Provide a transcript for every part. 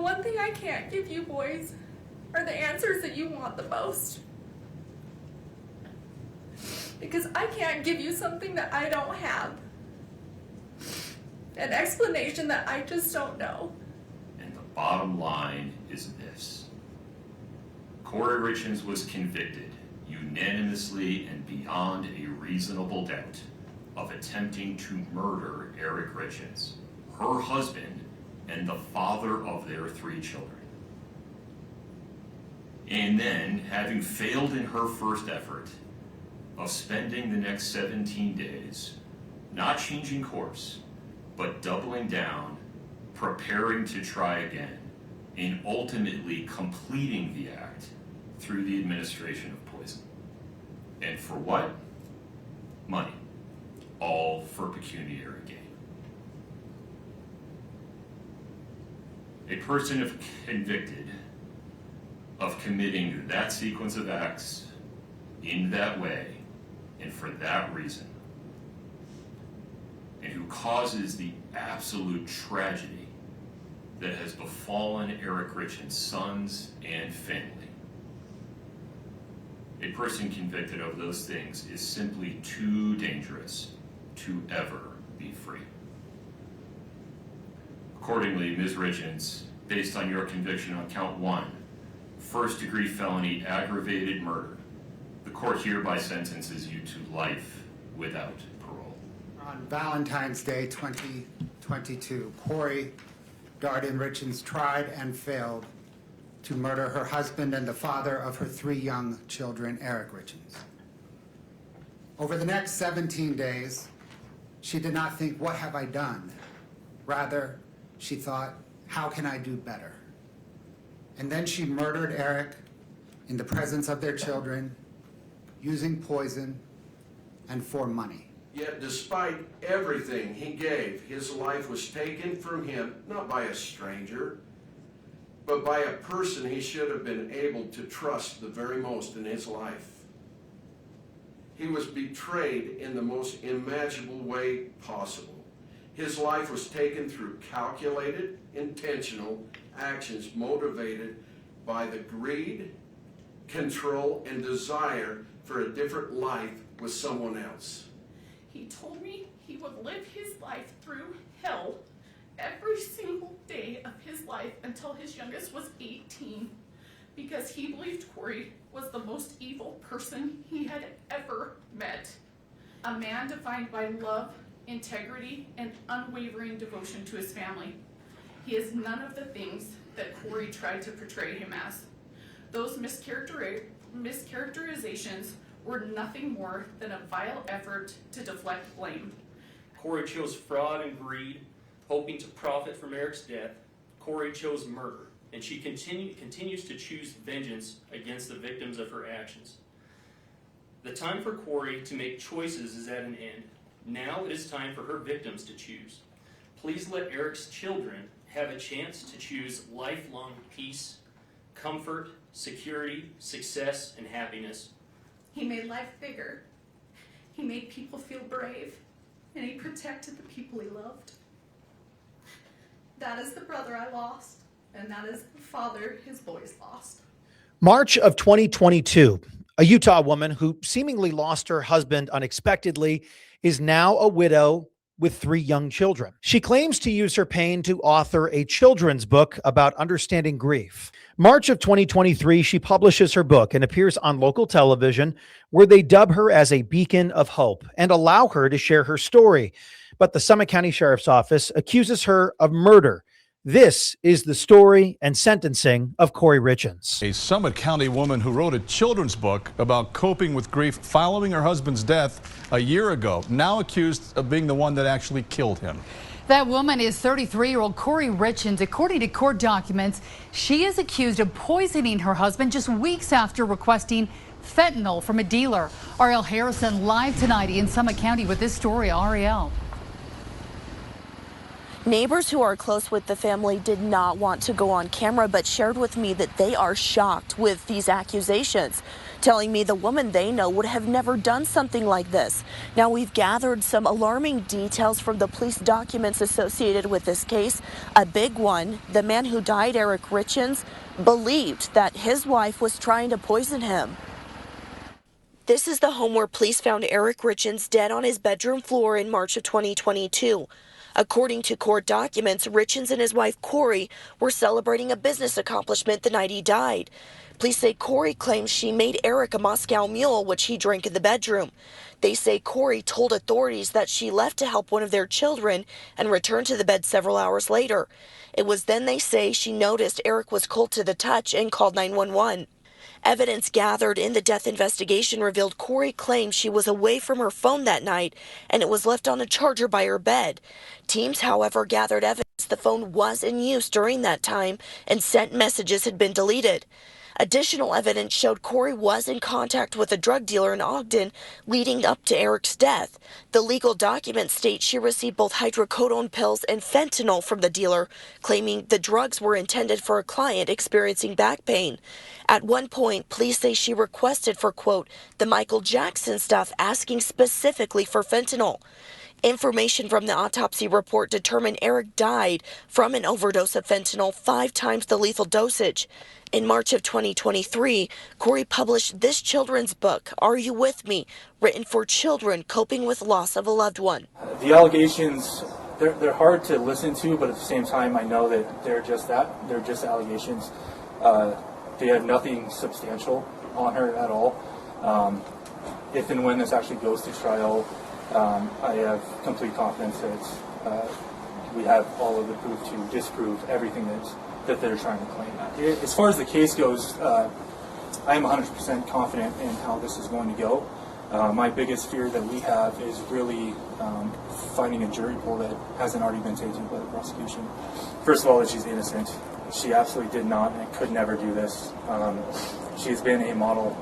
one thing I can't give you boys are the answers that you want the most. Because I can't give you something that I don't have. An explanation that I just don't know. And the bottom line is this. Kouri Richins was convicted unanimously and beyond a reasonable doubt of attempting to murder Eric Richins, her husband, and the father of their 3 children. And then, having failed in her first effort of spending the next 17 days, not changing course, but doubling down, preparing to try again, and ultimately completing the act through the administration of poison. And for what? Money. All for pecuniary gain. A person if convicted of committing that sequence of acts in that way and for that reason, and who causes the absolute tragedy that has befallen Eric Richins' sons and family. A person convicted of those things is simply too dangerous to ever be free. Accordingly, Ms. Richins, based on your conviction on count 1, first-degree felony aggravated murder, the court hereby sentences you to life without parole. On Valentine's Day 2022, Kouri Richins tried and failed to murder her husband and the father of her 3 young children, Eric Richins. Over the next 17 days, she did not think, what have I done? Rather, she thought, how can I do better? And then she murdered Eric in the presence of their children, using poison and for money. Yet despite everything he gave, his life was taken from him, not by a stranger, but by a person he should have been able to trust the very most in his life. He was betrayed in the most imaginable way possible. His life was taken through calculated, intentional actions motivated by the greed, control, and desire for a different life with someone else. He told me he would live his life through hell every single day of his life until his youngest was 18, because he believed Kouri was the most evil person he had ever met. A man defined by love, integrity, and unwavering devotion to his family. He is none of the things that Kouri tried to portray him as. Those mischaracterizations were nothing more than a vile effort to deflect blame. Kouri chose fraud and greed, hoping to profit from Eric's death. Kouri chose murder, and she continues to choose vengeance against the victims of her actions. The time for Kouri to make choices is at an end. Now it is time for her victims to choose. Please let Eric's children have a chance to choose lifelong peace, comfort, security, success, and happiness. He made life bigger. He made people feel brave, and he protected the people he loved. That is the brother I lost, and that is the father his boys lost. March of 2022, a Utah woman who seemingly lost her husband unexpectedly is now a widow with 3 young children. She claims to use her pain to author a children's book about understanding grief. March of 2023, she publishes her book and appears on local television, where they dub her as a beacon of hope and allow her to share her story. But the Summit County Sheriff's Office accuses her of murder. This is the story and sentencing of Kouri Richins. A Summit County woman who wrote a children's book about coping with grief following her husband's death a year ago, now accused of being the one that actually killed him. That woman is 33-year-old Kouri Richins. According to court documents, she is accused of poisoning her husband just weeks after requesting fentanyl from a dealer. Ariel Harrison live tonight in Summit County with this story. Ariel. Neighbors who are close with the family did not want to go on camera, but shared with me that they are shocked with these accusations, telling me the woman they know would have never done something like this. Now, we've gathered some alarming details from the police documents associated with this case. A big one, the man who died, Kouri Richins, believed that his wife was trying to poison him. This is the home where police found Kouri Richins dead on his bedroom floor in March of 2022. According to court documents, Richins and his wife Kouri were celebrating a business accomplishment the night he died. Police say Kouri claims she made Eric a Moscow Mule, which he drank in the bedroom. They say Kouri told authorities that she left to help one of their children and returned to the bed several hours later. It was then, they say, she noticed Eric was cold to the touch and called 911. Evidence gathered in the death investigation revealed Kouri claimed she was away from her phone that night and it was left on a charger by her bed. Teams, however, gathered evidence the phone was in use during that time and sent messages had been deleted. Additional evidence showed Kouri was in contact with a drug dealer in Ogden leading up to Eric's death. The legal documents state she received both hydrocodone pills and fentanyl from the dealer, claiming the drugs were intended for a client experiencing back pain. At one point, police say she requested for, quote, the Michael Jackson stuff, asking specifically for fentanyl. Information from the autopsy report determined Eric died from an overdose of fentanyl 5 times the lethal dosage. In March of 2023, Kouri published this children's book, Are You With Me?, written for children coping with loss of a loved one. The allegations, they're hard to listen to, but at the same time, I know that they're just that. They're just allegations. They have nothing substantial on her at all. If and when this actually goes to trial, I have complete confidence that we have all of the proof to disprove everything that they're trying to claim. As far as the case goes, I am 100% confident in how this is going to go. My biggest fear that we have is really finding a jury pool that hasn't already been taken by the prosecution. First of all, that she's innocent. She absolutely did not and could never do this. She's been a model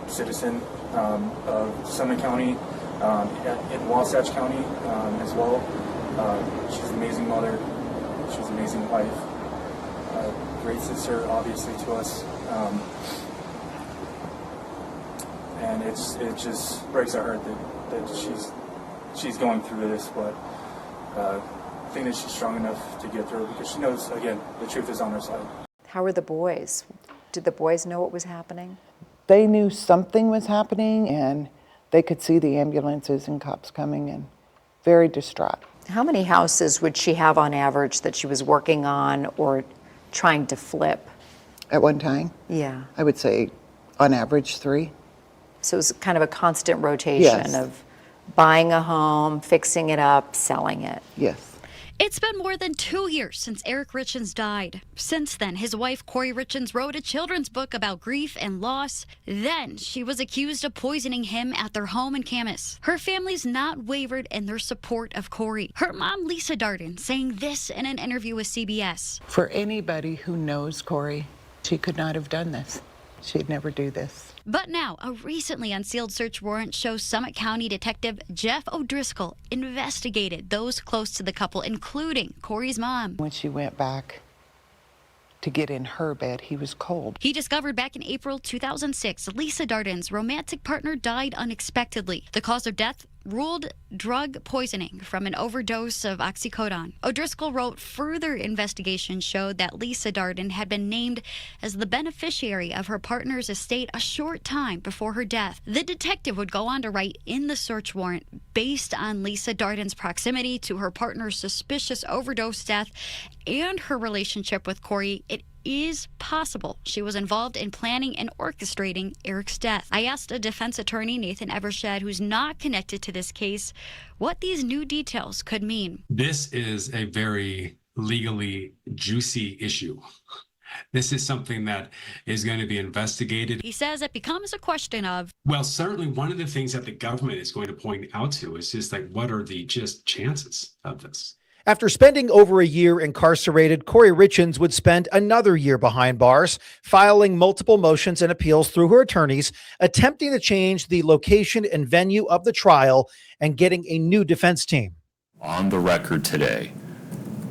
citizen of Summit County, in Wasatch County as well. She's an amazing mother. She's an amazing wife. Great sister, obviously, to us. And it just breaks our heart that she's going through this, but I think that she's strong enough to get through it because she knows, again, the truth is on her side. How were the boys? Did the boys know what was happening? They knew something was happening, and they could see the ambulances and cops coming in. Very distraught. How many houses would she have on average that she was working on or trying to flip? At one time? Yeah. I would say on average 3. So it was kind of a constant rotation of buying a home, fixing it up, selling it. Yes. It's been more than 2 years since Kouri Richins died. Since then, his wife, Kouri Richins, wrote a children's book about grief and loss. Then, she was accused of poisoning him at their home in Camas. Her family's not wavered in their support of Kouri. Her mom, Lisa Darden, saying this in an interview with CBS. For anybody who knows Kouri, she could not have done this. She'd never do this. But now, a recently unsealed search warrant shows Summit County Detective Jeff O'Driscoll investigated those close to the couple, including Kouri's mom. When she went back to get in her bed, he was cold. He discovered back in April 2006, Lisa Darden's romantic partner died unexpectedly. The cause of death ruled drug poisoning from an overdose of oxycodone. O'Driscoll wrote further investigation showed that Lisa Darden had been named as the beneficiary of her partner's estate a short time before her death. The detective would go on to write in the search warrant, based on Lisa Darden's proximity to her partner's suspicious overdose death and her relationship with Kouri, it is possible she was involved in planning and orchestrating Eric's death. I asked a defense attorney, Nathan Evershed, who's not connected to this case, what these new details could mean. This is a very legally juicy issue. This is something that is going to be investigated. He says it becomes a question of, well, certainly one of the things that the government is going to point out to is just like, what are the just chances of this? After spending over a year incarcerated, Kouri Richins would spend another year behind bars, filing multiple motions and appeals through her attorneys, attempting to change the location and venue of the trial and getting a new defense team. On the record today,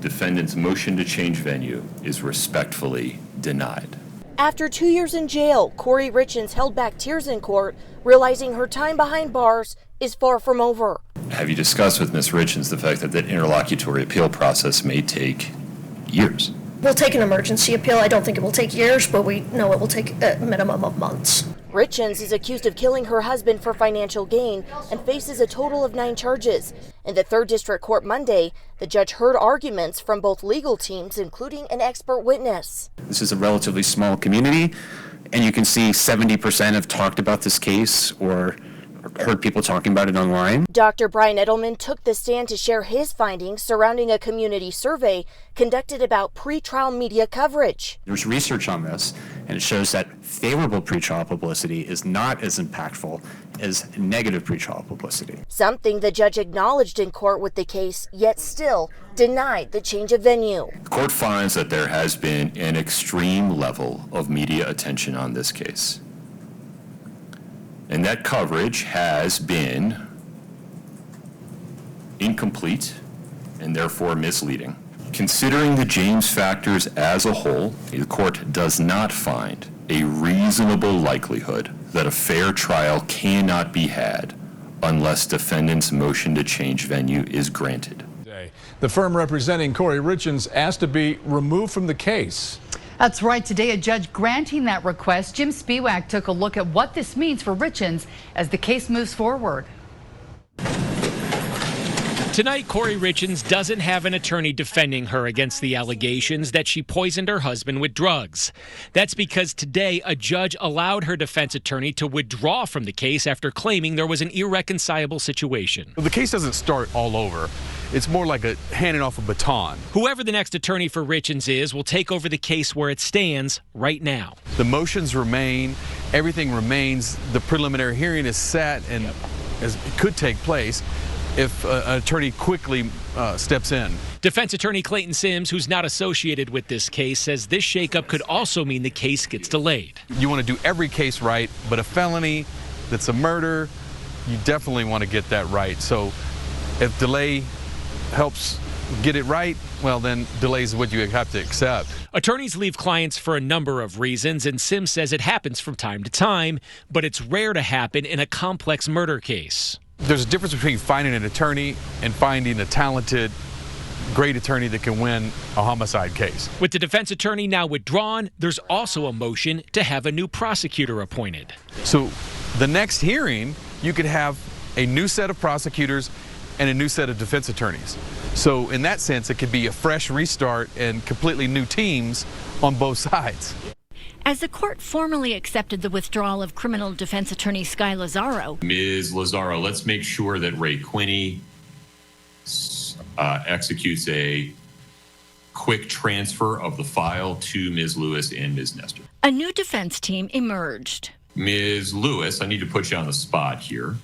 Defendant's motion to change venue is respectfully denied. After 2 years in jail, Kouri Richins held back tears in court, realizing her time behind bars is far from over. Have you discussed with Ms. Richins the fact that interlocutory appeal process may take years? We'll take an emergency appeal. I don't think it will take years, but we know it will take a minimum of months. Richins is accused of killing her husband for financial gain and faces a total of 9 charges. In the 3rd District Court Monday, the judge heard arguments from both legal teams, including an expert witness. This is a relatively small community, and you can see 70% have talked about this case or heard people talking about it online. Dr. Brian Edelman took the stand to share his findings surrounding a community survey conducted about pretrial media coverage. There's research on this, and it shows that favorable pretrial publicity is not as impactful as negative pretrial publicity. Something the judge acknowledged in court with the case, yet still denied the change of venue. The court finds that there has been an extreme level of media attention on this case. And that coverage has been incomplete and therefore misleading. Considering the James factors as a whole, the court does not find a reasonable likelihood that a fair trial cannot be had unless defendant's motion to change venue is granted. The firm representing Kouri Richins asked to be removed from the case. That's right. Today, a judge granting that request. Jim Spiewak took a look at what this means for Richins as the case moves forward. Tonight, Kouri Richins doesn't have an attorney defending her against the allegations that she poisoned her husband with drugs. That's because today a judge allowed her defense attorney to withdraw from the case after claiming there was an irreconcilable situation. The case doesn't start all over. It's more like a handing off a baton. Whoever the next attorney for Richins is will take over the case where it stands right now. The motions remain, everything remains, the preliminary hearing is set and it could take place if an attorney quickly steps in. Defense attorney Clayton Sims, who's not associated with this case, says this shakeup could also mean the case gets delayed. You want to do every case right, but a felony that's a murder, you definitely want to get that right. So if delay helps get it right, well, then delays is what you have to accept. Attorneys leave clients for a number of reasons, and Sims says it happens from time to time, but it's rare to happen in a complex murder case. There's a difference between finding an attorney and finding a talented, great attorney that can win a homicide case. With the defense attorney now withdrawn, there's also a motion to have a new prosecutor appointed. So the next hearing, you could have a new set of prosecutors and a new set of defense attorneys. So in that sense, it could be a fresh restart and completely new teams on both sides. As the court formally accepted the withdrawal of criminal defense attorney Sky Lazaro. Ms. Lazaro, let's make sure that Ray Quinney executes a quick transfer of the file to Ms. Lewis and Ms. Nestor. A new defense team emerged. Ms. Lewis, I need to put you on the spot here.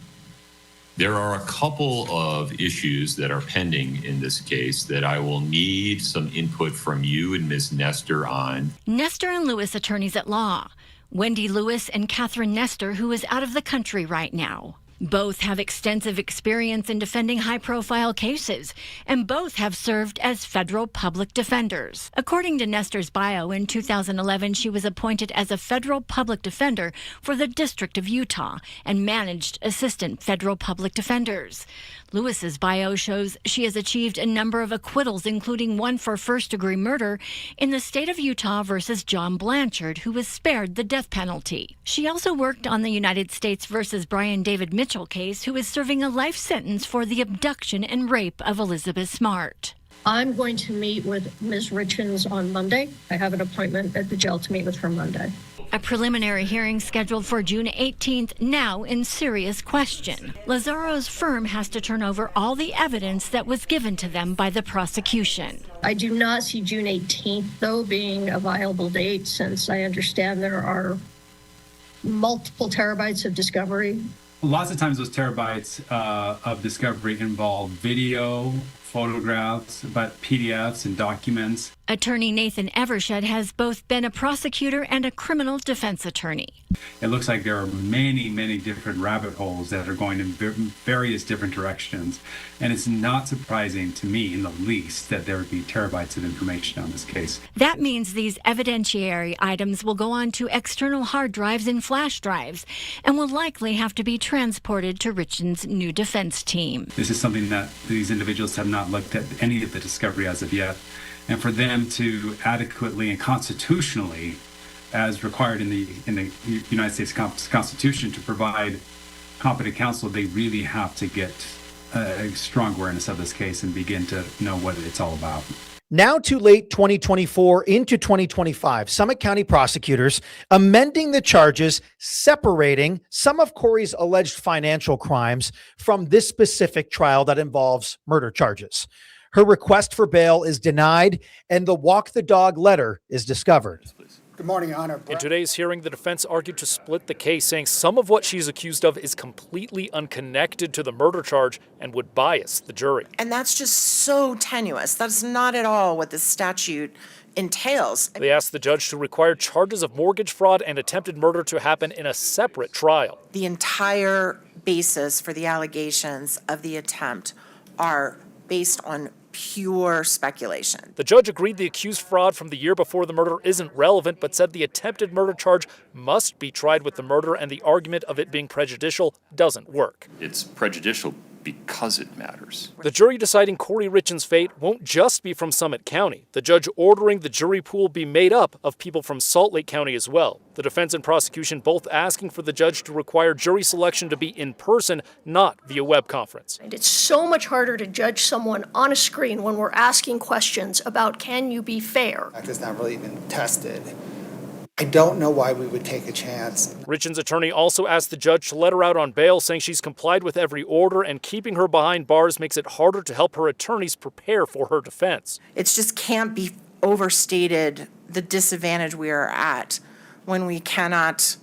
There are a couple of issues that are pending in this case that I will need some input from you and Ms. Nestor on. Nestor and Lewis attorneys at law. Wendy Lewis and Catherine Nestor, who is out of the country right now. Both have extensive experience in defending high-profile cases, and both have served as federal public defenders. According to Nestor's bio, in 2011, she was appointed as a federal public defender for the District of Utah and managed assistant federal public defenders. Lewis's bio shows she has achieved a number of acquittals, including one for first-degree murder in the state of Utah versus John Blanchard, who was spared the death penalty. She also worked on the United States versus Brian David Mitchell case, who is serving a life sentence for the abduction and rape of Elizabeth Smart. I'm going to meet with Ms. Richins on Monday. I have an appointment at the jail to meet with her Monday. A preliminary hearing scheduled for June 18th now in serious question. Lazaro's firm has to turn over all the evidence that was given to them by the prosecution. I do not see June 18th, though, being a viable date, since I understand there are multiple terabytes of discovery. Lots of times those terabytes of discovery involve video, photographs, but PDFs and documents. Attorney Nathan Evershed has both been a prosecutor and a criminal defense attorney. It looks like there are many, many different rabbit holes that are going in various different directions. And it's not surprising to me in the least that there would be terabytes of information on this case. That means these evidentiary items will go on to external hard drives and flash drives and will likely have to be transported to Richins' new defense team. This is something that these individuals have not looked at any of the discovery as of yet. And for them to adequately and constitutionally, as required in the United States Constitution, to provide competent counsel, they really have to get a strong awareness of this case and begin to know what it's all about. Now to late 2024 into 2025, Summit County prosecutors amending the charges, separating some of Kouri's alleged financial crimes from this specific trial that involves murder charges. Her request for bail is denied, and the walk the dog letter is discovered. Good morning, Your Honor. In today's hearing, the defense argued to split the case, saying some of what she's accused of is completely unconnected to the murder charge and would bias the jury. And that's just so tenuous. That's not at all what the statute entails. They asked the judge to require charges of mortgage fraud and attempted murder to happen in a separate trial. The entire basis for the allegations of the attempt are based on pure speculation. The judge agreed the accused fraud from the year before the murder isn't relevant, but said the attempted murder charge must be tried with the murder, and the argument of it being prejudicial doesn't work. It's prejudicial because it matters. The jury deciding Kouri Richins' fate won't just be from Summit County. The judge ordering the jury pool be made up of people from Salt Lake County as well. The defense and prosecution both asking for the judge to require jury selection to be in person, not via web conference. And it's so much harder to judge someone on a screen when we're asking questions about can you be fair. That has not really been tested. I don't know why we would take a chance. Richins' attorney also asked the judge to let her out on bail, saying she's complied with every order, and keeping her behind bars makes it harder to help her attorneys prepare for her defense. It just can't be overstated the disadvantage we are at when we cannot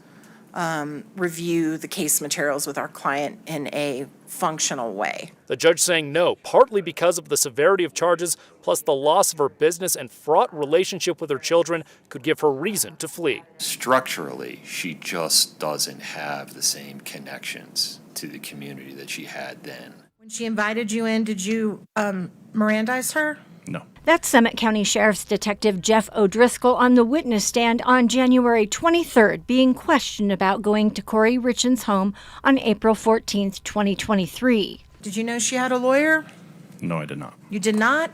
review the case materials with our client in a functional way. The judge saying no, partly because of the severity of charges, plus the loss of her business and fraught relationship with her children could give her reason to flee. Structurally, she just doesn't have the same connections to the community that she had then. When she invited you in, did you Mirandize her? No. That's Summit County Sheriff's Detective Jeff O'Driscoll on the witness stand on January 23rd, being questioned about going to Kouri Richins' home on April 14th, 2023. Did you know she had a lawyer? No, I did not. You did not?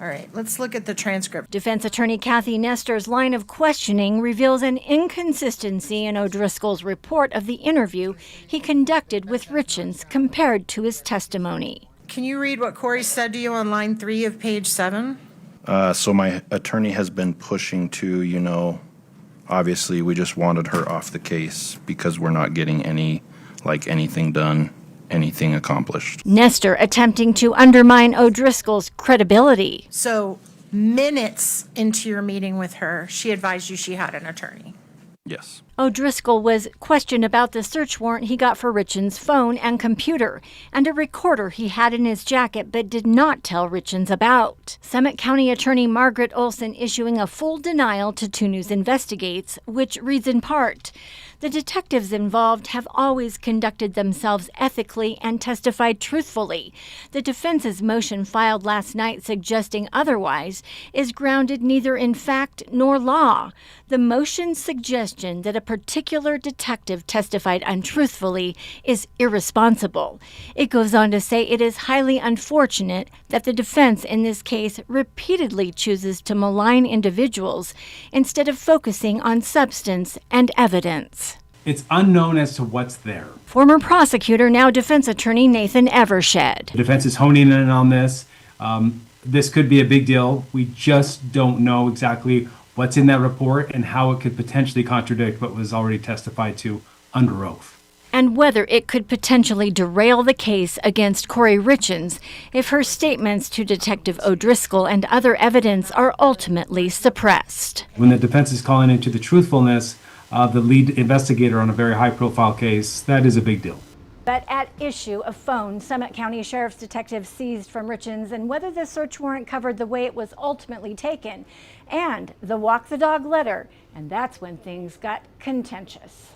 All right, let's look at the transcript. Defense attorney Kathy Nestor's line of questioning reveals an inconsistency in O'Driscoll's report of the interview he conducted with Richins compared to his testimony. Can you read what Kouri said to you on line 3 of page 7? So my attorney has been pushing to, obviously we just wanted her off the case because we're not getting anything done, anything accomplished. Nestor attempting to undermine O'Driscoll's credibility. So minutes into your meeting with her, she advised you she had an attorney. Yes. O'Driscoll was questioned about the search warrant he got for Richins' phone and computer, and a recorder he had in his jacket but did not tell Richins about. Summit County Attorney Margaret Olson issuing a full denial to 2 News Investigates, which reads in part, "The detectives involved have always conducted themselves ethically and testified truthfully. The defense's motion filed last night suggesting otherwise is grounded neither in fact nor law. The motion's suggestion that a particular detective testified untruthfully is irresponsible." It goes on to say it is highly unfortunate that the defense in this case repeatedly chooses to malign individuals instead of focusing on substance and evidence. It's unknown as to what's there. Former prosecutor, now defense attorney Nathan Evershed. The defense is honing in on this. This could be a big deal. We just don't know exactly what's in that report and how it could potentially contradict what was already testified to under oath. And whether it could potentially derail the case against Kouri Richins if her statements to Detective O'Driscoll and other evidence are ultimately suppressed. When the defense is calling into the truthfulness of the lead investigator on a very high-profile case, that is a big deal. But at issue, a phone Summit County Sheriff's detectives seized from Richins, and whether the search warrant covered the way it was ultimately taken, and the walk the dog letter. And that's when things got contentious.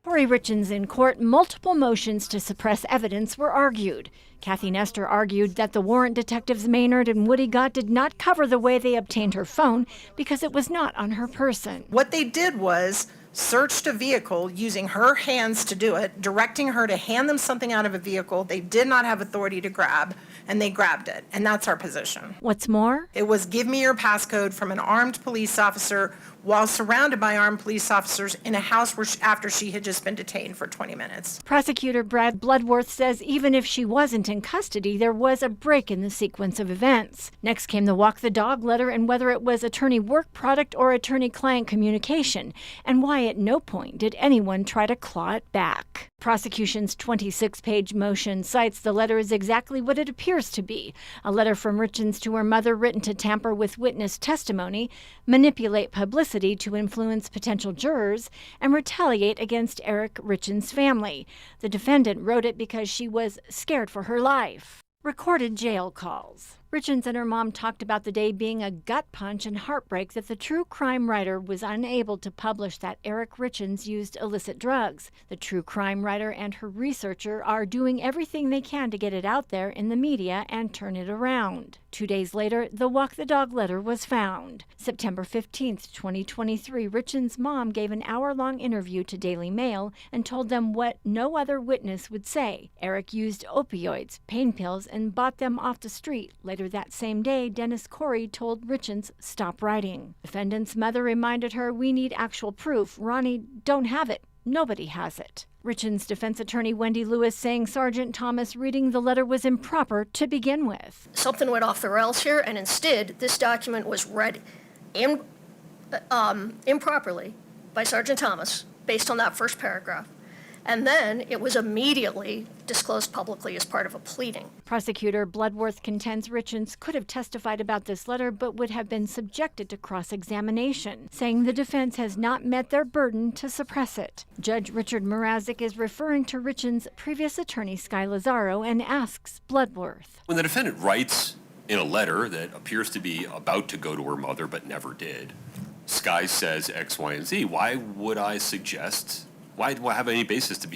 Kouri Richins in court, multiple motions to suppress evidence were argued. Kathy Nestor argued that the warrant detectives Maynard and Woody got did not cover the way they obtained her phone because it was not on her person. What they did was searched a vehicle using her hands to do it, directing her to hand them something out of a vehicle they did not have authority to grab, and they grabbed it. And that's our position. What's more? It was give me your passcode from an armed police officer while surrounded by armed police officers in a house where after she had just been detained for 20 minutes. Prosecutor Brad Bloodworth says even if she wasn't in custody, there was a break in the sequence of events. Next came the walk the dog letter and whether it was attorney work product or attorney-client communication, and why at no point did anyone try to claw it back. Prosecution's 26-page motion cites the letter as exactly what it appears to be, a letter from Richins to her mother written to tamper with witness testimony, manipulate publicity to influence potential jurors, and retaliate against Eric Richins' family. The defendant wrote it because she was scared for her life. Recorded jail calls. Richins and her mom talked about the day being a gut punch and heartbreak that the true crime writer was unable to publish that Eric Richins used illicit drugs. The true crime writer and her researcher are doing everything they can to get it out there in the media and turn it around. 2 days later, the walk the dog letter was found. September 15th, 2023, Richins' mom gave an hour-long interview to Daily Mail and told them what no other witness would say. Eric used opioids, pain pills, and bought them off the street. Later that same day, Dennis Kouri told Richins, stop writing. Defendant's mother reminded her, we need actual proof. Ronnie, don't have it. Nobody has it. Richins' defense attorney Wendy Lewis saying Sergeant Thomas reading the letter was improper to begin with. Something went off the rails here, and instead, this document was read improperly by Sergeant Thomas based on that first paragraph. And then it was immediately disclosed publicly as part of a pleading. Prosecutor Bloodworth contends Richins could have testified about this letter but would have been subjected to cross-examination, saying the defense has not met their burden to suppress it. Judge Richard Mrazek is referring to Richins' previous attorney Sky Lazaro and asks Bloodworth. When the defendant writes in a letter that appears to be about to go to her mother but never did, Sky says X, Y, and Z, why would I suggest... Why do I have any basis to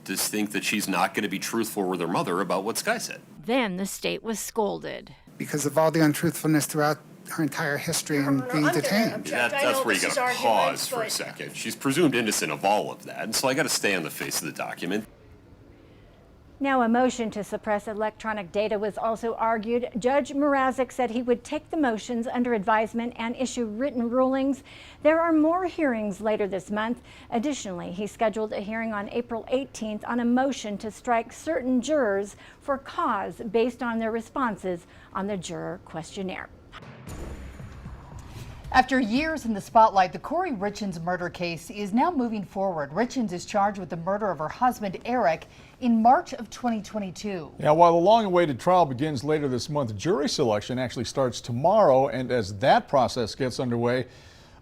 think that she's not going to be truthful with her mother about what Sky said? Then the state was scolded. Because of all the untruthfulness throughout her entire history and being detained. That's where you got to pause for a second. She's presumed innocent of all of that, and so I got to stay on the face of the document. Now, a motion to suppress electronic data was also argued. Judge Mrazek said he would take the motions under advisement and issue written rulings. There are more hearings later this month. Additionally, he scheduled a hearing on April 18th on a motion to strike certain jurors for cause based on their responses on the juror questionnaire. After years in the spotlight, the Kouri Richins murder case is now moving forward. Richins is charged with the murder of her husband, Eric, in March of 2022. Now, while the long-awaited trial begins later this month, jury selection actually starts tomorrow, and as that process gets underway,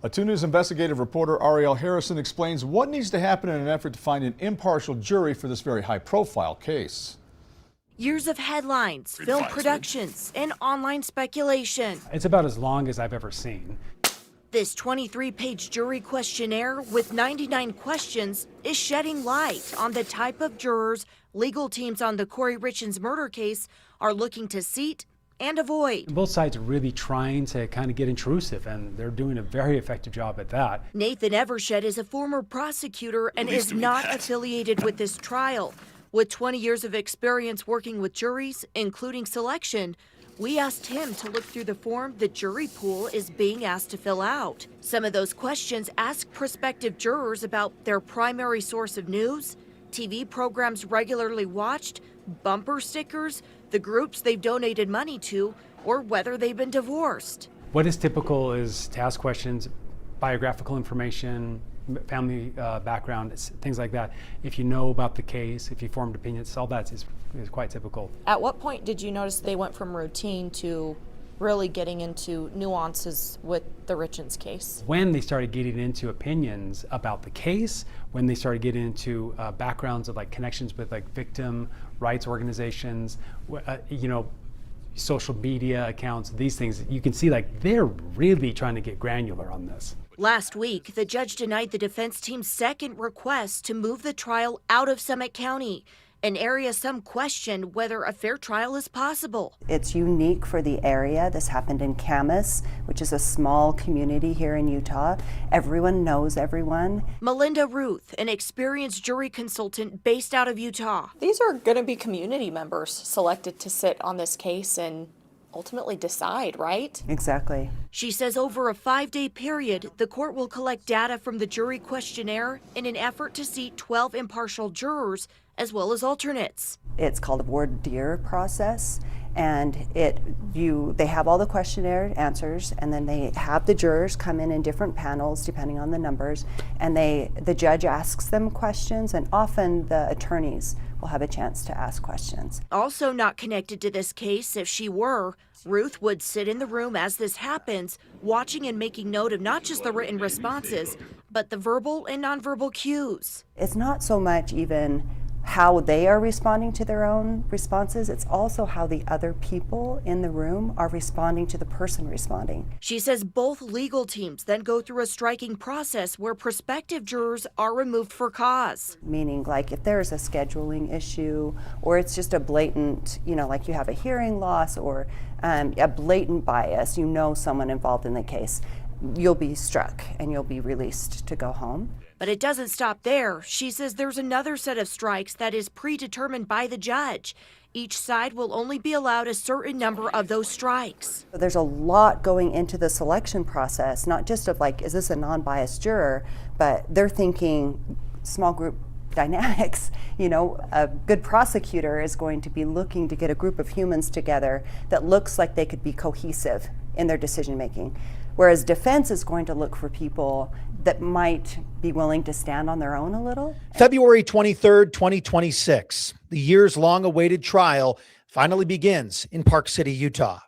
a 2 News investigative reporter Ariel Harrison explains what needs to happen in an effort to find an impartial jury for this very high-profile case. Years of headlines, film productions, and online speculation. It's about as long as I've ever seen. This 23-page jury questionnaire with 99 questions is shedding light on the type of jurors legal teams on the Kouri Richins murder case are looking to seat and avoid. Both sides are really trying to kind of get intrusive, and they're doing a very effective job at that. Nathan Evershed is a former prosecutor and is not affiliated with this trial. With 20 years of experience working with juries, including selection, we asked him to look through the form the jury pool is being asked to fill out. Some of those questions ask prospective jurors about their primary source of news, TV programs regularly watched, bumper stickers, the groups they've donated money to, or whether they've been divorced. What is typical is to ask questions, biographical information, family background, things like that. If you know about the case, if you formed opinions, all that is quite typical. At what point did you notice they went from routine to really getting into nuances with the Richins case. When they started getting into opinions about the case, when they started getting into backgrounds of like connections with like victim rights organizations, social media accounts, these things, you can see like they're really trying to get granular on this. Last week, the judge denied the defense team's second request to move the trial out of Summit County, an area some question whether a fair trial is possible. It's unique for the area. This happened in Camas, which is a small community here in Utah. Everyone knows everyone. Melinda Ruth, an experienced jury consultant based out of Utah. These are going to be community members selected to sit on this case and ultimately decide, right? Exactly. She says over a 5-day period, the court will collect data from the jury questionnaire in an effort to seat 12 impartial jurors as well as alternates. It's called a voir dire process, and they have all the questionnaire answers, and then they have the jurors come in different panels depending on the numbers, and the judge asks them questions, and often the attorneys will have a chance to ask questions. Also not connected to this case, if she were, Ruth would sit in the room as this happens, watching and making note of not just the written responses, but the verbal and nonverbal cues. It's not so much even how they are responding to their own responses, it's also how the other people in the room are responding to the person responding. She says both legal teams then go through a striking process where prospective jurors are removed for cause. Meaning, like, if there's a scheduling issue, or it's just a blatant, like you have a hearing loss, or a blatant bias, someone involved in the case, you'll be struck and you'll be released to go home. But it doesn't stop there. She says there's another set of strikes that is predetermined by the judge. Each side will only be allowed a certain number of those strikes. There's a lot going into the selection process, not just of like, is this a non-biased juror, but they're thinking small group dynamics. A good prosecutor is going to be looking to get a group of humans together that looks like they could be cohesive in their decision making. Whereas defense is going to look for people that might be willing to stand on their own a little. February 23rd, 2026, the years-long awaited trial finally begins in Park City, Utah.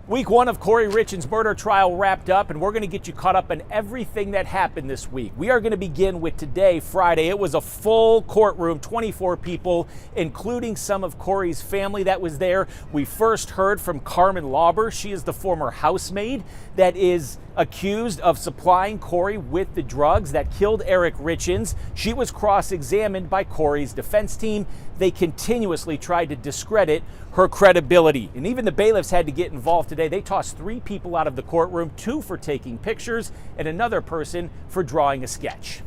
Week 1 of Kouri Richins' murder trial wrapped up, and we're going to get you caught up on everything that happened this week. We are going to begin with today, Friday. It was a full courtroom, 24 people, including some of Kouri's family that was there. We first heard from Carmen Lauber. She is the former housemaid that is accused of supplying Kouri with the drugs that killed Eric Richins. She was cross-examined by Kouri's defense team. They continuously tried to discredit her credibility. And even the bailiffs had to get involved today. They tossed 3 people out of the courtroom, 2 for taking pictures and another person for drawing a sketch.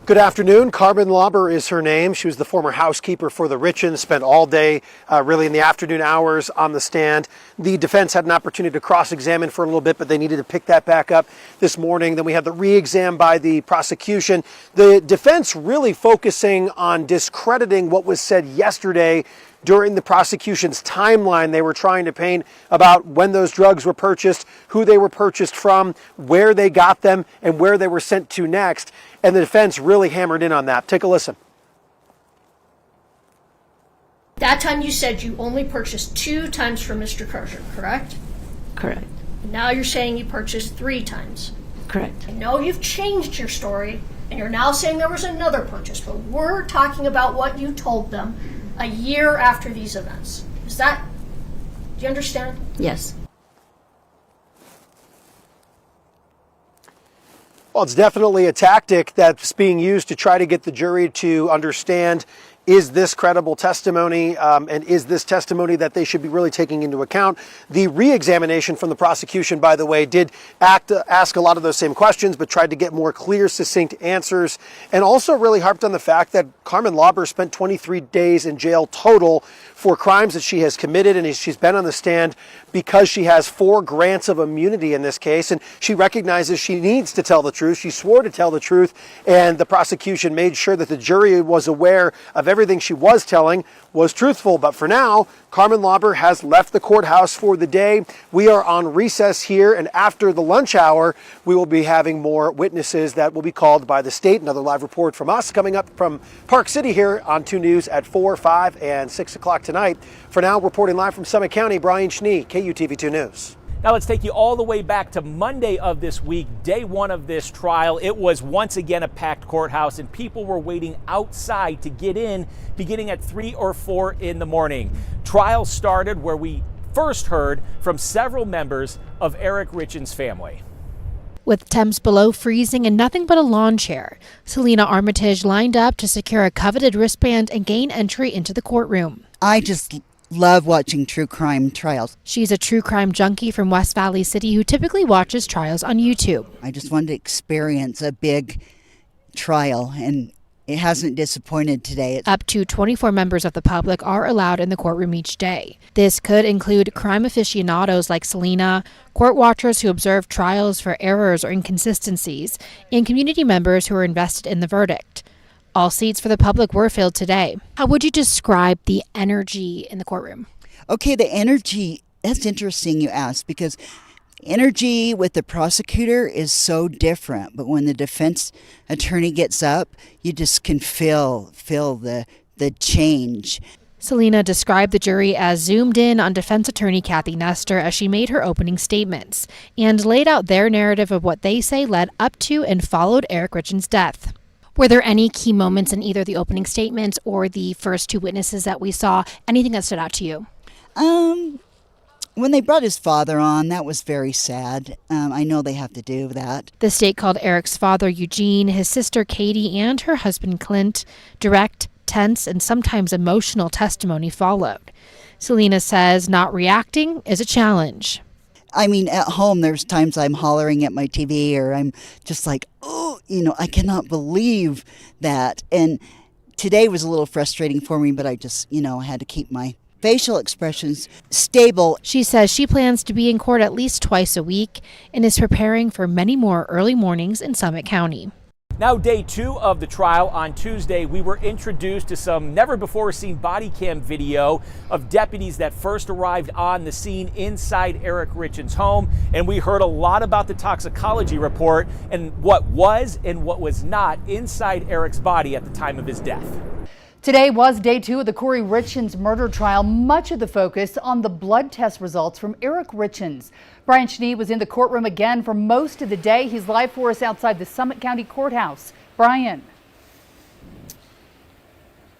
Good afternoon. Carmen Lauber is her name. She was the former housekeeper for the Richins, spent all day, really in the afternoon hours on the stand. The defense had an opportunity to cross-examine for a little bit, but they needed to pick that back up this morning. Then we had the re-exam by the prosecution. The defense really focusing on discrediting what was said yesterday during the prosecution's timeline they were trying to paint about when those drugs were purchased, who they were purchased from, where they got them, and where they were sent to next. And the defense really hammered in on that. Take a listen. That time you said you only purchased 2 times from Mr. Crozier, correct? Correct. Now you're saying you purchased 3 times. Correct. I know you've changed your story, and you're now saying there was another purchase, but we're talking about what you told them a year after these events. Do you understand? Yes. Well, it's definitely a tactic that's being used to try to get the jury to understand, is this credible testimony, and is this testimony that they should be really taking into account? The re-examination from the prosecution, by the way, did ask a lot of those same questions, but tried to get more clear, succinct answers, and also really harped on the fact that Carmen Lauber spent 23 days in jail total for crimes that she has committed, and she's been on the stand because she has 4 grants of immunity in this case, and she recognizes she needs to tell the truth. She swore to tell the truth, and the prosecution made sure that the jury was aware of everything she was telling was truthful. But for now, Carmen Lauber has left the courthouse for the day. We are on recess here, and after the lunch hour, we will be having more witnesses that will be called by the state. Another live report from us coming up from Park City here on 2 News at 4, 5, and 6 o'clock tonight. For now, reporting live from Summit County, Brian Schnee, KUTV 2 News. Now let's take you all the way back to Monday of this week, day one of this trial. It was once again a packed courthouse and people were waiting outside to get in beginning at 3 or 4 in the morning. Trial started where we first heard from several members of Eric Richins' family. With temps below freezing and nothing but a lawn chair, Selena Armitage lined up to secure a coveted wristband and gain entry into the courtroom. I just love watching true crime trials. She's a true crime junkie from West Valley City who typically watches trials on YouTube. I just wanted to experience a big trial, and it hasn't disappointed today. Up to 24 members of the public are allowed in the courtroom each day. This could include crime aficionados like Selena, court watchers who observe trials for errors or inconsistencies, and community members who are invested in the verdict. All seats for the public were filled today. How would you describe the energy in the courtroom? Okay, the energy, that's interesting you ask, because energy with the prosecutor is so different. But when the defense attorney gets up, you just can feel the change. Selena described the jury as zoomed in on defense attorney Kathy Nestor as she made her opening statements and laid out their narrative of what they say led up to and followed Eric Richins' death. Were there any key moments in either the opening statements or the first two witnesses that we saw? Anything that stood out to you? When they brought his father on, that was very sad. I know they have to do that. The state called Eric's father, Eugene, his sister, Katie, and her husband, Clint. Direct, tense, and sometimes emotional testimony followed. Selena says not reacting is a challenge. I mean, at home, there's times I'm hollering at my TV or I'm just like, oh, I cannot believe that. And today was a little frustrating for me, but I just, I had to keep my facial expressions stable. She says she plans to be in court at least twice a week and is preparing for many more early mornings in Summit County. Now, day 2 of the trial on Tuesday, we were introduced to some never-before-seen body cam video of deputies that first arrived on the scene inside Eric Richins' home, and we heard a lot about the toxicology report and what was and what was not inside Eric's body at the time of his death. Today was day 2 of the Kouri Richins murder trial, much of the focus on the blood test results from Eric Richins. Brian Schnee was in the courtroom again for most of the day. He's live for us outside the Summit County Courthouse. Brian.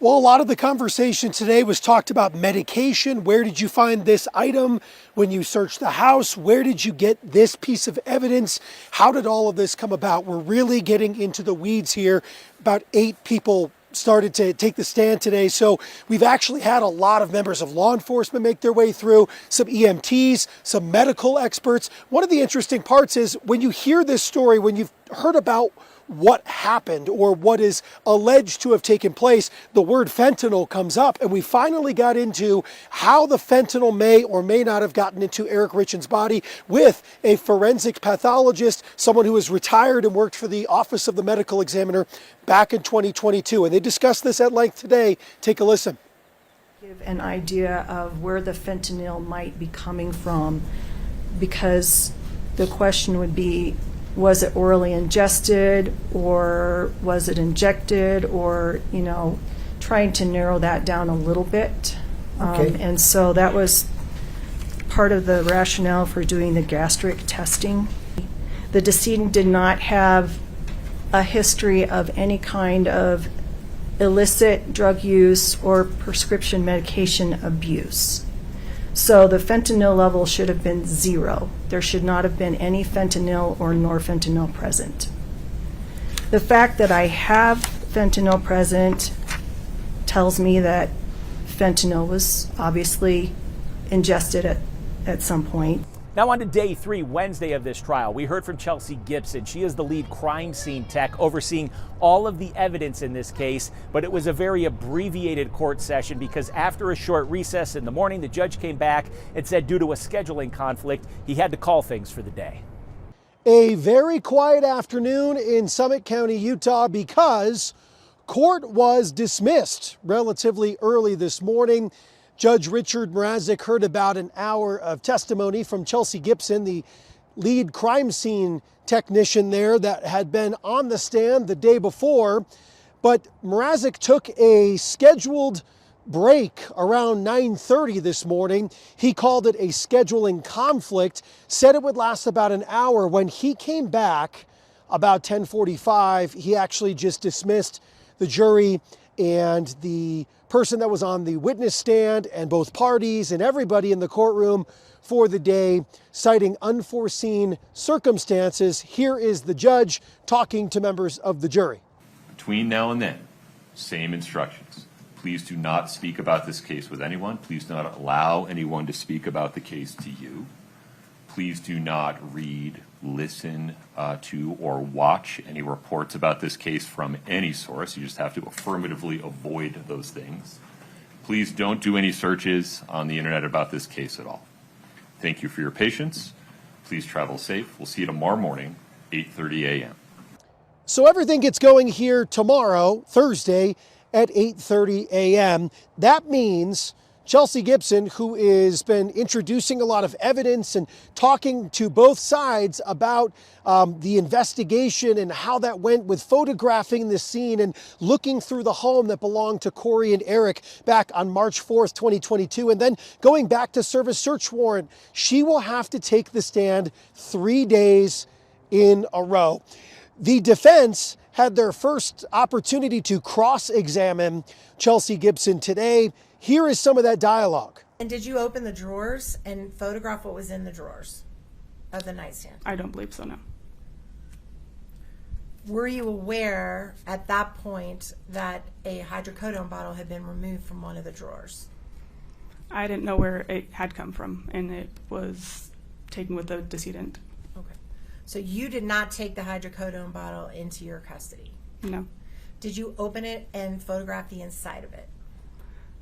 Well, a lot of the conversation today was talked about medication. Where did you find this item when you searched the house? Where did you get this piece of evidence? How did all of this come about? We're really getting into the weeds here. About 8 people started to take the stand today. So we've actually had a lot of members of law enforcement make their way through, some EMTs, some medical experts. One of the interesting parts is when you hear this story, when you've heard about what happened or what is alleged to have taken place, the word fentanyl comes up, and we finally got into how the fentanyl may or may not have gotten into Eric Richins' body with a forensic pathologist, someone who was retired and worked for the Office of the Medical Examiner back in 2022. And they discussed this at length today. Take a listen. Give an idea of where the fentanyl might be coming from, because the question would be, was it orally ingested or was it injected, or, trying to narrow that down a little bit. Okay. And so that was part of the rationale for doing the gastric testing. The decedent did not have a history of any kind of illicit drug use or prescription medication abuse. So the fentanyl level should have been 0. There should not have been any fentanyl or norfentanyl present. The fact that I have fentanyl present tells me that fentanyl was obviously ingested at some point. Now on to day 3, Wednesday of this trial. We heard from Chelsea Gibson. She is the lead crime scene tech overseeing all of the evidence in this case, but it was a very abbreviated court session because after a short recess in the morning, the judge came back and said due to a scheduling conflict, he had to call things for the day. A very quiet afternoon in Summit County, Utah, because court was dismissed relatively early this morning. Judge Richard Mrazek heard about an hour of testimony from Chelsea Gibson, the lead crime scene technician there that had been on the stand the day before. But Mrazek took a scheduled break around 9:30 this morning. He called it a scheduling conflict, said it would last about an hour. When he came back about 10:45, he actually just dismissed the jury and the person that was on the witness stand and both parties and everybody in the courtroom for the day, citing unforeseen circumstances. Here is the judge talking to members of the jury. Between now and then, same instructions. Please do not speak about this case with anyone. Please do not allow anyone to speak about the case to you. Please do not read, listen to, or watch any reports about this case from any source. You just have to affirmatively avoid those things. Please don't do any searches on the internet about this case at all. Thank you for your patience. Please travel safe. We'll see you tomorrow morning, 8:30 a.m. So everything gets going here tomorrow, Thursday, at 8:30 a.m. That means Chelsea Gibson, who has been introducing a lot of evidence and talking to both sides about the investigation and how that went with photographing the scene and looking through the home that belonged to Kouri and Eric back on March 4th, 2022, and then going back to serve a search warrant, she will have to take the stand 3 days in a row. The defense had their first opportunity to cross-examine Chelsea Gibson today. Here is some of that dialogue. And did you open the drawers and photograph what was in the drawers of the nightstand? I don't believe so, no. Were you aware at that point that a hydrocodone bottle had been removed from one of the drawers? I didn't know where it had come from, and it was taken with the decedent. Okay. So you did not take the hydrocodone bottle into your custody? No. Did you open it and photograph the inside of it?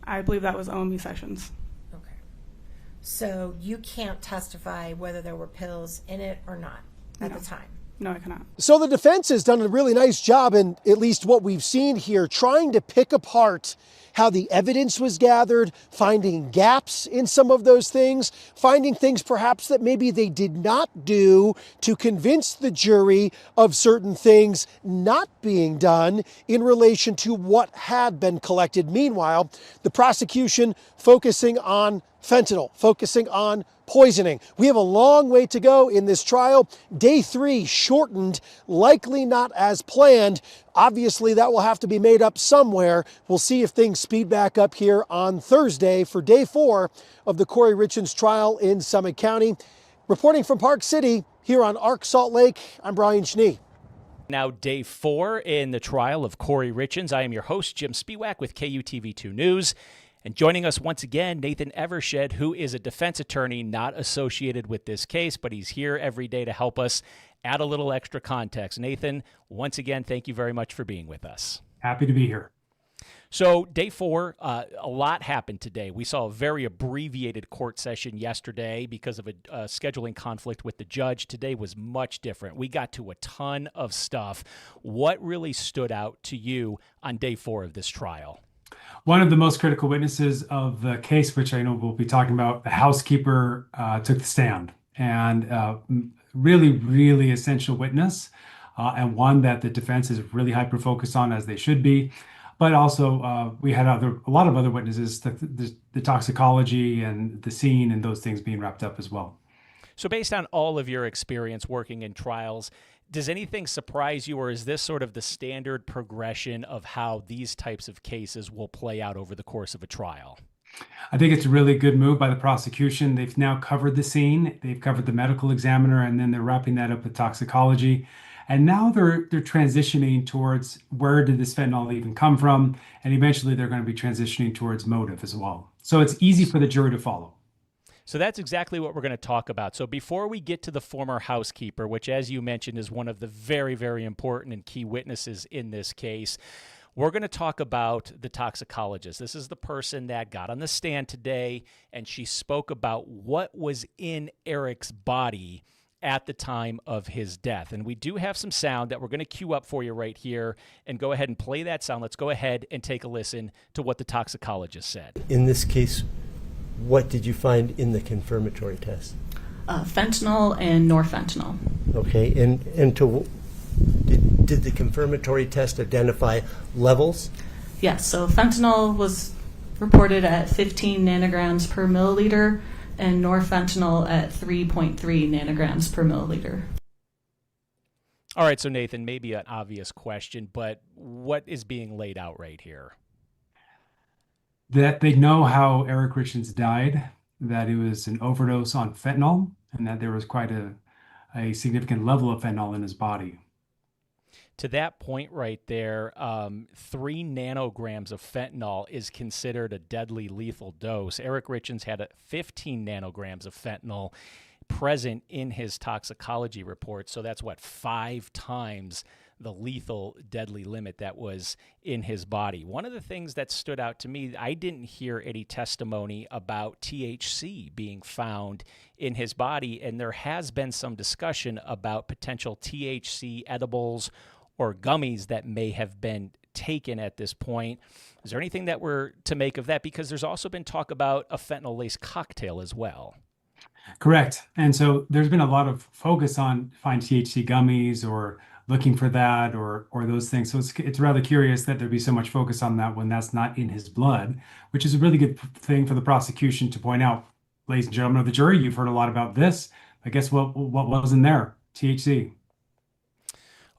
I believe that was OME Sessions. Okay. So you can't testify whether there were pills in it or not at the time? No, I cannot. So the defense has done a really nice job, in at least what we've seen here, trying to pick apart how the evidence was gathered, finding gaps in some of those things, finding things perhaps that maybe they did not do to convince the jury of certain things not being done in relation to what had been collected. Meanwhile, the prosecution focusing on fentanyl, focusing on poisoning. We have a long way to go in this trial. Day 3 shortened, likely not as planned. Obviously, that will have to be made up somewhere. We'll see if things speed back up here on Thursday for day 4 of the Kouri Richins trial in Summit County. Reporting from Park City, here on Arc Salt Lake, I'm Brian Schnee. Now, day 4 in the trial of Kouri Richins. I am your host, Jim Spiewak with KUTV2 News. And joining us once again, Nathan Evershed, who is a defense attorney not associated with this case, but he's here every day to help us add a little extra context. Nathan, once again, thank you very much for being with us. Happy to be here. So day 4, a lot happened today. We saw a very abbreviated court session yesterday because of a scheduling conflict with the judge. Today was much different. We got to a ton of stuff. What really stood out to you on day 4 of this trial? One of the most critical witnesses of the case, which I know we'll be talking about, the housekeeper, took the stand, and really essential witness, and one that the defense is really hyper-focused on, as they should be. But also, we had a lot of other witnesses, the toxicology and the scene and those things being wrapped up as well. So based on all of your experience working in trials, does anything surprise you, or is this sort of the standard progression of how these types of cases will play out over the course of a trial? I think it's a really good move by the prosecution. They've now covered the scene, they've covered the medical examiner, and then they're wrapping that up with toxicology. And now they're transitioning towards where did this fentanyl even come from, and eventually they're going to be transitioning towards motive as well. So it's easy for the jury to follow. So that's exactly what we're going to talk about. So before we get to the former housekeeper, which, as you mentioned, is one of the very, very important and key witnesses in this case, we're going to talk about the toxicologist. This is the person that got on the stand today, and she spoke about what was in Eric's body at the time of his death. And we do have some sound that we're going to cue up for you right here, and go ahead and play that sound. Let's go ahead and take a listen to what the toxicologist said. In this case, what did you find in the confirmatory test? Fentanyl and norfentanyl. Okay, and did the confirmatory test identify levels? Yes, so fentanyl was reported at 15 nanograms per milliliter, and norfentanyl at 3.3 nanograms per milliliter. All right, so Nathan, maybe an obvious question, but what is being laid out right here? That they know how Eric Richins died, that it was an overdose on fentanyl, and that there was quite a significant level of fentanyl in his body. To that point right there, 3 nanograms of fentanyl is considered a deadly lethal dose. Eric Richins had 15 nanograms of fentanyl present in his toxicology report. So that's 5 times the lethal deadly limit that was in his body. One of the things that stood out to me, I didn't hear any testimony about THC being found in his body, and there has been some discussion about potential THC edibles or gummies that may have been taken at this point. Is there anything that we're to make of that? Because there's also been talk about a fentanyl-laced cocktail as well. Correct. And so there's been a lot of focus on find THC gummies or looking for that or those things. So it's rather curious that there'd be so much focus on that when that's not in his blood, which is a really good thing for the prosecution to point out. Ladies and gentlemen of the jury, you've heard a lot about this. I guess what was in there? THC.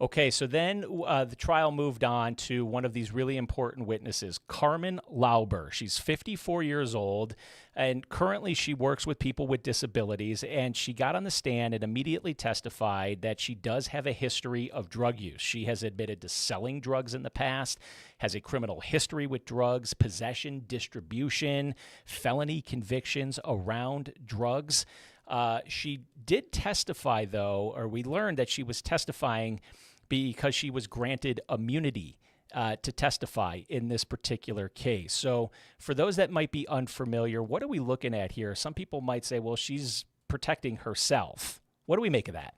Okay, so then the trial moved on to one of these really important witnesses, Carmen Lauber. She's 54 years old, and currently she works with people with disabilities, and she got on the stand and immediately testified that she does have a history of drug use. She has admitted to selling drugs in the past, has a criminal history with drugs, possession, distribution, felony convictions around drugs. She did testify, though, or we learned that she was testifying because she was granted immunity to testify in this particular case. So for those that might be unfamiliar, what are we looking at here? Some people might say, well, she's protecting herself. What do we make of that?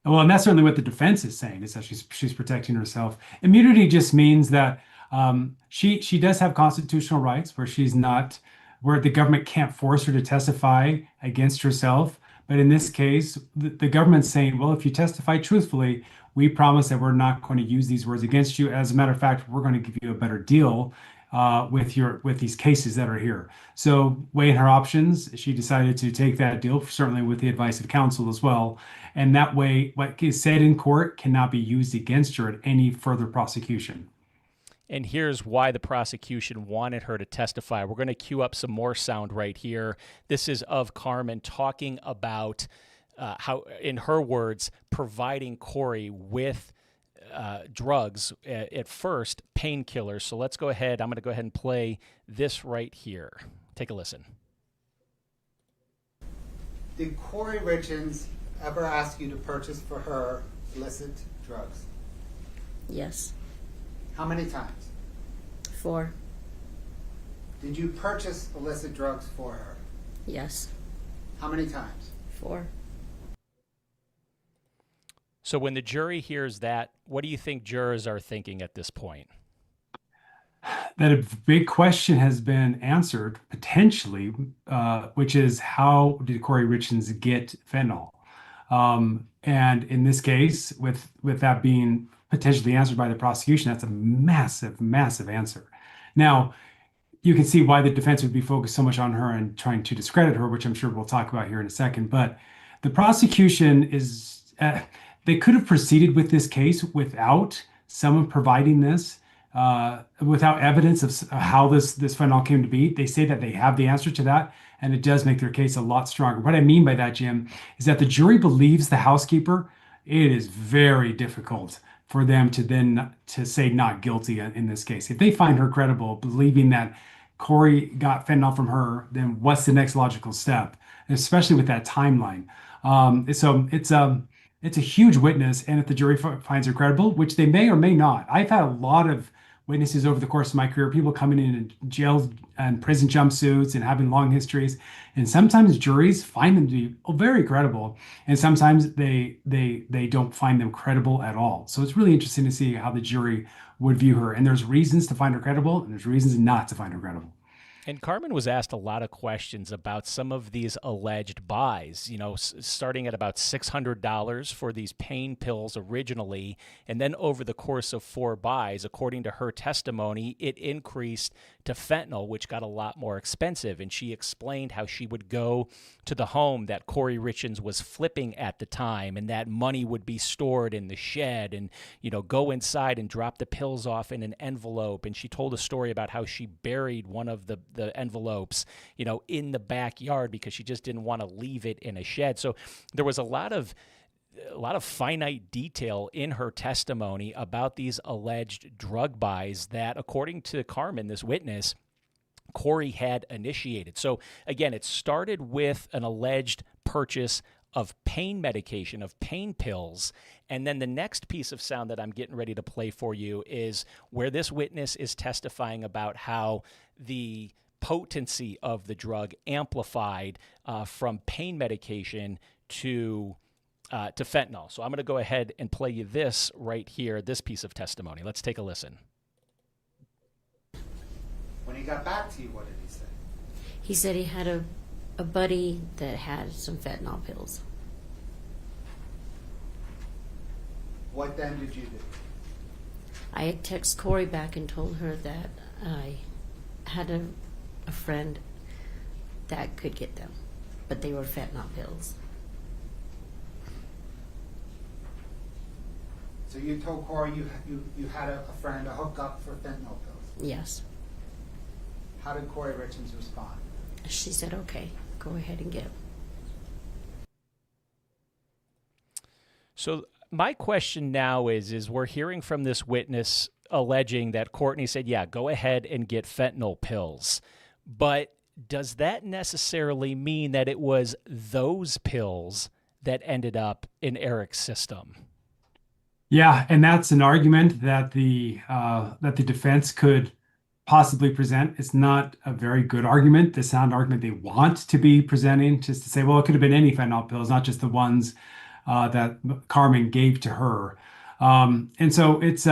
Well, and that's certainly what the defense is saying, is that she's protecting herself. Immunity just means that she does have constitutional rights where the government can't force her to testify against herself. But in this case, the government's saying, well, if you testify truthfully, we promise that we're not going to use these words against you. As a matter of fact, we're going to give you a better deal with these cases that are here. So weighing her options, she decided to take that deal, certainly with the advice of counsel as well. And that way, what is said in court cannot be used against her at any further prosecution. And here's why the prosecution wanted her to testify. We're going to cue up some more sound right here. This is of Carmen talking about how, in her words, providing Kouri with drugs, at first painkillers. So let's go ahead. I'm going to go ahead and play this right here. Take a listen. Did Kouri Richins ever ask you to purchase for her illicit drugs? Yes. How many times? 4. Did you purchase illicit drugs for her? Yes. How many times? 4. So when the jury hears that, what do you think jurors are thinking at this point? That a big question has been answered, potentially, which is how did Kouri Richins get fentanyl? And in this case, with that being potentially answered by the prosecution, that's a massive, massive answer. Now, you can see why the defense would be focused so much on her and trying to discredit her, which I'm sure we'll talk about here in a second. But the prosecution is, they could have proceeded with this case without someone providing this, without evidence of how this fentanyl came to be. They say that they have the answer to that, and it does make their case a lot stronger. What I mean by that, Jim, is that the jury believes the housekeeper. It is very difficult for them to say not guilty in this case. If they find her credible, believing that Kouri got fentanyl from her, then what's the next logical step, especially with that timeline? So it's a huge witness, and if the jury finds her credible, which they may or may not. I've had a lot of witnesses over the course of my career, people coming in jail and prison jumpsuits and having long histories, and sometimes juries find them to be very credible, and sometimes they don't find them credible at all. So it's really interesting to see how the jury would view her, and there's reasons to find her credible, and there's reasons not to find her credible. And Carmen was asked a lot of questions about some of these alleged buys, starting at about $600 for these pain pills originally. And then over the course of 4 buys, according to her testimony, it increased to fentanyl, which got a lot more expensive. And she explained how she would go to the home that Kouri Richins was flipping at the time, and that money would be stored in the shed, and, go inside and drop the pills off in an envelope. And she told a story about how she buried one of the envelopes, in the backyard because she just didn't want to leave it in a shed. So there was a lot of finite detail in her testimony about these alleged drug buys that, according to Carmen, this witness, Kouri had initiated. So again, it started with an alleged purchase of pain medication, of pain pills. And then the next piece of sound that I'm getting ready to play for you is where this witness is testifying about how the potency of the drug amplified from pain medication to fentanyl. So I'm going to go ahead and play you this right here, this piece of testimony. Let's take a listen. When he got back to you, what did he say? He said he had a buddy that had some fentanyl pills. What then did you do? I had texted Kouri back and told her that I had a friend that could get them, but they were fentanyl pills. So you told Kouri you had a friend to hook up for fentanyl pills? Yes. How did Kouri Richins respond? She said, okay, go ahead and get them. So my question now is we're hearing from this witness alleging that Courtney said, yeah, go ahead and get fentanyl pills. But does that necessarily mean that it was those pills that ended up in Eric's system? Yeah, and that's an argument that the defense could possibly present. It's not a very good argument, the sound argument they want to be presenting, just to say, well, it could have been any fentanyl pills, not just the ones that Carmen gave to her. And so it's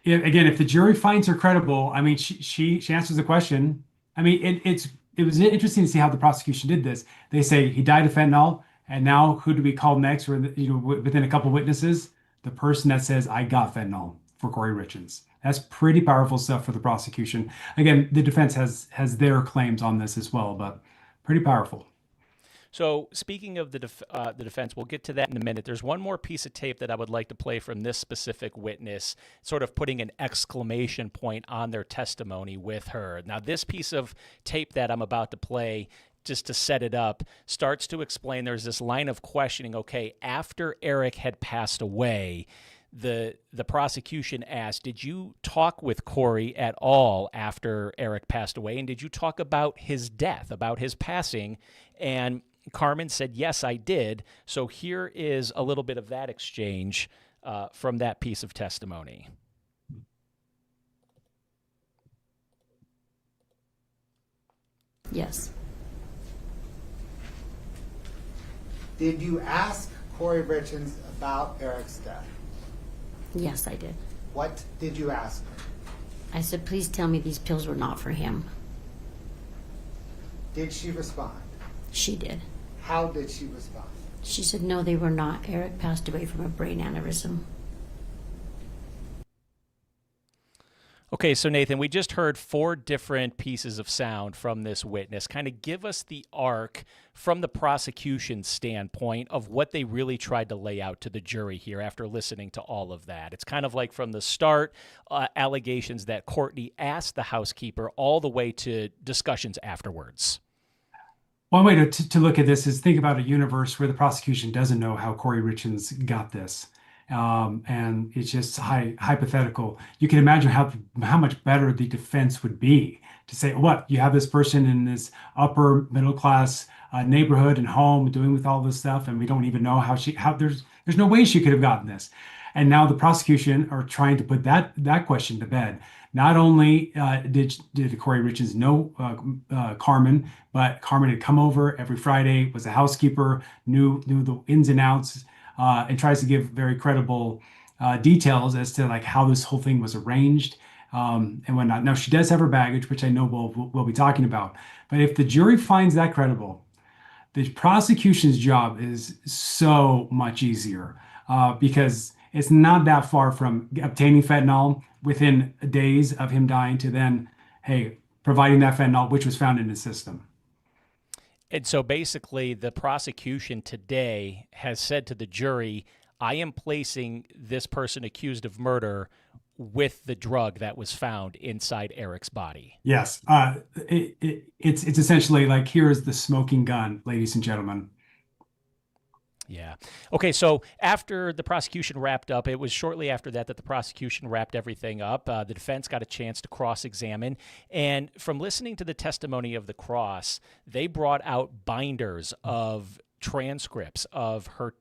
again, if the jury finds her credible, I mean, she answers the question. I mean, it was interesting to see how the prosecution did this. They say he died of fentanyl, and now who do we call next? Within a couple witnesses, the person that says I got fentanyl for Kouri Richins. That's pretty powerful stuff for the prosecution. Again, the defense has their claims on this as well, but pretty powerful. So speaking of the defense, we'll get to that in a minute. There's one more piece of tape that I would like to play from this specific witness, sort of putting an exclamation point on their testimony with her. Now, this piece of tape that I'm about to play, just to set it up, starts to explain there's this line of questioning. Okay, after Eric had passed away, the prosecution asked, did you talk with Kouri at all after Eric passed away? And did you talk about his death, about his passing? And Carmen said, yes, I did. So here is a little bit of that exchange from that piece of testimony. Yes. Did you ask Kouri Richins about Eric's death? Yes, I did. What did you ask her? I said, please tell me these pills were not for him. Did she respond? She did. How did she respond? She said, no, they were not. Eric passed away from a brain aneurysm. Okay, so Nathan, we just heard 4 different pieces of sound from this witness. Kind of give us the arc from the prosecution's standpoint of what they really tried to lay out to the jury here after listening to all of that. It's kind of like from the start, allegations that Courtney asked the housekeeper all the way to discussions afterwards. One way to look at this is think about a universe where the prosecution doesn't know how Kouri Richins got this. And it's just hypothetical. You can imagine how much better the defense would be to say, what, you have this person in this upper middle class neighborhood and home doing with all this stuff, and we don't even know how there's no way she could have gotten this. And now the prosecution are trying to put that question to bed. Not only did Kouri Richins know Carmen, but Carmen had come over every Friday, was a housekeeper, knew the ins and outs, and tries to give very credible details as to like how this whole thing was arranged. and whatnot. Now, she does have her baggage, which I know we'll be talking about. But if the jury finds that credible, the prosecution's job is so much easier because it's not that far from obtaining fentanyl within days of him dying to then, hey, providing that fentanyl, which was found in his system. And so basically, the prosecution today has said to the jury, I am placing this person accused of murder with the drug that was found inside Eric's body. Yes. It's essentially like, here is the smoking gun, ladies and gentlemen. Yeah. Okay, so after the prosecution wrapped up, it was shortly after that that the prosecution wrapped everything up. The defense got a chance to cross-examine. And from listening to the testimony of the cross, they brought out binders of transcripts of her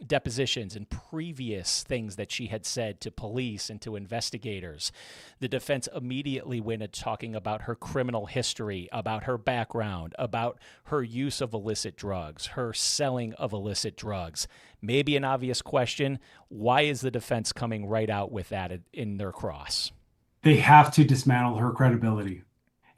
depositions and previous things that she had said to police and to investigators. The defense immediately went at talking about her criminal history, about her background, about her use of illicit drugs, her selling of illicit drugs. Maybe an obvious question, why is the defense coming right out with that in their cross? They have to dismantle her credibility.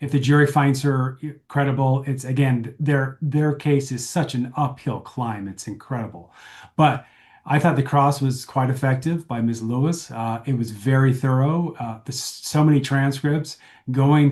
If the jury finds her credible, it's, again, their case is such an uphill climb. It's incredible. But I thought the cross was quite effective by Ms. Lewis. It was very thorough. There's so many transcripts going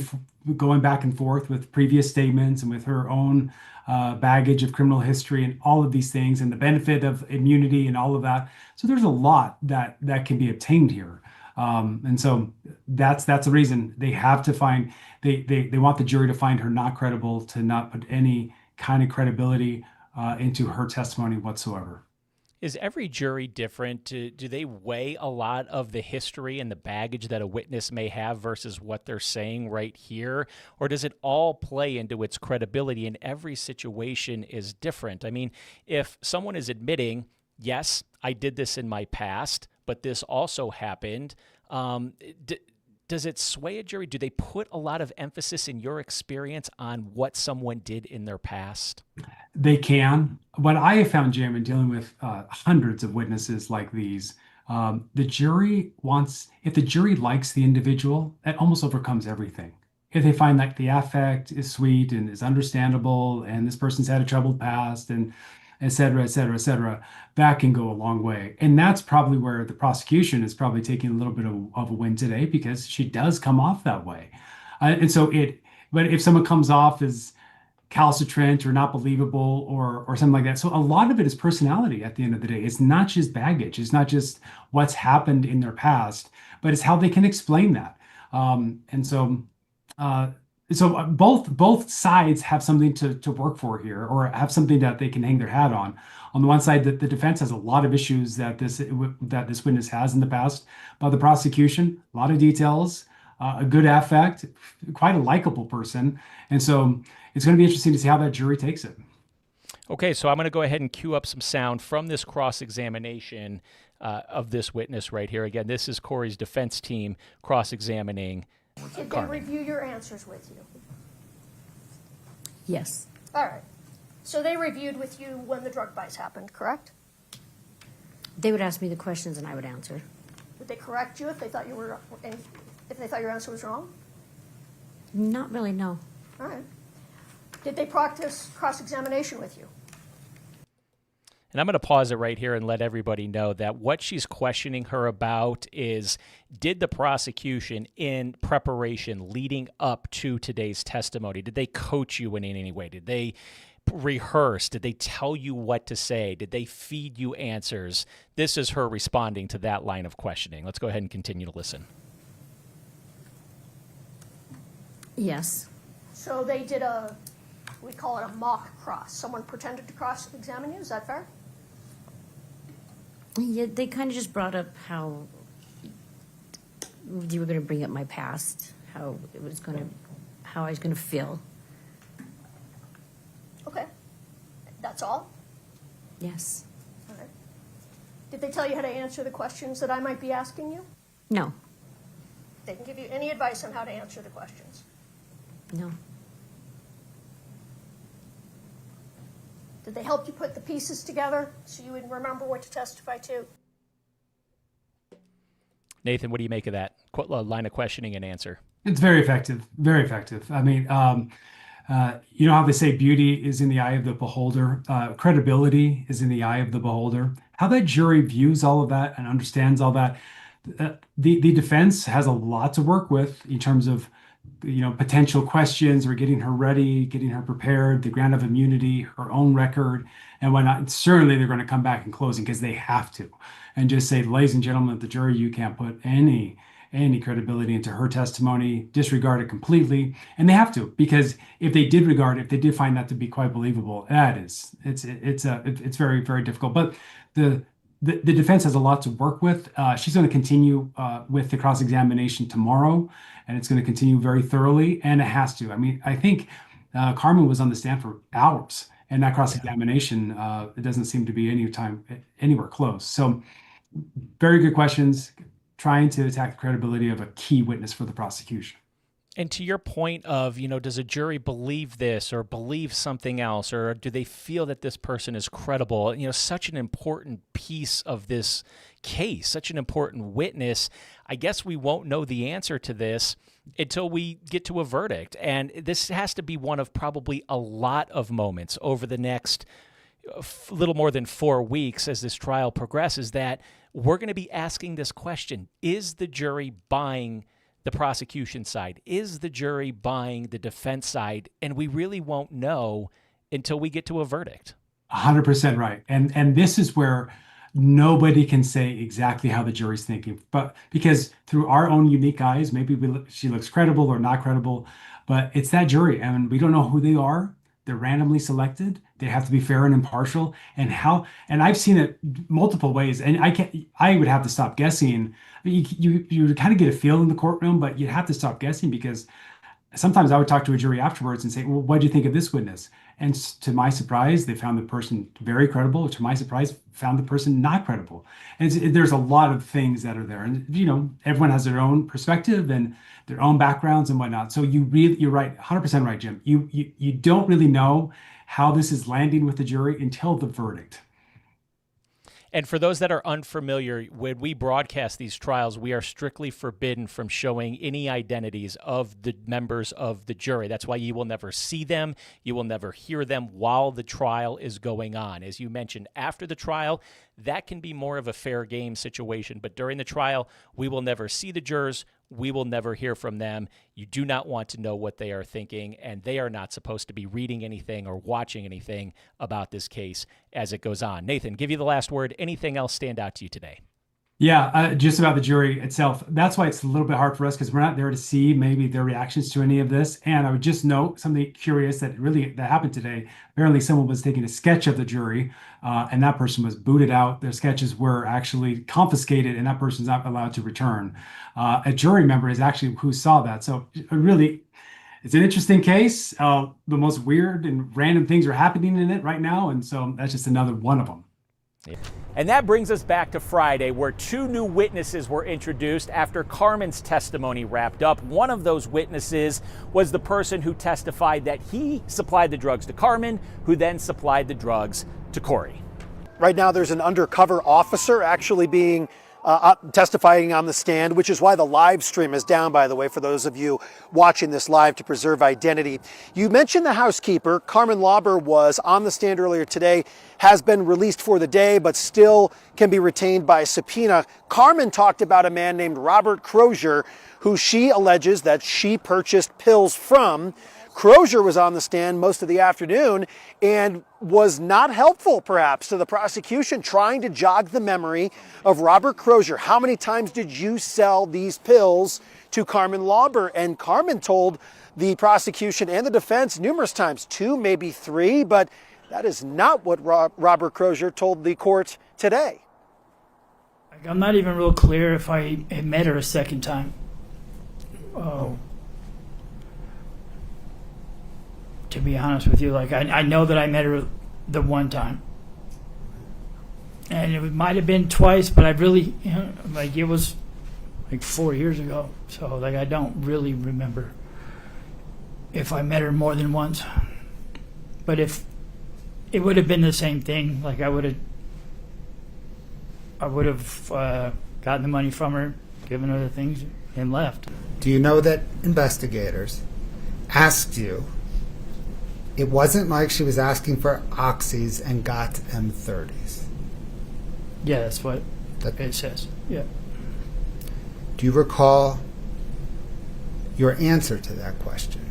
back and forth with previous statements and with her own baggage of criminal history and all of these things and the benefit of immunity and all of that. So there's a lot that can be obtained here. And so that's the reason they have to find, they want the jury to find her not credible, to not put any kind of credibility into her testimony whatsoever. Is every jury different? Do they weigh a lot of the history and the baggage that a witness may have versus what they're saying right here? Or does it all play into its credibility and every situation is different? I mean, if someone is admitting, yes, I did this in my past, but this also happened, does it sway a jury? Do they put a lot of emphasis in your experience on what someone did in their past? They can. What I have found, Jim, in dealing with hundreds of witnesses like these, the jury wants, if the jury likes the individual, that almost overcomes everything. If they find that the affect is sweet and is understandable and this person's had a troubled past and et cetera, et cetera, et cetera, that can go a long way. And that's probably where the prosecution is probably taking a little bit of a win today, because she does come off that way. But if someone comes off as calcitrant or not believable or something like that. So a lot of it is personality at the end of the day. It's not just baggage. It's not just what's happened in their past, but it's how they can explain that. So both sides have something to work for here, or have something that they can hang their hat on. On the one side, the defense has a lot of issues that this witness has in the past, but the prosecution, a lot of details, a good affect, quite a likable person. And so it's going to be interesting to see how that jury takes it. Okay, so I'm going to go ahead and cue up some sound from this cross-examination of this witness right here. Again, this is Kouri's defense team cross-examining Did Carmen. they review your answers with you? Yes. All right. So they reviewed with you when the drug buys happened, correct? They would ask me the questions and I would answer. Did they correct you if they thought you were, if they thought your answer was wrong? Not really, no. All right. Did they practice cross-examination with you? And I'm going to pause it right here and let everybody know that what she's questioning her about is, did the prosecution in preparation leading up to today's testimony, did they coach you in any way? Did they rehearse? Did they tell you what to say? Did they feed you answers? This is her responding to that line of questioning. Let's go ahead and continue to listen. Yes. So they did we call it a mock cross. Someone pretended to cross-examine you, is that fair? Yeah, they kind of just brought up how you were going to bring up my past, how I was going to feel. Okay. That's all? Yes. All right. Did they tell you how to answer the questions that I might be asking you? No. They didn't give you any advice on how to answer the questions? No. Did they help you put the pieces together so you would remember what to testify to? Nathan, what do you make of that line of questioning and answer? It's very effective, very effective. I mean, you know how they say beauty is in the eye of the beholder, credibility is in the eye of the beholder. How that jury views all of that and understands all that. The defense has a lot to work with in terms of, you know, potential questions or getting her ready, getting her prepared, the grant of immunity, her own record, and whatnot. And certainly they're going to come back in closing because they have to, and just say, ladies and gentlemen of the jury, you can't put any credibility into her testimony, disregard it completely. And they have to, because if they did regard it, if they did find that to be quite believable, it's very, very difficult. But the defense has a lot to work with. She's going to continue with the cross-examination tomorrow, and it's going to continue very thoroughly, and it has to. I mean, I think Carmen was on the stand for hours, and that cross-examination, it doesn't seem to be anywhere close. So very good questions, trying to attack the credibility of a key witness for the prosecution. And to your point of, you know, does a jury believe this or believe something else, or do they feel that this person is credible? You know, such an important piece of this case, such an important witness. I guess we won't know the answer to this until we get to a verdict. And this has to be one of probably a lot of moments over the next little more than 4 weeks as this trial progresses that we're going to be asking this question. Is the jury buying the prosecution side? Is the jury buying the defense side? And we really won't know until we get to a verdict. 100% right. And this is where nobody can say exactly how the jury's thinking, but because through our own unique eyes, maybe she looks credible or not credible, but it's that jury, and we don't know who they are. They're randomly selected. They have to be fair and impartial. And I've seen it multiple ways, and I would have to stop guessing. You kind of get a feel in the courtroom, but you have to stop guessing, because sometimes I would talk to a jury afterwards and say, well, what do you think of this witness? And to my surprise, they found the person very credible. To my surprise, found the person not credible. And there's a lot of things that are there. And, you know, everyone has their own perspective and their own backgrounds and whatnot. So you're right, 100% right, Jim. You don't really know how this is landing with the jury until the verdict. And for those that are unfamiliar, when we broadcast these trials, we are strictly forbidden from showing any identities of the members of the jury. That's why you will never see them. You will never hear them while the trial is going on. As you mentioned, after the trial, that can be more of a fair game situation. But during the trial, we will never see the jurors. We will never hear from them. You do not want to know what they are thinking, and they are not supposed to be reading anything or watching anything about this case as it goes on. Nathan, give you the last word. Anything else stand out to you today? Yeah, just about the jury itself. That's why it's a little bit hard for us, because we're not there to see maybe their reactions to any of this. And I would just note something curious that happened today. Apparently someone was taking a sketch of the jury, and that person was booted out. Their sketches were actually confiscated, and that person's not allowed to return. A jury member is actually who saw that. So really, it's an interesting case. The most weird and random things are happening in it right now. And so that's just another one of them. And that brings us back to Friday, where 2 new witnesses were introduced after Carmen's testimony wrapped up. One of those witnesses was the person who testified that he supplied the drugs to Carmen, who then supplied the drugs to Kouri. Right now, there's an undercover officer actually being testifying on the stand, which is why the live stream is down, by the way, for those of you watching this live to preserve identity. You mentioned the housekeeper. Carmen Lauber was on the stand earlier today, has been released for the day, but still can be retained by subpoena. Carmen talked about a man named Robert Crozier, who she alleges that she purchased pills from. Crozier was on the stand most of the afternoon and was not helpful, perhaps, to the prosecution, trying to jog the memory of Robert Crozier. How many times did you sell these pills to Carmen Lauber? And Carmen told the prosecution and the defense numerous times, 2, maybe 3, but that is not what Robert Crozier told the court today. I'm not even real clear if I had met her a second time. To be honest with you, like I know that I met her the one time, and it might have been twice, but I really, like it was like 4 years ago, so like I don't really remember if I met her more than once. But if it would have been the same thing, like I would have gotten the money from her, given her the things, and left. Do you know that investigators asked you, it wasn't like she was asking for oxys and got M30s? Yeah, that's what it says. Yeah. Do you recall your answer to that question?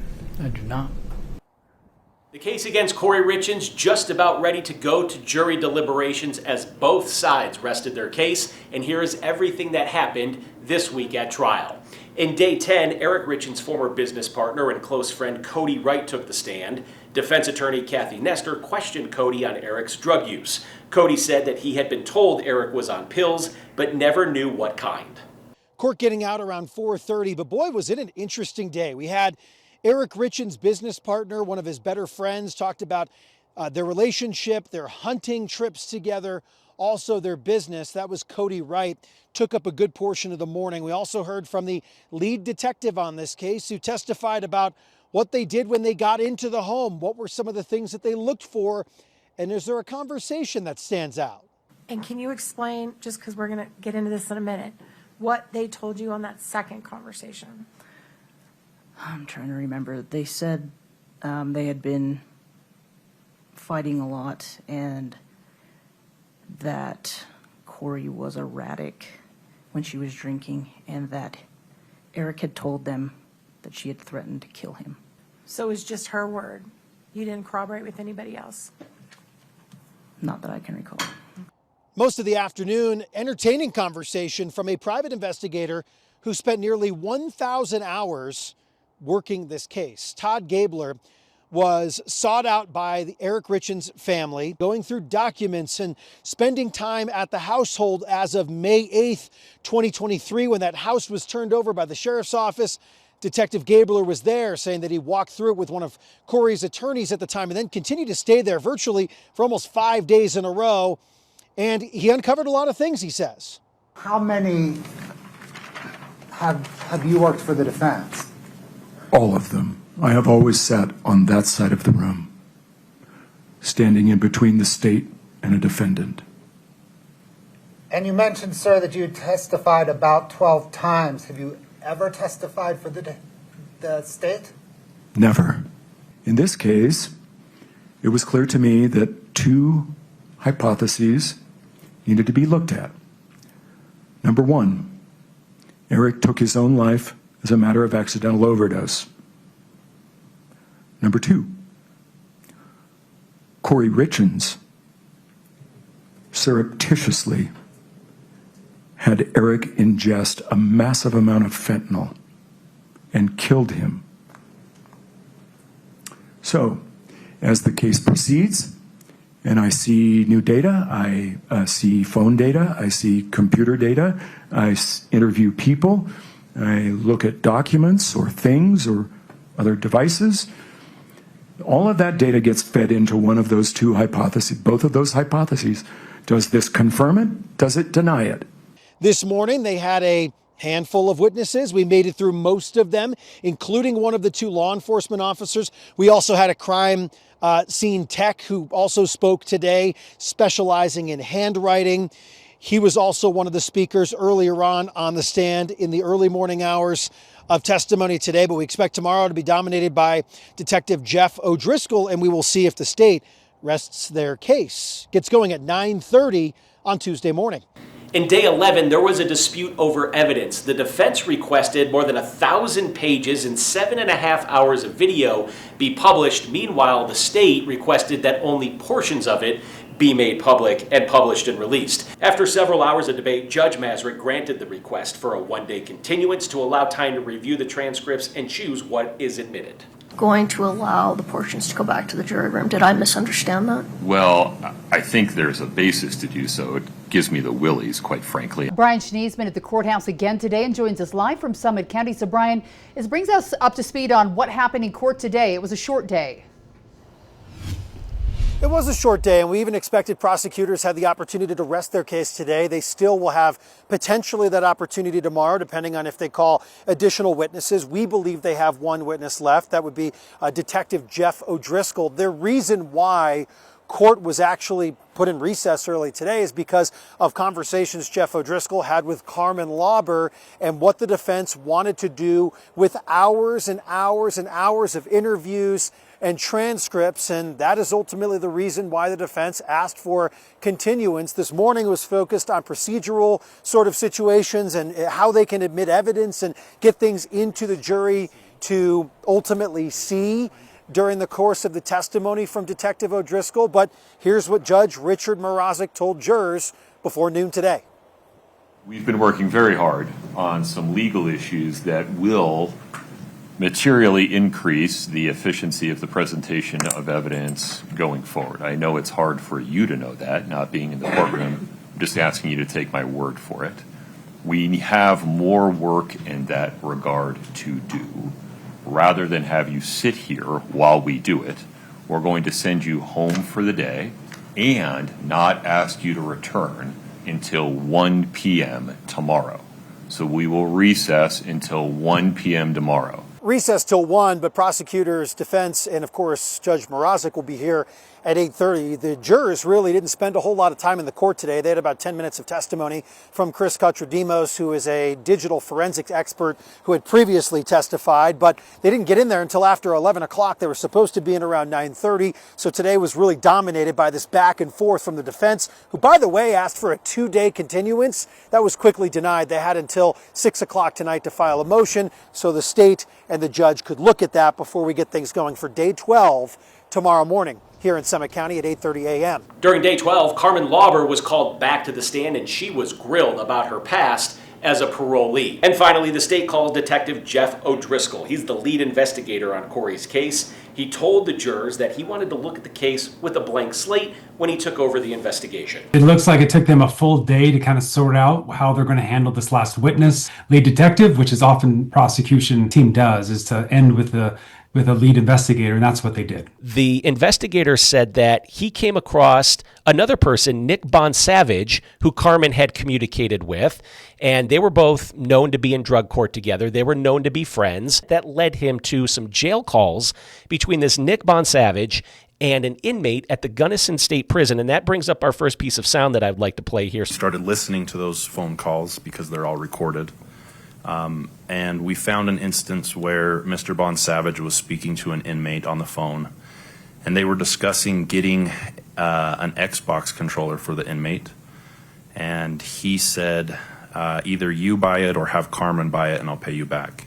I do not. The case against Kouri Richins just about ready to go to jury deliberations as both sides rested their case, and here is everything that happened this week at trial. In day 10, Eric Richins' former business partner and close friend Kouri Wright took the stand. Defense attorney Kathy Nestor questioned Kouri on Eric's drug use. Kouri said that he had been told Eric was on pills, but never knew what kind. Court getting out around 4:30, but boy, was it an interesting day. We had Eric Richins' business partner, one of his better friends, talked about their relationship, their hunting trips together, also their business. That was Kouri Wright. Took up a good portion of the morning. We also heard from the lead detective on this case, who testified about what they did when they got into the home. What were some of the things that they looked for? And is there a conversation that stands out? And can you explain, just because we're going to get into this in a minute, what they told you on that second conversation? I'm trying to remember. They said they had been fighting a lot and that Kouri was erratic when she was drinking and that Eric had told them that she had threatened to kill him. So it was just her word. You didn't corroborate with anybody else? Not that I can recall. Most of the afternoon, entertaining conversation from a private investigator who spent nearly 1,000 hours working this case. Todd Gabler was sought out by the Eric Richins family, going through documents and spending time at the household as of May 8th, 2023, when that house was turned over by the sheriff's office. Detective Gabler was there, saying that he walked through it with one of Kouri's attorneys at the time and then continued to stay there virtually for almost 5 days in a row. And he uncovered a lot of things, he says. How many have you worked for the defense? All of them. I have always sat on that side of the room, standing in between the state and a defendant. And you mentioned, sir, that you testified about 12 times. Have you ever testified for the state? Never. In this case, it was clear to me that two hypotheses needed to be looked at. Number one, Eric took his own life as a matter of accidental overdose. Number two, Kouri Richins surreptitiously had Eric ingest a massive amount of fentanyl and killed him. So, as the case proceeds, and I see new data, I see phone data, I see computer data, I interview people, I look at documents or things or other devices. All of that data gets fed into one of those two hypotheses, both of those hypotheses. Does this confirm it? Does it deny it? This morning, they had a handful of witnesses. We made it through most of them, including one of the two law enforcement officers. We also had a crime scene tech who also spoke today, specializing in handwriting. He was also one of the speakers earlier on the stand in the early morning hours of testimony today, but we expect tomorrow to be dominated by Detective Jeff O'Driscoll, and we will see if the state rests their case. Gets going at 9:30 on Tuesday morning. In day 11, there was a dispute over evidence. The defense requested more than 1,000 pages and 7.5 hours of video be published. Meanwhile, the state requested that only portions of it be made public and published and released. After several hours of debate, Judge Masrick granted the request for a one-day continuance to allow time to review the transcripts and choose what is admitted. Going to allow the portions to go back to the jury room. Did I misunderstand that? Well, I think there's a basis to do so. It gives me the willies, quite frankly. Brian Schnee's been at the courthouse again today and joins us live from Summit County. So Brian, this brings us up to speed on what happened in court today. It was a short day. It was a short day, and we even expected prosecutors had the opportunity to rest their case today. They still will have potentially that opportunity tomorrow, depending on if they call additional witnesses. We believe they have one witness left. That would be Detective Jeff O'Driscoll. Their reason why court was actually put in recess early today is because of conversations Jeff O'Driscoll had with Carmen Lauber and what the defense wanted to do with hours and hours and hours of interviews and transcripts, and that is ultimately the reason why the defense asked for continuance. This morning was focused on procedural sort of situations and how they can admit evidence and get things into the jury to ultimately see during the course of the testimony from Detective O'Driscoll. But here's what Judge Richard Mrazek told jurors before noon today. We've been working very hard on some legal issues that will materially increase the efficiency of the presentation of evidence going forward. I know it's hard for you to know that, not being in the courtroom. I'm just asking you to take my word for it. We have more work in that regard to do. Rather than have you sit here while we do it, we're going to send you home for the day and not ask you to return until 1 p.m. tomorrow. So we will recess until 1 p.m. tomorrow. Recess till 1, but prosecutors, defense, and of course Judge Mrazek will be here at 8:30. The jurors really didn't spend a whole lot of time in the court today. They had about 10 minutes of testimony from Chris Kotradimos, who is a digital forensics expert who had previously testified, but they didn't get in there until after 11 o'clock. They were supposed to be in around 9:30, so today was really dominated by this back and forth from the defense, who, by the way, asked for a 2-day continuance. That was quickly denied. They had until 6 o'clock tonight to file a motion, so the state and the judge could look at that before we get things going for day 12 tomorrow morning here in Summit County at 8:30 a.m. During day 12, Carmen Lauber was called back to the stand and she was grilled about her past as a parolee. And finally, the state called Detective Jeff O'Driscoll. He's the lead investigator on Kouri's case. He told the jurors that he wanted to look at the case with a blank slate when he took over the investigation. It looks like it took them a full day to kind of sort out how they're going to handle this last witness. Lead detective, which is often prosecution team does, is to end with a lead investigator, and that's what they did. The investigator said that he came across another person, Nick Bonsavage, who Carmen had communicated with, and they were both known to be in drug court together. They were known to be friends. That led him to some jail calls between this Nick Bonsavage and an inmate at the Gunnison State Prison, and that brings up our first piece of sound that I'd like to play here. Started listening to those phone calls because they're all recorded. And we found an instance where Mr. Bonsavage was speaking to an inmate on the phone, and they were discussing getting an Xbox controller for the inmate. And he said, either you buy it or have Carmen buy it and I'll pay you back.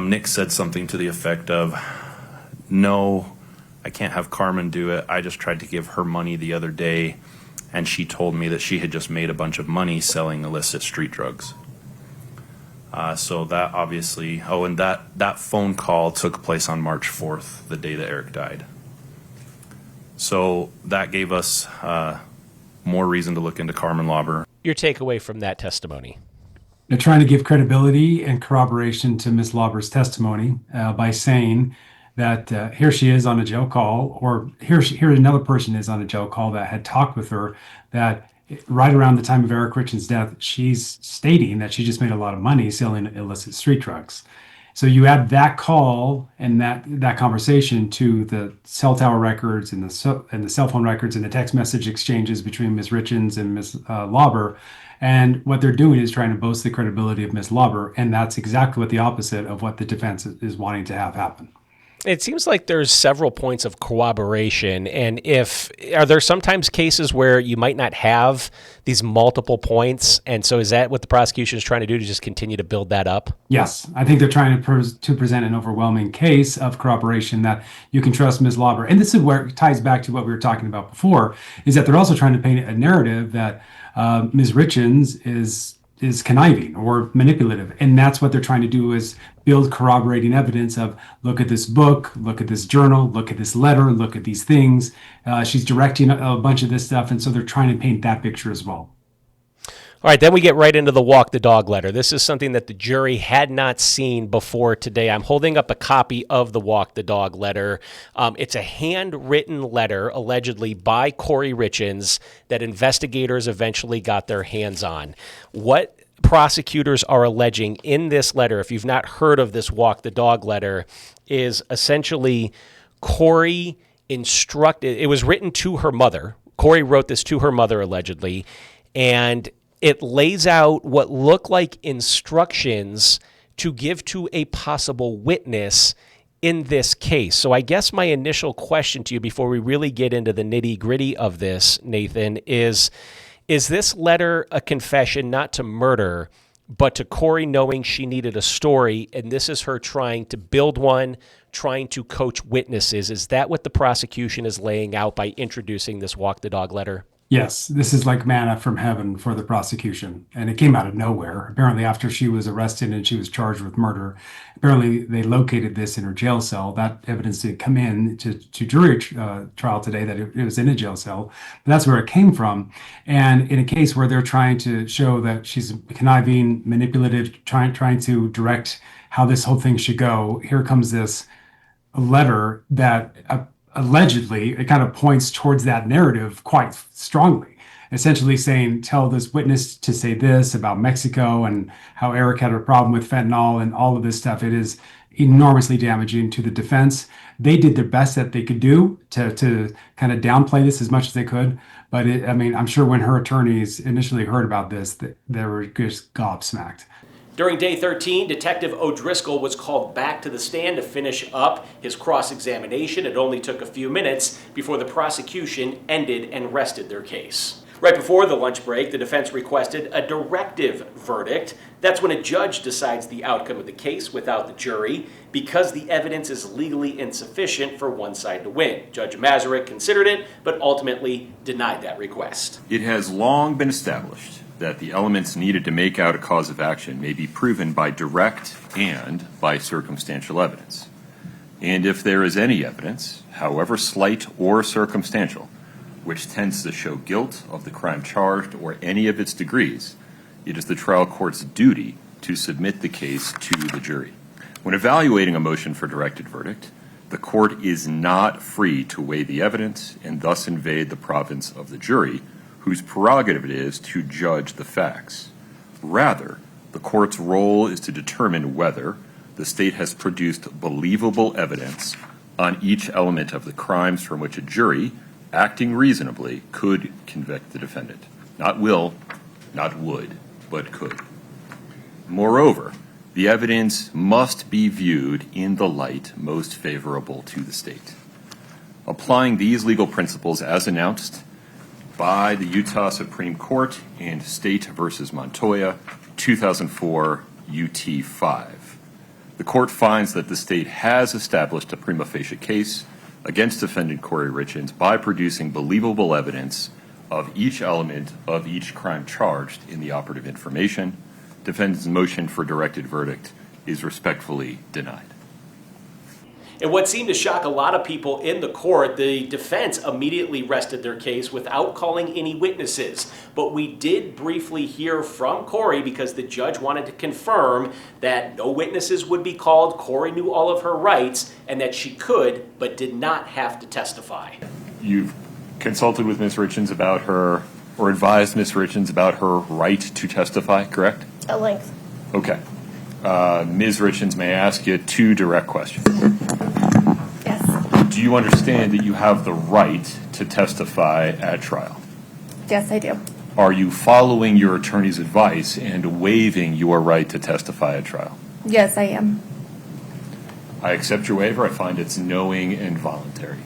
Nick said something to the effect of, no, I can't have Carmen do it. I just tried to give her money the other day, and she told me that she had just made a bunch of money selling illicit street drugs. So that obviously, and that phone call took place on March 4th, the day that Eric died. So that gave us more reason to look into Carmen Lauber. Your takeaway from that testimony? They're trying to give credibility and corroboration to Ms. Lauber's testimony by saying that here she is on a jail call, or here another person is on a jail call that had talked with her, that right around the time of Eric Richins' death, she's stating that she just made a lot of money selling illicit street drugs. So you add that call and that conversation to the cell tower records and the cell phone records and the text message exchanges between Ms. Richins and Ms. Lauber, and what they're doing is trying to boast the credibility of Ms. Lauber, and that's exactly what the opposite of what the defense is wanting to have happen. It seems like there's several points of corroboration, and are there sometimes cases where you might not have these multiple points, and so is that what the prosecution is trying to do, to just continue to build that up? Yes, I think they're trying to present an overwhelming case of corroboration that you can trust Ms. Lauber. And this is where it ties back to what we were talking about before, is that they're also trying to paint a narrative that Ms. Richins is conniving or manipulative. And that's what they're trying to do, is build corroborating evidence of, look at this book, look at this journal, look at this letter, look at these things. She's directing a bunch of this stuff. And so they're trying to paint that picture as well. All right, then we get right into the walk the dog letter. This is something that the jury had not seen before today. I'm holding up a copy of the walk the dog letter. It's a handwritten letter, allegedly by Kouri Richins, that investigators eventually got their hands on. What prosecutors are alleging in this letter, if you've not heard of this walk the dog letter, is essentially Kouri it was written to her mother. Kouri wrote this to her mother, allegedly, and it lays out what look like instructions to give to a possible witness in this case. So I guess my initial question to you before we really get into the nitty-gritty of this, Nathan, is this letter a confession not to murder, but to Kouri knowing she needed a story, and this is her trying to build one, trying to coach witnesses? Is that what the prosecution is laying out by introducing this walk the dog letter? Yes, this is like manna from heaven for the prosecution. And it came out of nowhere. Apparently, after she was arrested and she was charged with murder, apparently they located this in her jail cell. That evidence didn't come in to jury trial today, that it was in a jail cell. But that's where it came from. And in a case where they're trying to show that she's conniving, manipulative, trying to direct how this whole thing should go, here comes this letter that allegedly it kind of points towards that narrative quite strongly, essentially saying, tell this witness to say this about Mexico and how Eric had a problem with fentanyl and all of this stuff. It is enormously damaging to the defense. They did their best that they could do to kind of downplay this as much as they could. But I'm sure when her attorneys initially heard about this, they were just gobsmacked. During day 13, Detective O'Driscoll was called back to the stand to finish up his cross-examination. It only took a few minutes before the prosecution ended and rested their case. Right before the lunch break, the defense requested a directive verdict. That's when a judge decides the outcome of the case without the jury because the evidence is legally insufficient for one side to win. Judge Mazurek considered it, but ultimately denied that request. It has long been established that the elements needed to make out a cause of action may be proven by direct and by circumstantial evidence. And if there is any evidence, however slight or circumstantial, which tends to show guilt of the crime charged or any of its degrees, it is the trial court's duty to submit the case to the jury. When evaluating a motion for directed verdict, the court is not free to weigh the evidence and thus invade the province of the jury, whose prerogative it is to judge the facts. Rather, the court's role is to determine whether the state has produced believable evidence on each element of the crimes from which a jury, acting reasonably, could convict the defendant. Not will, not would, but could. Moreover, the evidence must be viewed in the light most favorable to the state. Applying these legal principles as announced by the Utah Supreme Court in State versus Montoya, 2004, UT 5. The court finds that the state has established a prima facie case against defendant Kouri Richins by producing believable evidence of each element of each crime charged in the operative information. Defendant's motion for directed verdict is respectfully denied. And what seemed to shock a lot of people in the court, the defense immediately rested their case without calling any witnesses. But we did briefly hear from Kouri because the judge wanted to confirm that no witnesses would be called. Kouri knew all of her rights and that she could, but did not have to testify. You've consulted with Ms. Richins about her, or advised Ms. Richins about her right to testify, correct? At length. Okay. Ms. Richins, may I ask you two direct questions? Yes. Do you understand that you have the right to testify at trial? Yes, I do. Are you following your attorney's advice and waiving your right to testify at trial? Yes, I am. I accept your waiver. I find it's knowing and voluntary.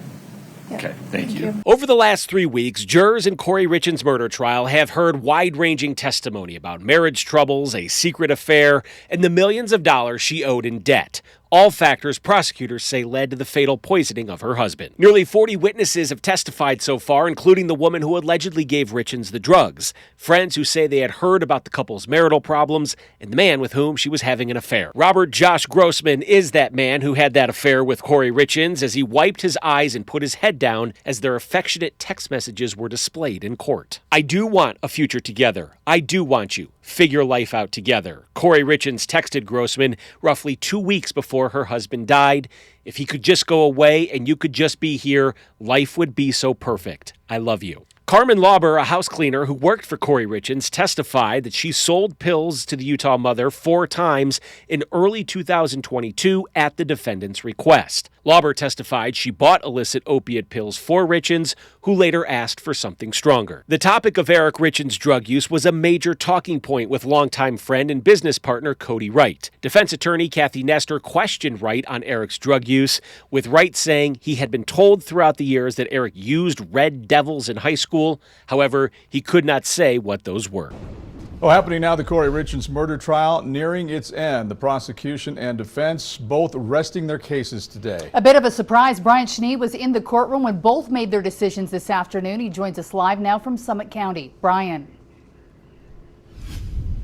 Okay, thank you. Over the last 3 weeks, jurors in Kouri Richins' murder trial have heard wide-ranging testimony about marriage troubles, a secret affair, and the millions of dollars she owed in debt. All factors prosecutors say led to the fatal poisoning of her husband. Nearly 40 witnesses have testified so far, including the woman who allegedly gave Richins the drugs, friends who say they had heard about the couple's marital problems, and the man with whom she was having an affair. Robert Josh Grossman is that man who had that affair with Kouri Richins as he wiped his eyes and put his head down as their affectionate text messages were displayed in court. I do want a future together. I do want you. Figure life out together. Kouri Richins texted Grossman roughly 2 weeks before her husband died. If he could just go away and you could just be here, life would be so perfect. I love you. Carmen Lauber, a house cleaner who worked for Kouri Richins, testified that she sold pills to the Utah mother 4 times in early 2022 at the defendant's request. Lauber testified she bought illicit opiate pills for Richins, who later asked for something stronger. The topic of Eric Richins' drug use was a major talking point with longtime friend and business partner Kouri Wright. Defense attorney Kathy Nestor questioned Wright on Eric's drug use, with Wright saying he had been told throughout the years that Eric used Red Devils in high school. However, he could not say what those were. Oh, happening now, the Kouri Richins murder trial nearing its end. The prosecution and defense both resting their cases today. A bit of a surprise. Brian Schnee was in the courtroom when both made their decisions this afternoon. He joins us live now from Summit County. Brian.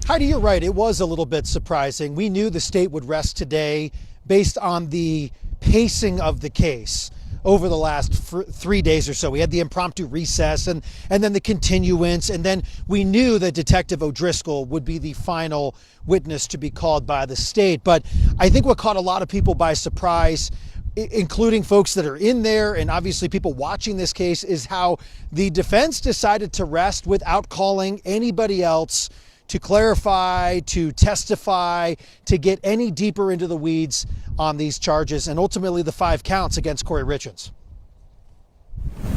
Heidi, you're right. It was a little bit surprising. We knew the state would rest today based on the pacing of the case over the last 3 days or so. We had the impromptu recess and then the continuance, and then we knew that Detective O'Driscoll would be the final witness to be called by the state. But I think what caught a lot of people by surprise, including folks that are in there and obviously people watching this case, is how the defense decided to rest without calling anybody else to clarify, to testify, to get any deeper into the weeds on these charges and ultimately the 5 counts against Kouri Richins.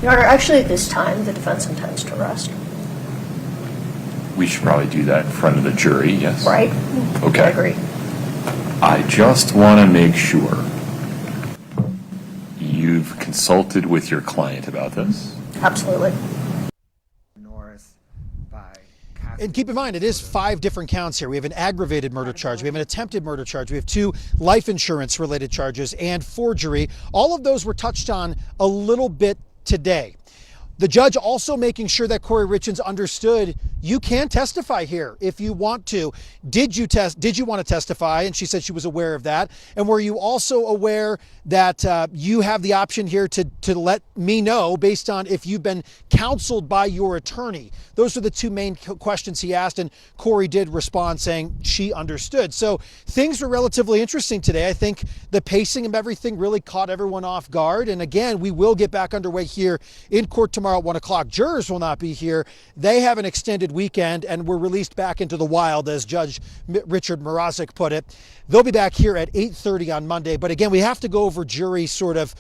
Your Honor, actually at this time, the defense intends to rest. We should probably do that in front of the jury, yes? Right. Okay. I agree. I just want to make sure you've consulted with your client about this. Absolutely. And keep in mind, it is 5 different counts here. We have an aggravated murder charge. We have an attempted murder charge. We have 2 life insurance related charges and forgery. All of those were touched on a little bit today. The judge also making sure that Kouri Richins understood you can testify here if you want to. Did you want to testify? And she said she was aware of that. And were you also aware that you have the option here to let me know based on if you've been counseled by your attorney? Those are the 2 main questions he asked, and Kouri did respond saying she understood. So things were relatively interesting today. I think the pacing of everything really caught everyone off guard. And again, we will get back underway here in court tomorrow at 1 o'clock. Jurors will not be here. They have an extended weekend and were released back into the wild, as Judge Richard Mrazek put it. They'll be back here at 8:30 on Monday. But again, we have to go over jury sort of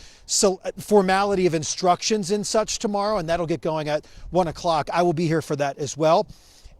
formality of instructions and such tomorrow, and that'll get going at 1 o'clock. I will be here for that as well.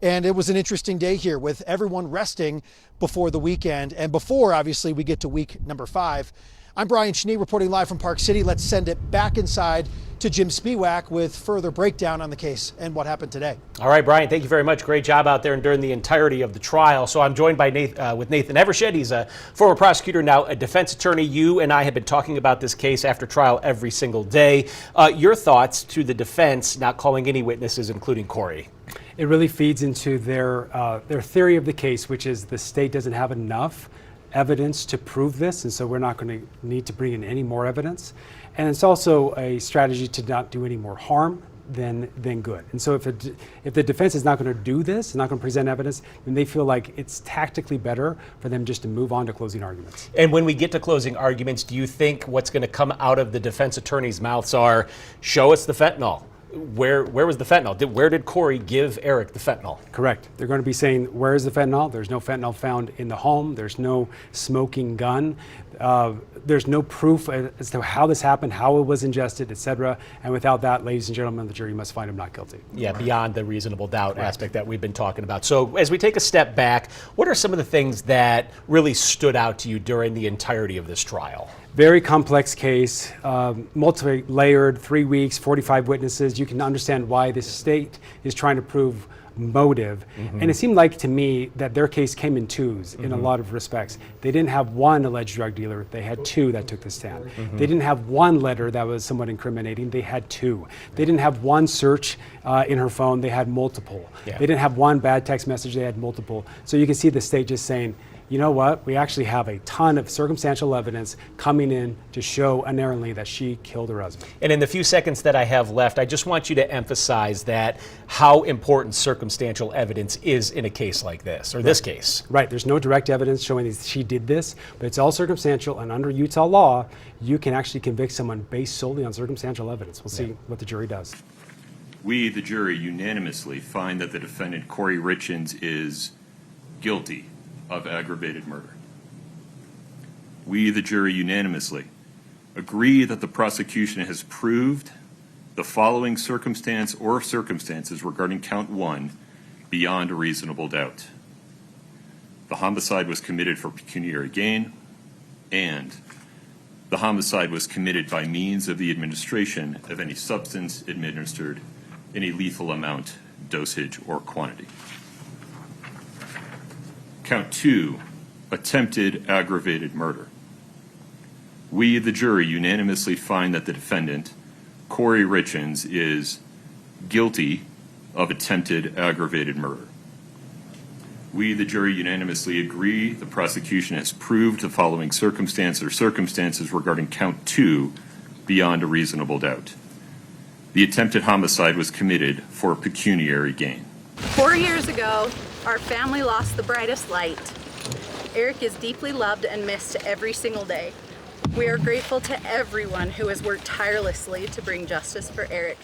And it was an interesting day here with everyone resting before the weekend and before, obviously, we get to week number 5. I'm Brian Schnee reporting live from Park City. Let's send it back inside to Jim Spiewak with further breakdown on the case and what happened today. All right, Brian, thank you very much. Great job out there and during the entirety of the trial. So I'm joined by with Nathan Evershed. He's a former prosecutor, now a defense attorney. You and I have been talking about this case after trial every single day. Your thoughts to the defense not calling any witnesses, including Kouri? It really feeds into their theory of the case, which is the state doesn't have enough evidence to prove this, and so we're not going to need to bring in any more evidence. And it's also a strategy to not do any more harm than good. And so if the defense is not going to do this, not going to present evidence, then they feel like it's tactically better for them just to move on to closing arguments. And when we get to closing arguments, do you think what's going to come out of the defense attorneys' mouths are, show us the fentanyl? Where was the fentanyl? Where did Kouri give Eric the fentanyl? Correct. They're going to be saying, where is the fentanyl? There's no fentanyl found in the home. There's no smoking gun. There's no proof as to how this happened, how it was ingested, etc. And without that, ladies and gentlemen, the jury must find him not guilty. Yeah, beyond the reasonable doubt aspect that we've been talking about. So as we take a step back, what are some of the things that really stood out to you during the entirety of this trial? Very complex case, multi-layered, 3 weeks, 45 witnesses. You can understand why the state is trying to prove motive. Mm-hmm. And it seemed like to me that their case came in twos in a lot of respects. They didn't have one alleged drug dealer. They had 2 that took the stand. Mm-hmm. They didn't have one letter that was somewhat incriminating. They had 2. They didn't have one search in her phone. They had multiple. Yeah. They didn't have one bad text message. They had multiple. So you can see the state just saying, you know what, we actually have a ton of circumstantial evidence coming in to show unerringly that she killed her husband. And in the few seconds that I have left, I just want you to emphasize that how important circumstantial evidence is in a case like this, or this case. Right, there's no direct evidence showing that she did this, but it's all circumstantial, and under Utah law, you can actually convict someone based solely on circumstantial evidence. We'll see what the jury does. We, the jury, unanimously find that the defendant, Kouri Richins, is guilty of aggravated murder. We, the jury, unanimously agree that the prosecution has proved the following circumstance or circumstances regarding count 1 beyond a reasonable doubt. The homicide was committed for pecuniary gain, and the homicide was committed by means of the administration of any substance administered in a lethal amount, dosage, or quantity. Count 2, attempted aggravated murder. We, the jury, unanimously find that the defendant, Kouri Richins, is guilty of attempted aggravated murder. We, the jury, unanimously agree the prosecution has proved the following circumstance or circumstances regarding count 2 beyond a reasonable doubt. The attempted homicide was committed for pecuniary gain. 4 years ago, our family lost the brightest light. Eric is deeply loved and missed every single day. We are grateful to everyone who has worked tirelessly to bring justice for Eric.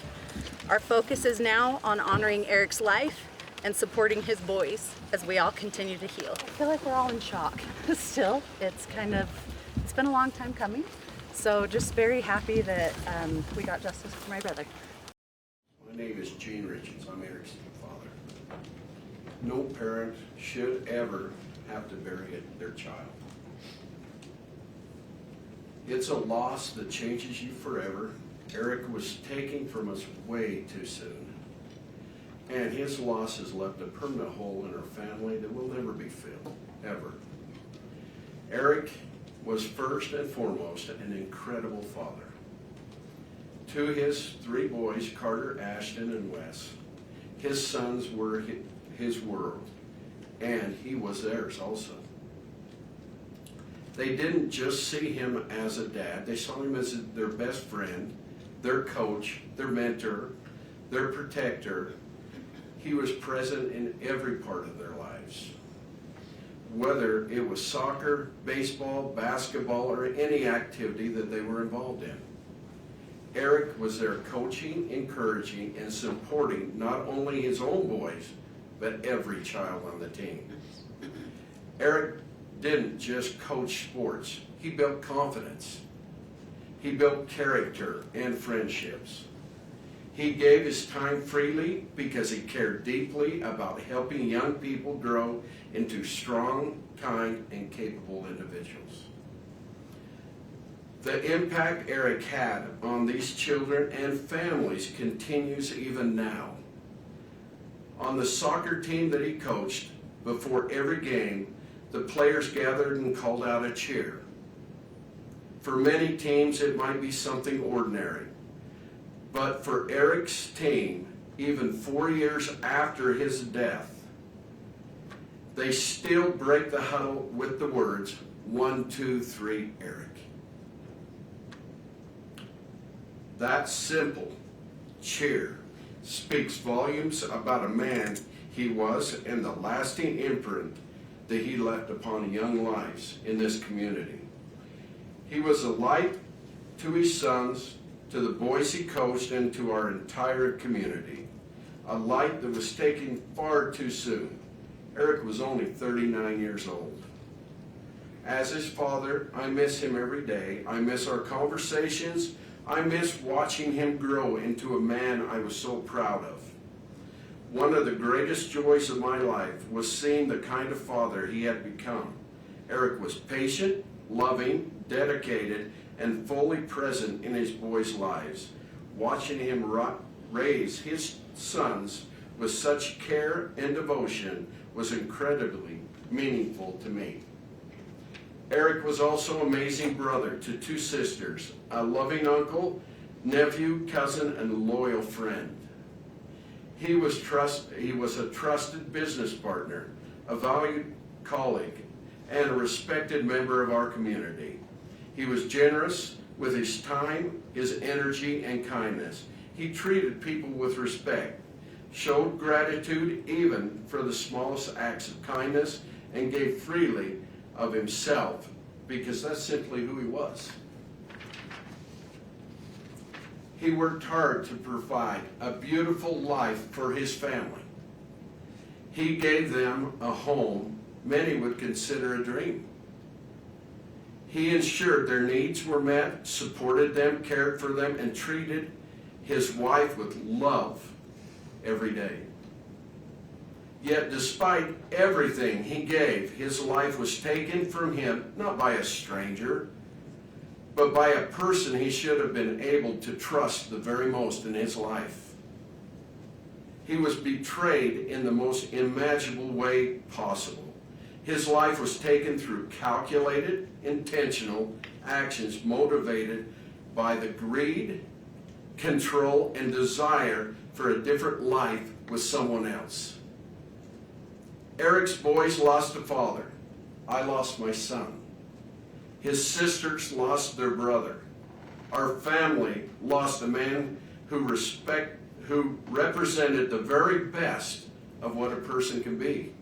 Our focus is now on honoring Eric's life and supporting his boys as we all continue to heal. I feel like we're all in shock. Still, it's been a long time coming. So just very happy that we got justice for my brother. My name is Gene Richins. I'm Eric's father. No parent should ever have to bury their child. It's a loss that changes you forever. Eric was taken from us way too soon. And his loss has left a permanent hole in our family that will never be filled, ever. Eric was first and foremost an incredible father. To his 3 boys, Carter, Ashton, and Wes, his sons were his world, and he was theirs also. They didn't just see him as a dad, they saw him as their best friend, their coach, their mentor, their protector. He was present in every part of their lives. Whether it was soccer, baseball, basketball, or any activity that they were involved in. Eric was there coaching, encouraging, and supporting not only his own boys, but every child on the team. Eric didn't just coach sports, he built confidence. He built character and friendships. He gave his time freely because he cared deeply about helping young people grow into strong, kind, and capable individuals. The impact Eric had on these children and families continues even now. On the soccer team that he coached, before every game, the players gathered and called out a cheer. For many teams, it might be something ordinary. But for Eric's team, even 4 years after his death, they still break the huddle with the words, 1, 2, 3, Eric. That simple cheer speaks volumes about a man he was and the lasting imprint that he left upon young lives in this community. He was a light to his sons, to the boys he coached, and to our entire community. A light that was taken far too soon. Eric was only 39 years old. As his father, I miss him every day. I miss our conversations. I miss watching him grow into a man I was so proud of. One of the greatest joys of my life was seeing the kind of father he had become. Eric was patient, loving, dedicated, and fully present in his boys' lives. Watching him raise his sons with such care and devotion was incredibly meaningful to me. Eric was also an amazing brother to 2 sisters, a loving uncle, nephew, cousin, and loyal friend. He was a trusted business partner, a valued colleague, and a respected member of our community. He was generous with his time, his energy, and kindness. He treated people with respect, showed gratitude even for the smallest acts of kindness, and gave freely of himself, because that's simply who he was. He worked hard to provide a beautiful life for his family. He gave them a home many would consider a dream. He ensured their needs were met, supported them, cared for them, and treated his wife with love every day. Yet despite everything he gave, his life was taken from him, not by a stranger, but by a person he should have been able to trust the very most in his life. He was betrayed in the most imaginable way possible. His life was taken through calculated, intentional actions motivated by the greed, control, and desire for a different life with someone else. Eric's boys lost a father. I lost my son. His sisters lost their brother. Our family lost a man who represented the very best of what a person can be.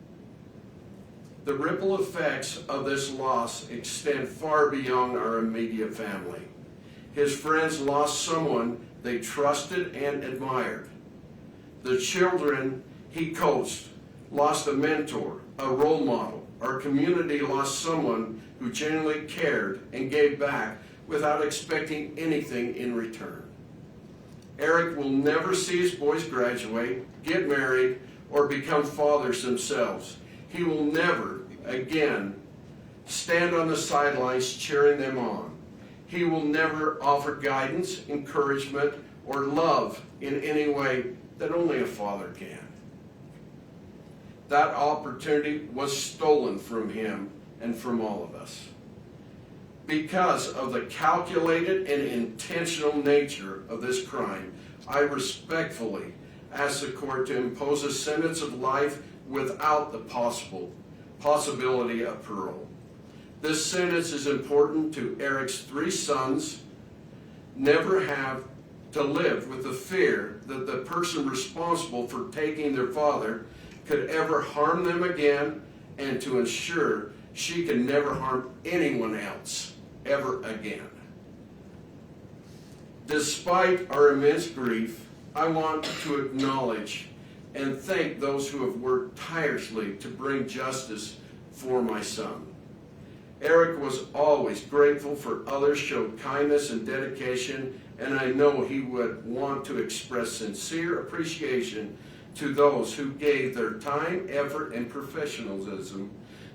The ripple effects of this loss extend far beyond our immediate family. His friends lost someone they trusted and admired. The children he coached lost a mentor, a role model. Our community lost someone who genuinely cared and gave back without expecting anything in return. Eric will never see his boys graduate, get married, or become fathers themselves. He will never again stand on the sidelines cheering them on. He will never offer guidance, encouragement, or love in any way that only a father can. That opportunity was stolen from him and from all of us. Because of the calculated and intentional nature of this crime, I respectfully ask the court to impose a sentence of life without the possibility of parole. This sentence is important to Eric's 3 sons never have to live with the fear that the person responsible for taking their father could ever harm them again, and to ensure she can never harm anyone else ever again. Despite our immense grief, I want to acknowledge and thank those who have worked tirelessly to bring justice for my son. Eric was always grateful for others showed kindness and dedication, and I know he would want to express sincere appreciation to those who gave their time, effort, and professionalism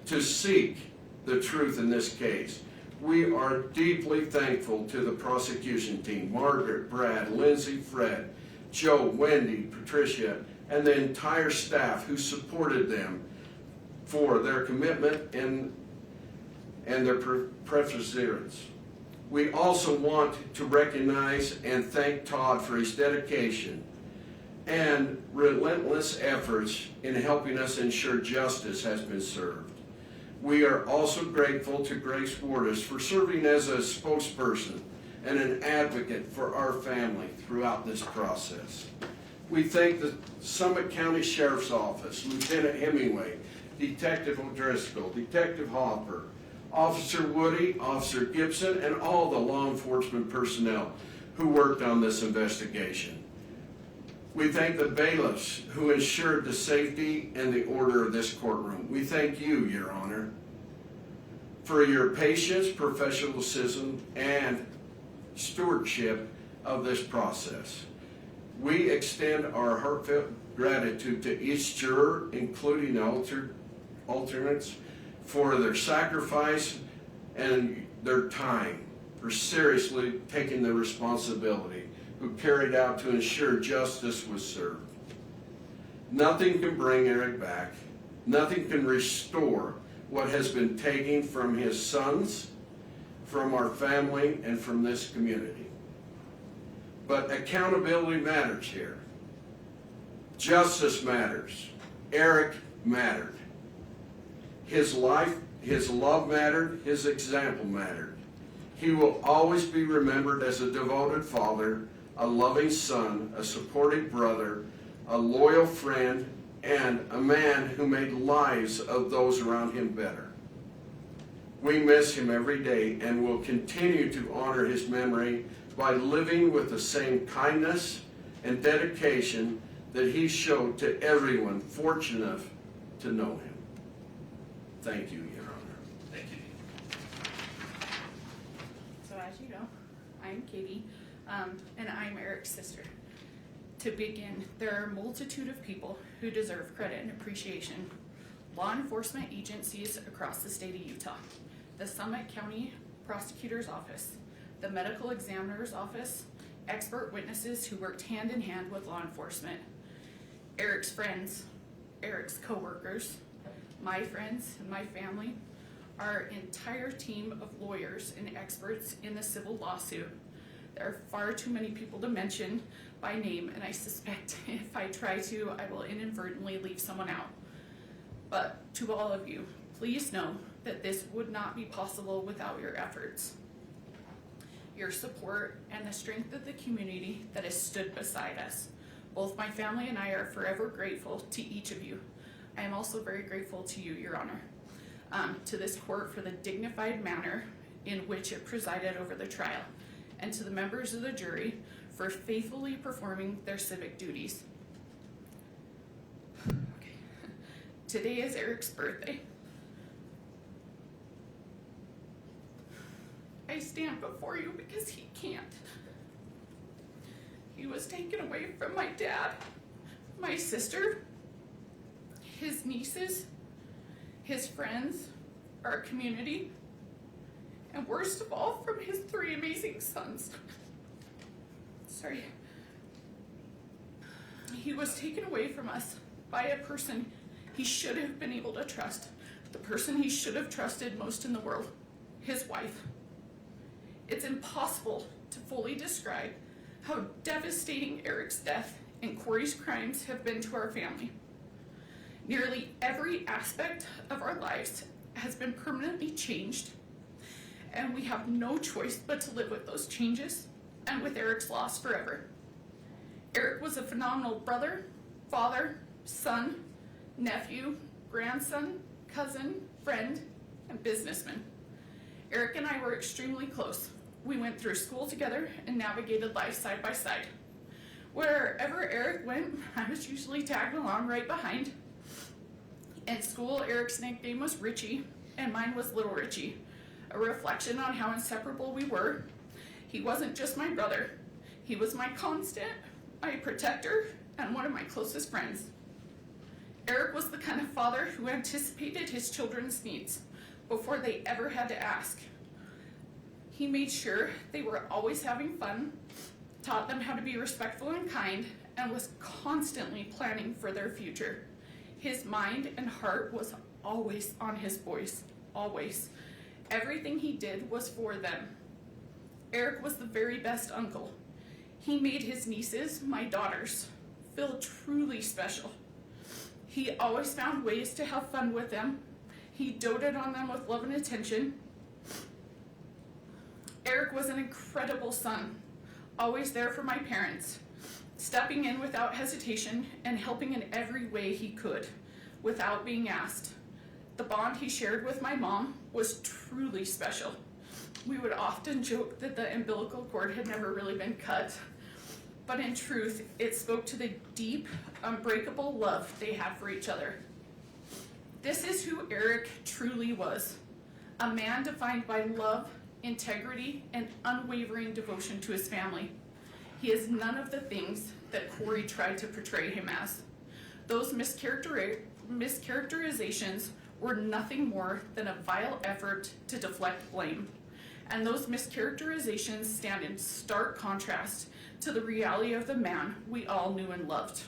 to seek the truth in this case. We are deeply thankful to the prosecution team, Margaret, Brad, Lindsay, Fred, Joe, Wendy, Patricia, and the entire staff who supported them for their commitment and their perseverance. We also want to recognize and thank Todd for his dedication and relentless efforts in helping us ensure justice has been served. We are also grateful to Grace Wardis for serving as a spokesperson and an advocate for our family throughout this process. We thank the Summit County Sheriff's Office, Lieutenant Hemingway, Detective O'Driscoll, Detective Hopper, Officer Woody, Officer Gibson, and all the law enforcement personnel who worked on this investigation. We thank the bailiffs who ensured the safety and the order of this courtroom. We thank you, Your Honor, for your patience, professionalism, and stewardship of this process. We extend our heartfelt gratitude to each juror, including the alternates, for their sacrifice and their time, for seriously taking the responsibility, who carried out to ensure justice was served. Nothing can bring Eric back. Nothing can restore what has been taken from his sons, from our family, and from this community. But accountability matters here. Justice matters. Eric mattered. His life, his love mattered, his example mattered. He will always be remembered as a devoted father, a loving son, a supportive brother, a loyal friend, and a man who made lives of those around him better. We miss him every day and will continue to honor his memory by living with the same kindness and dedication that he showed to everyone fortunate enough to know him. Thank you, Your Honor. Thank you. So as you know, I'm Katie, and I'm Eric's sister. To begin, there are a multitude of people who deserve credit and appreciation. Law enforcement agencies across the state of Utah, the Summit County Prosecutor's Office, the Medical Examiner's Office, expert witnesses who worked hand in hand with law enforcement, Eric's friends, Eric's co-workers, my friends and my family, our entire team of lawyers and experts in the civil lawsuit. There are far too many people to mention by name, and I suspect if I try to, I will inadvertently leave someone out. But to all of you, please know that this would not be possible without your efforts, your support, and the strength of the community that has stood beside us. Both my family and I are forever grateful to each of you. I am also very grateful to you, Your Honor, to this court for the dignified manner in which it presided over the trial, and to the members of the jury for faithfully performing their civic duties. Okay. Today is Eric's birthday. I stand before you because he can't. He was taken away from my dad, my sister, his nieces, his friends, our community, and worst of all, from his 3 amazing sons. Sorry. He was taken away from us by a person he should have been able to trust, the person he should have trusted most in the world, his wife. It's impossible to fully describe how devastating Eric's death and Kouri's crimes have been to our family. Nearly every aspect of our lives has been permanently changed, and we have no choice but to live with those changes and with Eric's loss forever. Eric was a phenomenal brother, father, son, nephew, grandson, cousin, friend, and businessman. Eric and I were extremely close. We went through school together and navigated life side by side. Wherever Eric went, I was usually tagged along right behind. In school, Eric's nickname was Richie, and mine was Little Richie, a reflection on how inseparable we were. He wasn't just my brother. He was my constant, my protector, and one of my closest friends. Eric was the kind of father who anticipated his children's needs before they ever had to ask. He made sure they were always having fun, taught them how to be respectful and kind, and was constantly planning for their future. His mind and heart was always on his boys, always. Everything he did was for them. Eric was the very best uncle. He made his nieces, my daughters, feel truly special. He always found ways to have fun with them. He doted on them with love and attention. Eric was an incredible son, always there for my parents, stepping in without hesitation and helping in every way he could, without being asked. The bond he shared with my mom was truly special. We would often joke that the umbilical cord had never really been cut, but in truth, it spoke to the deep, unbreakable love they had for each other. This is who Eric truly was, a man defined by love, integrity, and unwavering devotion to his family. He is none of the things that Kouri tried to portray him as. Those mischaracterizations were nothing more than a vile effort to deflect blame. And those mischaracterizations stand in stark contrast to the reality of the man we all knew and loved.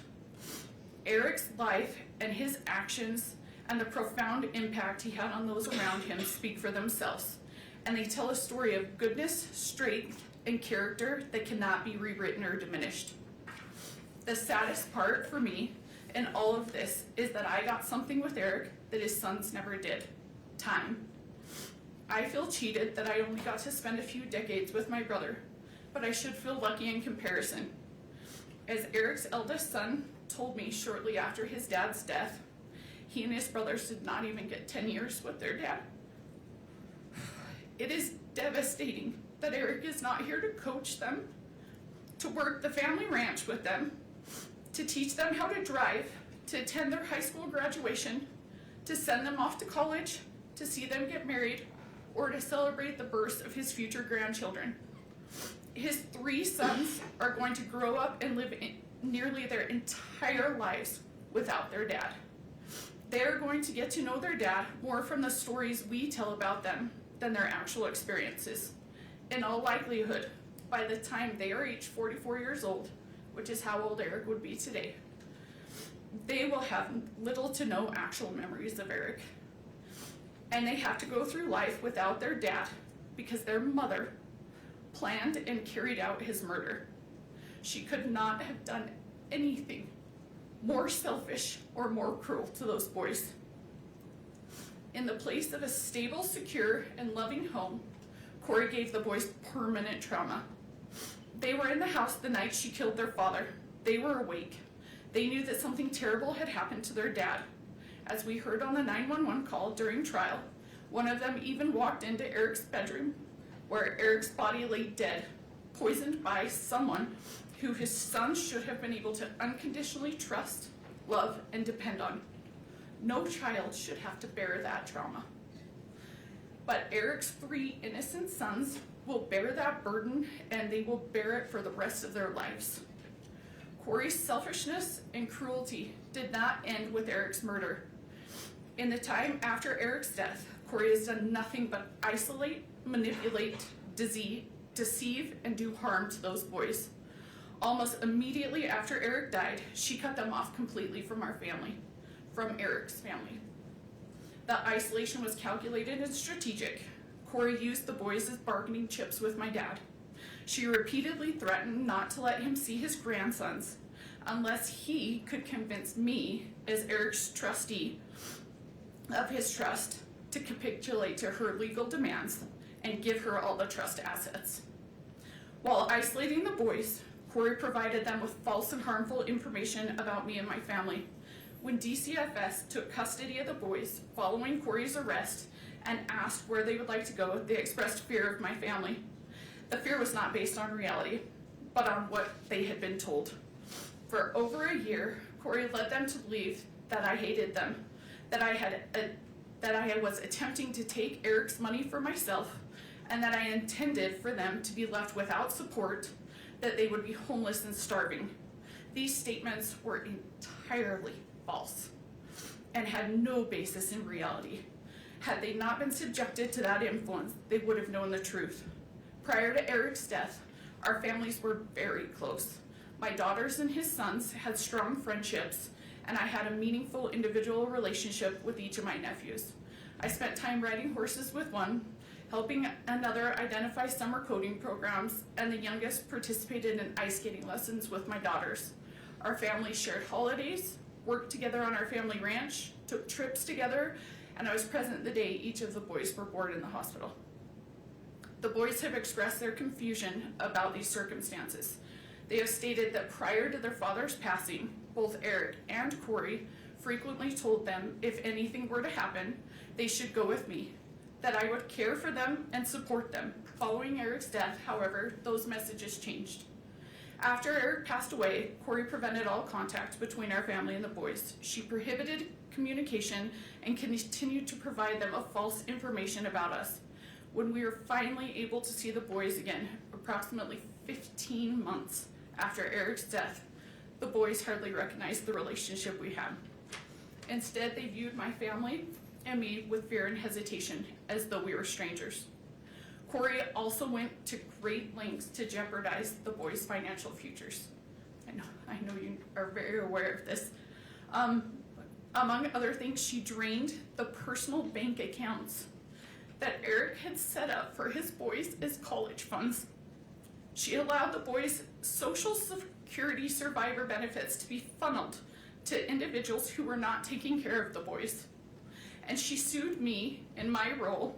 Eric's life and his actions and the profound impact he had on those around him speak for themselves, and they tell a story of goodness, strength, and character that cannot be rewritten or diminished. The saddest part for me in all of this is that I got something with Eric that his sons never did: time. I feel cheated that I only got to spend a few decades with my brother, but I should feel lucky in comparison. As Eric's eldest son told me shortly after his dad's death, he and his brothers did not even get 10 years with their dad. It is devastating that Eric is not here to coach them, to work the family ranch with them, to teach them how to drive, to attend their high school graduation, to send them off to college, to see them get married, or to celebrate the births of his future grandchildren. His 3 sons are going to grow up and live nearly their entire lives without their dad. They're going to get to know their dad more from the stories we tell about them than their actual experiences. In all likelihood, by the time they are each 44 years old, which is how old Eric would be today, they will have little to no actual memories of Eric. And they have to go through life without their dad because their mother planned and carried out his murder. She could not have done anything more selfish or more cruel to those boys. In the place of a stable, secure, and loving home, Kouri gave the boys permanent trauma. They were in the house the night she killed their father. They were awake. They knew that something terrible had happened to their dad. As we heard on the 911 call during trial, one of them even walked into Eric's bedroom, where Eric's body lay dead, poisoned by someone who his son should have been able to unconditionally trust, love, and depend on. No child should have to bear that trauma. But Eric's 3 innocent sons will bear that burden, and they will bear it for the rest of their lives. Kouri's selfishness and cruelty did not end with Eric's murder. In the time after Eric's death, Kouri has done nothing but isolate, manipulate, deceive, and do harm to those boys. Almost immediately after Eric died, she cut them off completely from our family, from Eric's family. The isolation was calculated and strategic. Kouri used the boys as bargaining chips with my dad. She repeatedly threatened not to let him see his grandsons unless he could convince me, as Eric's trustee of his trust, to capitulate to her legal demands and give her all the trust assets. While isolating the boys, Kouri provided them with false and harmful information about me and my family. When DCFS took custody of the boys following Kouri's arrest and asked where they would like to go, they expressed fear of my family. The fear was not based on reality, but on what they had been told. For over a year, Kouri led them to believe that I hated them, that I was attempting to take Eric's money for myself, and that I intended for them to be left without support, that they would be homeless and starving. These statements were entirely false and had no basis in reality. Had they not been subjected to that influence, they would have known the truth. Prior to Eric's death, our families were very close. My daughters and his sons had strong friendships, and I had a meaningful individual relationship with each of my nephews. I spent time riding horses with one, helping another identify summer coding programs, and the youngest participated in ice skating lessons with my daughters. Our families shared holidays, worked together on our family ranch, took trips together, and I was present the day each of the boys were born in the hospital. The boys have expressed their confusion about these circumstances. They have stated that prior to their father's passing, both Eric and Kouri frequently told them if anything were to happen, they should go with me, that I would care for them and support them. Following Eric's death, however, those messages changed. After Eric passed away, Kouri prevented all contact between our family and the boys. She prohibited communication and continued to provide them with false information about us. When we were finally able to see the boys again, approximately 15 months after Eric's death, the boys hardly recognized the relationship we had. Instead, they viewed my family and me with fear and hesitation, as though we were strangers. Kouri also went to great lengths to jeopardize the boys' financial futures. I know you are very aware of this. Among other things, she drained the personal bank accounts that Eric had set up for his boys as college funds. She allowed the boys' Social Security survivor benefits to be funneled to individuals who were not taking care of the boys. And she sued me in my role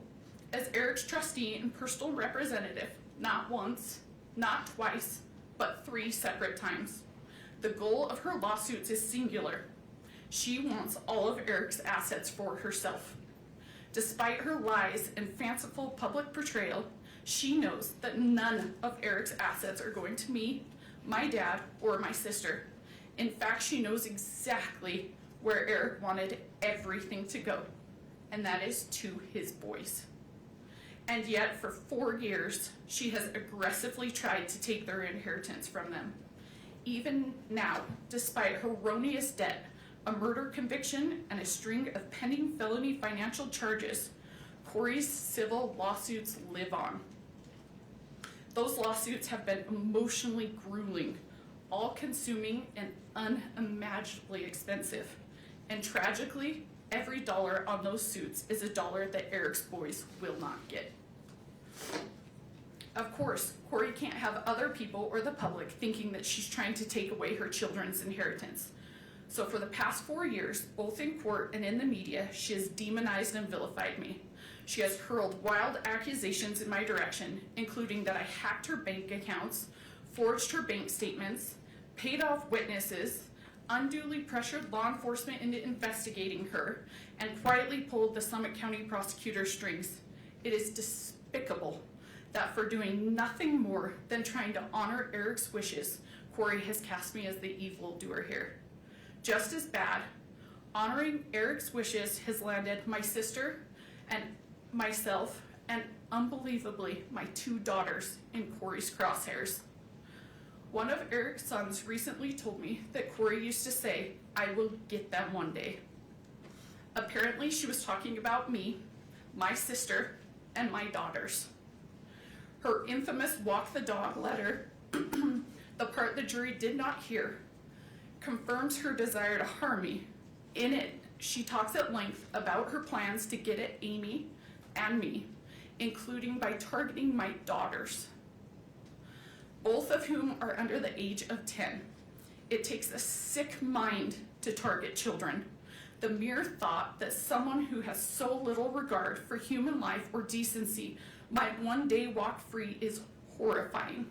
as Eric's trustee and personal representative, not once, not twice, but 3 separate times. The goal of her lawsuits is singular. She wants all of Eric's assets for herself. Despite her lies and fanciful public portrayal, She knows that none of Eric's assets are going to me, my dad, or my sister. In fact, she knows exactly where Eric wanted everything to go, and that is to his boys. And yet, for 4 years, she has aggressively tried to take their inheritance from them. Even now, despite erroneous debt, a murder conviction, and a string of pending felony financial charges, Kouri's civil lawsuits live on. Those lawsuits have been emotionally grueling, all-consuming, and unimaginably expensive. And tragically, every dollar on those suits is a dollar that Eric's boys will not get. Of course, Kouri can't have other people or the public thinking that she's trying to take away her children's inheritance. So for the past 4 years, both in court and in the media, she has demonized and vilified me. She has hurled wild accusations in my direction, including that I hacked her bank accounts, forged her bank statements, paid off witnesses, unduly pressured law enforcement into investigating her, and quietly pulled the Summit County Prosecutor's strings. It is despicable that for doing nothing more than trying to honor Eric's wishes, Kouri has cast me as the evildoer here. Just as bad, honoring Eric's wishes has landed my sister and myself, and unbelievably, my 2 daughters in Kouri's crosshairs. One of Eric's sons recently told me that Kouri used to say, "I will get them one day." Apparently, she was talking about me, my sister, and my daughters. Her infamous walk the dog letter, the part the jury did not hear, confirms her desire to harm me. In it, she talks at length about her plans to get at Amy and me, including by targeting my daughters, both of whom are under the age of 10. It takes a sick mind to target children. The mere thought that someone who has so little regard for human life or decency might one day walk free is horrifying.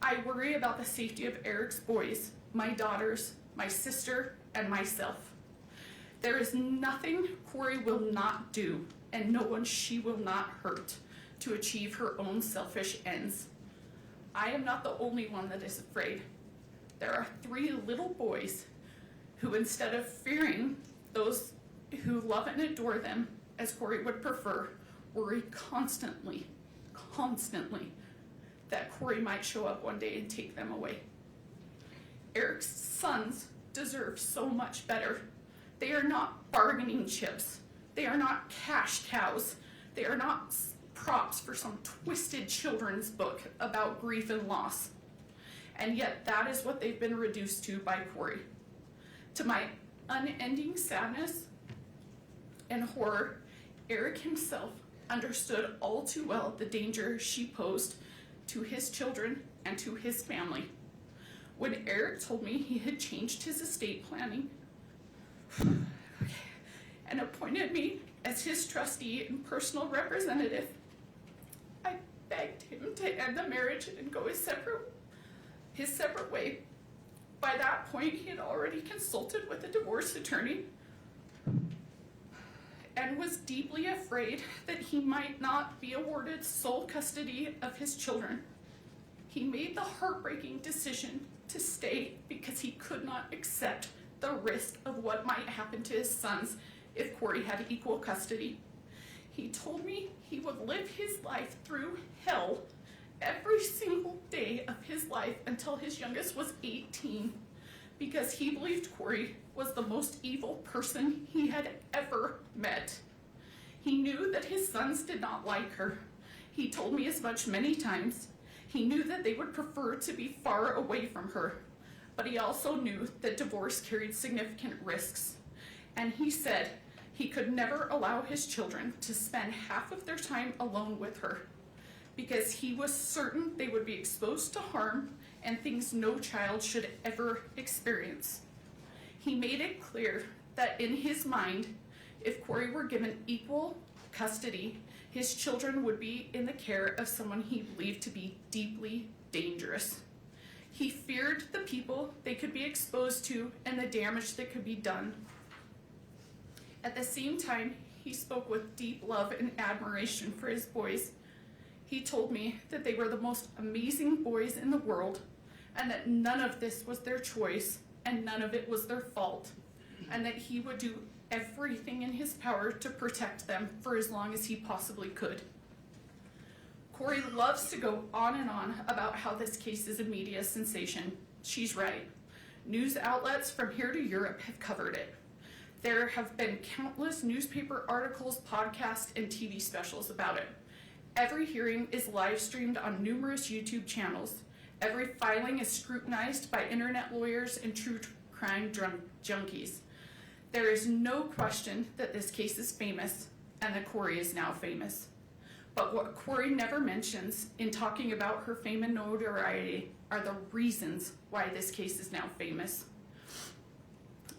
I worry about the safety of Eric's boys, my daughters, my sister, and myself. There is nothing Kouri will not do, and no one she will not hurt, to achieve her own selfish ends. I am not the only one that is afraid. There are 3 little boys who, instead of fearing those who love and adore them, as Kouri would prefer, worry constantly that Kouri might show up one day and take them away. Eric's sons deserve so much better. They are not bargaining chips. They are not cash cows. They are not props for some twisted children's book about grief and loss. And yet that is what they've been reduced to by Kouri. To my unending sadness and horror, Eric himself understood all too well the danger she posed to his children and to his family. When Eric told me he had changed his estate planning and appointed me as his trustee and personal representative, I begged him to end the marriage and go his separate way. By that point, he had already consulted with a divorce attorney and was deeply afraid that he might not be awarded sole custody of his children. He made the heartbreaking decision to stay because he could not accept the risk of what might happen to his sons if Kouri had equal custody. He told me he would live his life through hell every single day of his life until his youngest was 18, because he believed Kouri was the most evil person he had ever met. He knew that his sons did not like her. He told me as much many times. He knew that they would prefer to be far away from her, but he also knew that divorce carried significant risks. And he said he could never allow his children to spend half of their time alone with her, because he was certain they would be exposed to harm and things no child should ever experience. He made it clear that in his mind, if Kouri were given equal custody, his children would be in the care of someone he believed to be deeply dangerous. He feared the people they could be exposed to and the damage that could be done. At the same time, he spoke with deep love and admiration for his boys. He told me that they were the most amazing boys in the world and that none of this was their choice and none of it was their fault, and that he would do everything in his power to protect them for as long as he possibly could. Kouri loves to go on and on about how this case is a media sensation. She's right. News outlets from here to Europe have covered it. There have been countless newspaper articles, podcasts, and TV specials about it. Every hearing is live streamed on numerous YouTube channels. Every filing is scrutinized by internet lawyers and true crime junkies. There is no question that this case is famous and that Kouri is now famous. But what Kouri never mentions in talking about her fame and notoriety are the reasons why this case is now famous.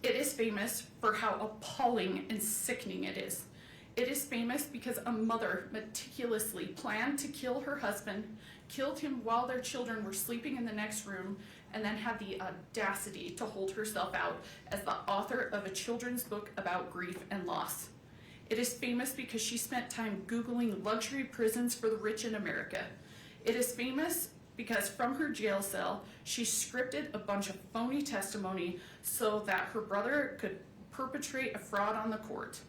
It is famous for how appalling and sickening it is. It is famous because a mother meticulously planned to kill her husband, killed him while their children were sleeping in the next room, and then had the audacity to hold herself out as the author of a children's book about grief and loss. It is famous because she spent time Googling luxury prisons for the rich in America. It is famous because from her jail cell, she scripted a bunch of phony testimony so that her brother could perpetrate a fraud on the court.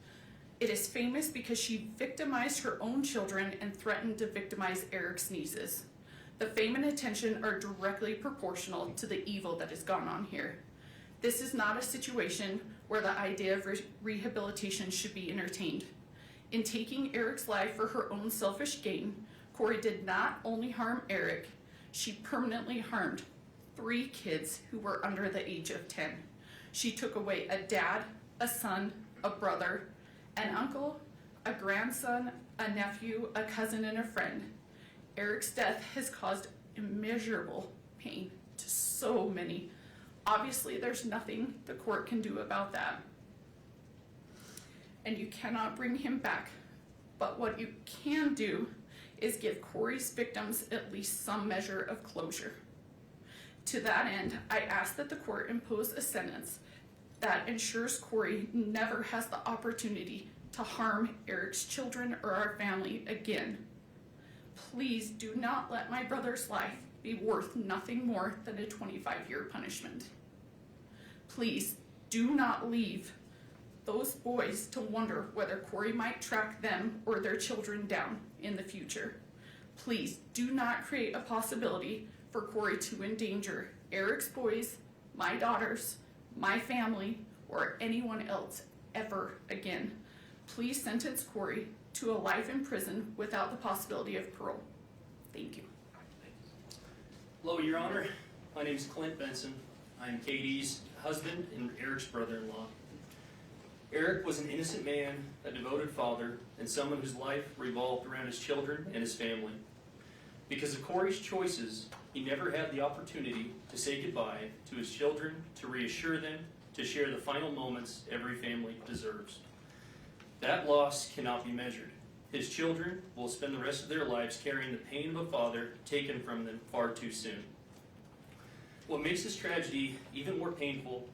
It is famous because she victimized her own children and threatened to victimize Eric's nieces. The fame and attention are directly proportional to the evil that has gone on here. This is not a situation where the idea of rehabilitation should be entertained. In taking Eric's life for her own selfish gain, Kouri did not only harm Eric, she permanently harmed 3 kids who were under the age of 10. She took away a dad, a son, a brother, an uncle, a grandson, a nephew, a cousin, and a friend. Eric's death has caused immeasurable pain to so many. Obviously, there's nothing the court can do about that. And you cannot bring him back. But what you can do is give Kouri's victims at least some measure of closure. To that end, I ask that the court impose a sentence that ensures Kouri never has the opportunity to harm Eric's children or our family again. Please do not let my brother's life be worth nothing more than a 25-year punishment. Please do not leave those boys to wonder whether Kouri might track them or their children down in the future. Please do not create a possibility for Kouri to endanger Eric's boys, my daughters, my family, or anyone else ever again. Please sentence Kouri to a life in prison without the possibility of parole. Thank you. Hello, Your Honor. My name is Clint Benson. I'm Katie's husband and Eric's brother-in-law. Eric was an innocent man, a devoted father, and someone whose life revolved around his children and his family. Because of Kouri's choices, he never had the opportunity to say goodbye to his children, to reassure them, to share the final moments every family deserves. That loss cannot be measured. His children will spend the rest of their lives carrying the pain of a father taken from them far too soon. What makes this tragedy even more painful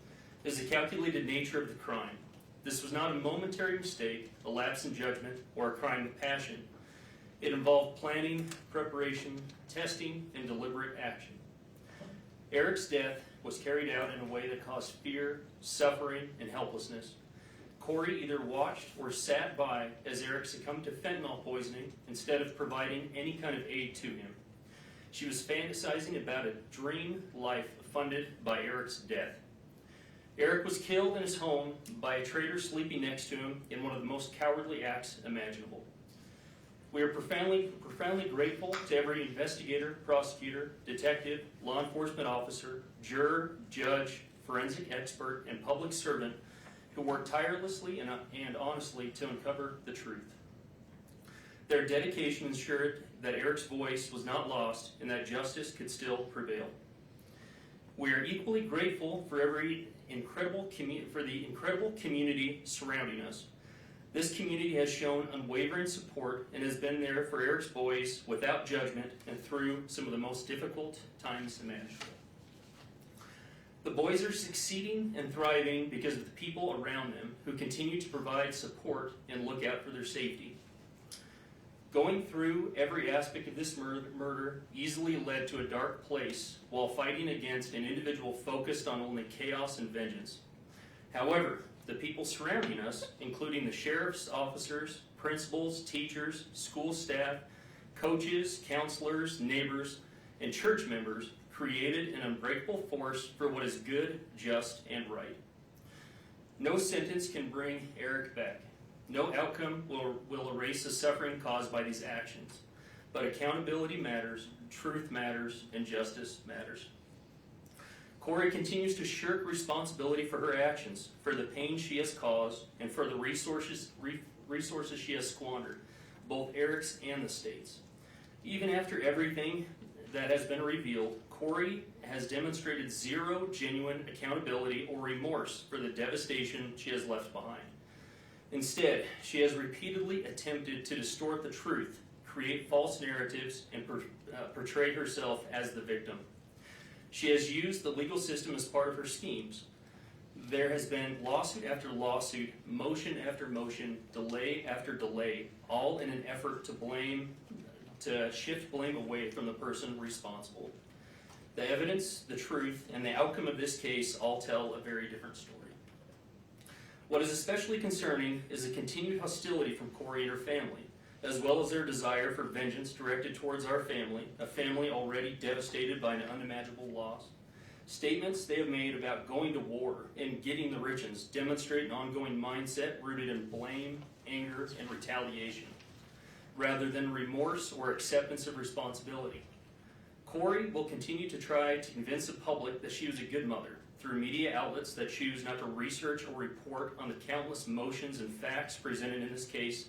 is the calculated nature of the crime. This was not a momentary mistake, a lapse in judgment, or a crime of passion. It involved planning, preparation, testing, and deliberate action. Eric's death was carried out in a way that caused fear, suffering, and helplessness. Kouri either watched or sat by as Eric succumbed to fentanyl poisoning instead of providing any kind of aid to him. She was fantasizing about a dream life funded by Eric's death. Eric was killed in his home by a traitor sleeping next to him in one of the most cowardly acts imaginable. We are profoundly grateful to every investigator, prosecutor, detective, law enforcement officer, juror, judge, forensic expert, and public servant who worked tirelessly and honestly to uncover the truth. Their dedication ensured that Eric's voice was not lost and that justice could still prevail. We are equally grateful for the incredible community surrounding us. This community has shown unwavering support and has been there for Eric's boys without judgment and through some of the most difficult times imaginable. The boys are succeeding and thriving because of the people around them who continue to provide support and look out for their safety. Going through every aspect of this murder easily led to a dark place while fighting against an individual focused on only chaos and vengeance. However, the people surrounding us, including the sheriff's officers, principals, teachers, school staff, coaches, counselors, neighbors, and church members, created an unbreakable force for what is good, just, and right. No sentence can bring Eric back. No outcome will erase the suffering caused by these actions. But accountability matters, truth matters, and justice matters. Kouri continues to shirk responsibility for her actions, for the pain she has caused, and for the resources she has squandered, both Eric's and the state's. Even after everything that has been revealed, Kouri has demonstrated zero genuine accountability or remorse for the devastation she has left behind. Instead, she has repeatedly attempted to distort the truth, create false narratives, and portray herself as the victim. She has used the legal system as part of her schemes. There has been lawsuit after lawsuit, motion after motion, delay after delay, all in an effort to shift blame away from the person responsible. The evidence, the truth, and the outcome of this case all tell a very different story. What is especially concerning is the continued hostility from Kouri and her family, as well as their desire for vengeance directed towards our family, a family already devastated by an unimaginable loss. Statements they have made about going to war and getting the Richins demonstrate an ongoing mindset rooted in blame, anger, and retaliation, rather than remorse or acceptance of responsibility. Kouri will continue to try to convince the public that she was a good mother through media outlets that choose not to research or report on the countless motions and facts presented in this case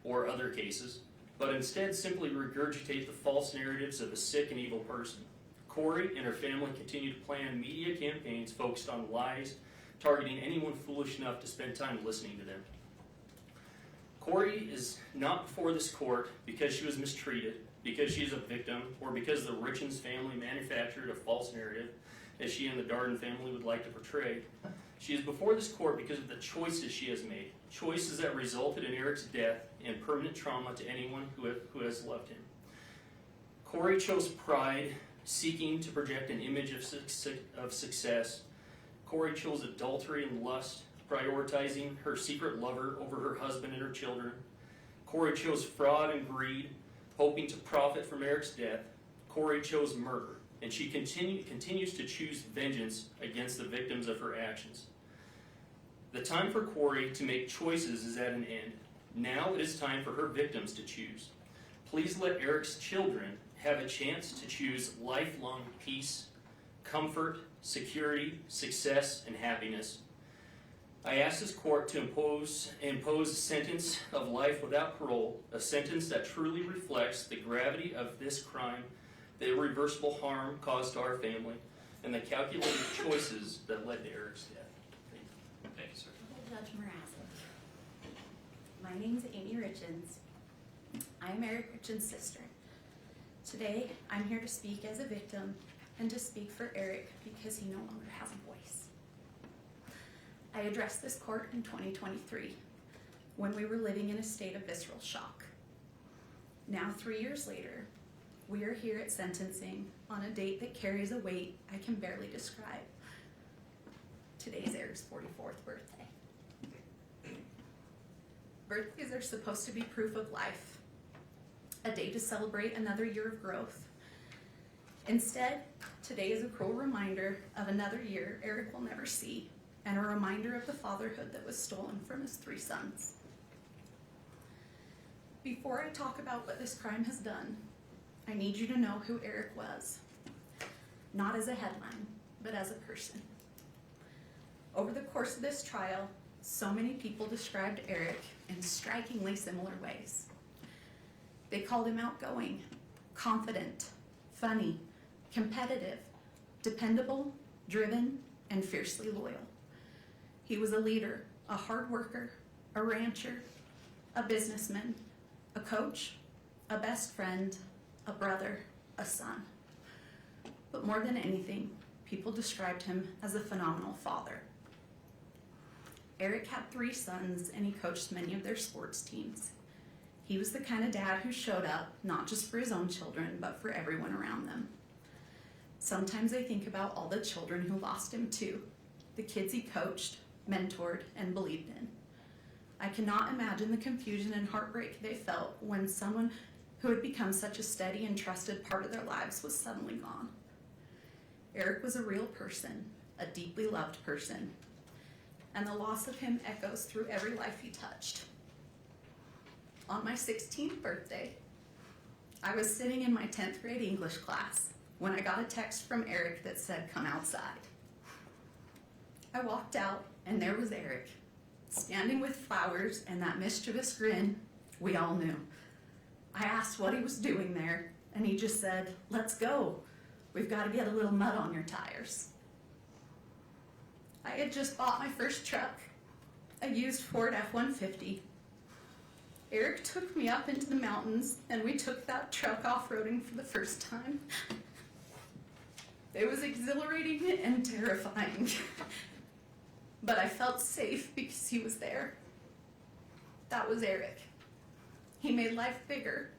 or other cases, but instead simply regurgitate the false narratives of a sick and evil person. Kouri and her family continue to plan media campaigns focused on lies, targeting anyone foolish enough to spend time listening to them. Kouri is not before this court because she was mistreated, because she is a victim, or because the Richins family manufactured a false narrative, as she and the Darden family would like to portray. She is before this court because of the choices she has made, choices that resulted in Eric's death and permanent trauma to anyone who has loved him. Kouri chose pride, seeking to project an image of success. Kouri chose adultery and lust, prioritizing her secret lover over her husband and her children. Kouri chose fraud and greed, hoping to profit from Eric's death. Kouri chose murder, and she continues to choose vengeance against the victims of her actions. The time for Kouri to make choices is at an end. Now it is time for her victims to choose. Please let Eric's children have a chance to choose lifelong peace, comfort, security, success, and happiness. I ask this court to impose a sentence of life without parole, a sentence that truly reflects the gravity of this crime, the irreversible harm caused to our family, and the calculated choices that led to Eric's death. Thank you, sir. Judge Mrazek. My name is Amy Richins. I am Eric Richins' sister. Today, I'm here to speak as a victim and to speak for Eric because he no longer has a voice. I addressed this court in 2023 when we were living in a state of visceral shock. Now, 3 years later, we are here at sentencing on a date that carries a weight I can barely describe. Today is Eric's 44th birthday. Birthdays are supposed to be proof of life, a day to celebrate another year of growth. Instead, today is a cruel reminder of another year Eric will never see, and a reminder of the fatherhood that was stolen from his 3 sons. Before I talk about what this crime has done, I need you to know who Eric was, not as a headline, but as a person. Over the course of this trial, so many people described Eric in strikingly similar ways. They called him outgoing, confident, funny, competitive, dependable, driven, and fiercely loyal. He was a leader, a hard worker, a rancher, a businessman, a coach, a best friend, a brother, a son. But more than anything, people described him as a phenomenal father. Eric had 3 sons and he coached many of their sports teams. He was the kind of dad who showed up, not just for his own children, but for everyone around them. Sometimes I think about all the children who lost him too, the kids he coached, mentored, and believed in. I cannot imagine the confusion and heartbreak they felt when someone who had become such a steady and trusted part of their lives was suddenly gone. Eric was a real person, a deeply loved person, and the loss of him echoes through every life he touched. On my 16th birthday, I was sitting in my 10th grade English class when I got a text from Eric that said, "Come outside." I walked out, and there was Eric, standing with flowers and that mischievous grin we all knew. I asked what he was doing there, and he just said, "Let's go. We've got to get a little mud on your tires." I had just bought my first truck, a used Ford F-150. Eric took me up into the mountains, and we took that truck off-roading for the first time. It was exhilarating and terrifying, but I felt safe because he was there. That was Eric. He made life bigger.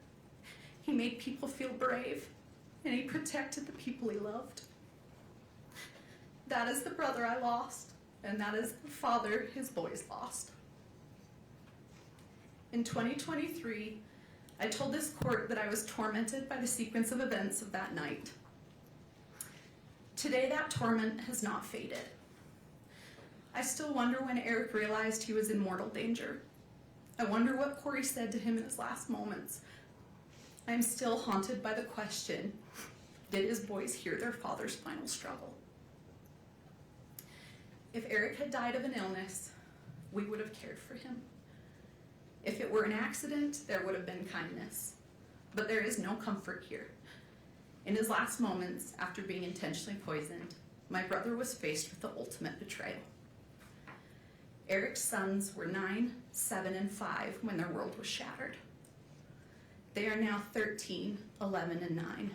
He made people feel brave, and he protected the people he loved. That is the brother I lost, and that is the father his boys lost. In 2023, I told this court that I was tormented by the sequence of events of that night. Today, that torment has not faded. I still wonder when Eric realized he was in mortal danger. I wonder what Kouri said to him in his last moments. I am still haunted by the question, did his boys hear their father's final struggle? If Eric had died of an illness, we would have cared for him. If it were an accident, there would have been kindness. But there is no comfort here. In his last moments, after being intentionally poisoned, my brother was faced with the ultimate betrayal. Eric's sons were 9, 7, and 5 when their world was shattered. They are now 13, 11, and 9.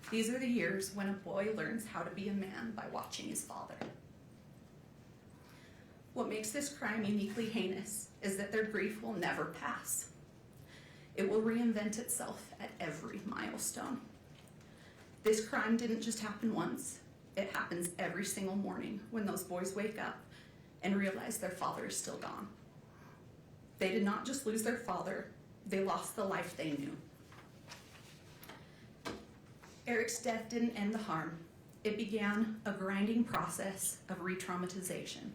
These are the years when a boy learns how to be a man by watching his father. What makes this crime uniquely heinous is that their grief will never pass. It will reinvent itself at every milestone. This crime didn't just happen once. It happens every single morning when those boys wake up and realize their father is still gone. They did not just lose their father, they lost the life they knew. Eric's death didn't end the harm. It began a grinding process of re-traumatization.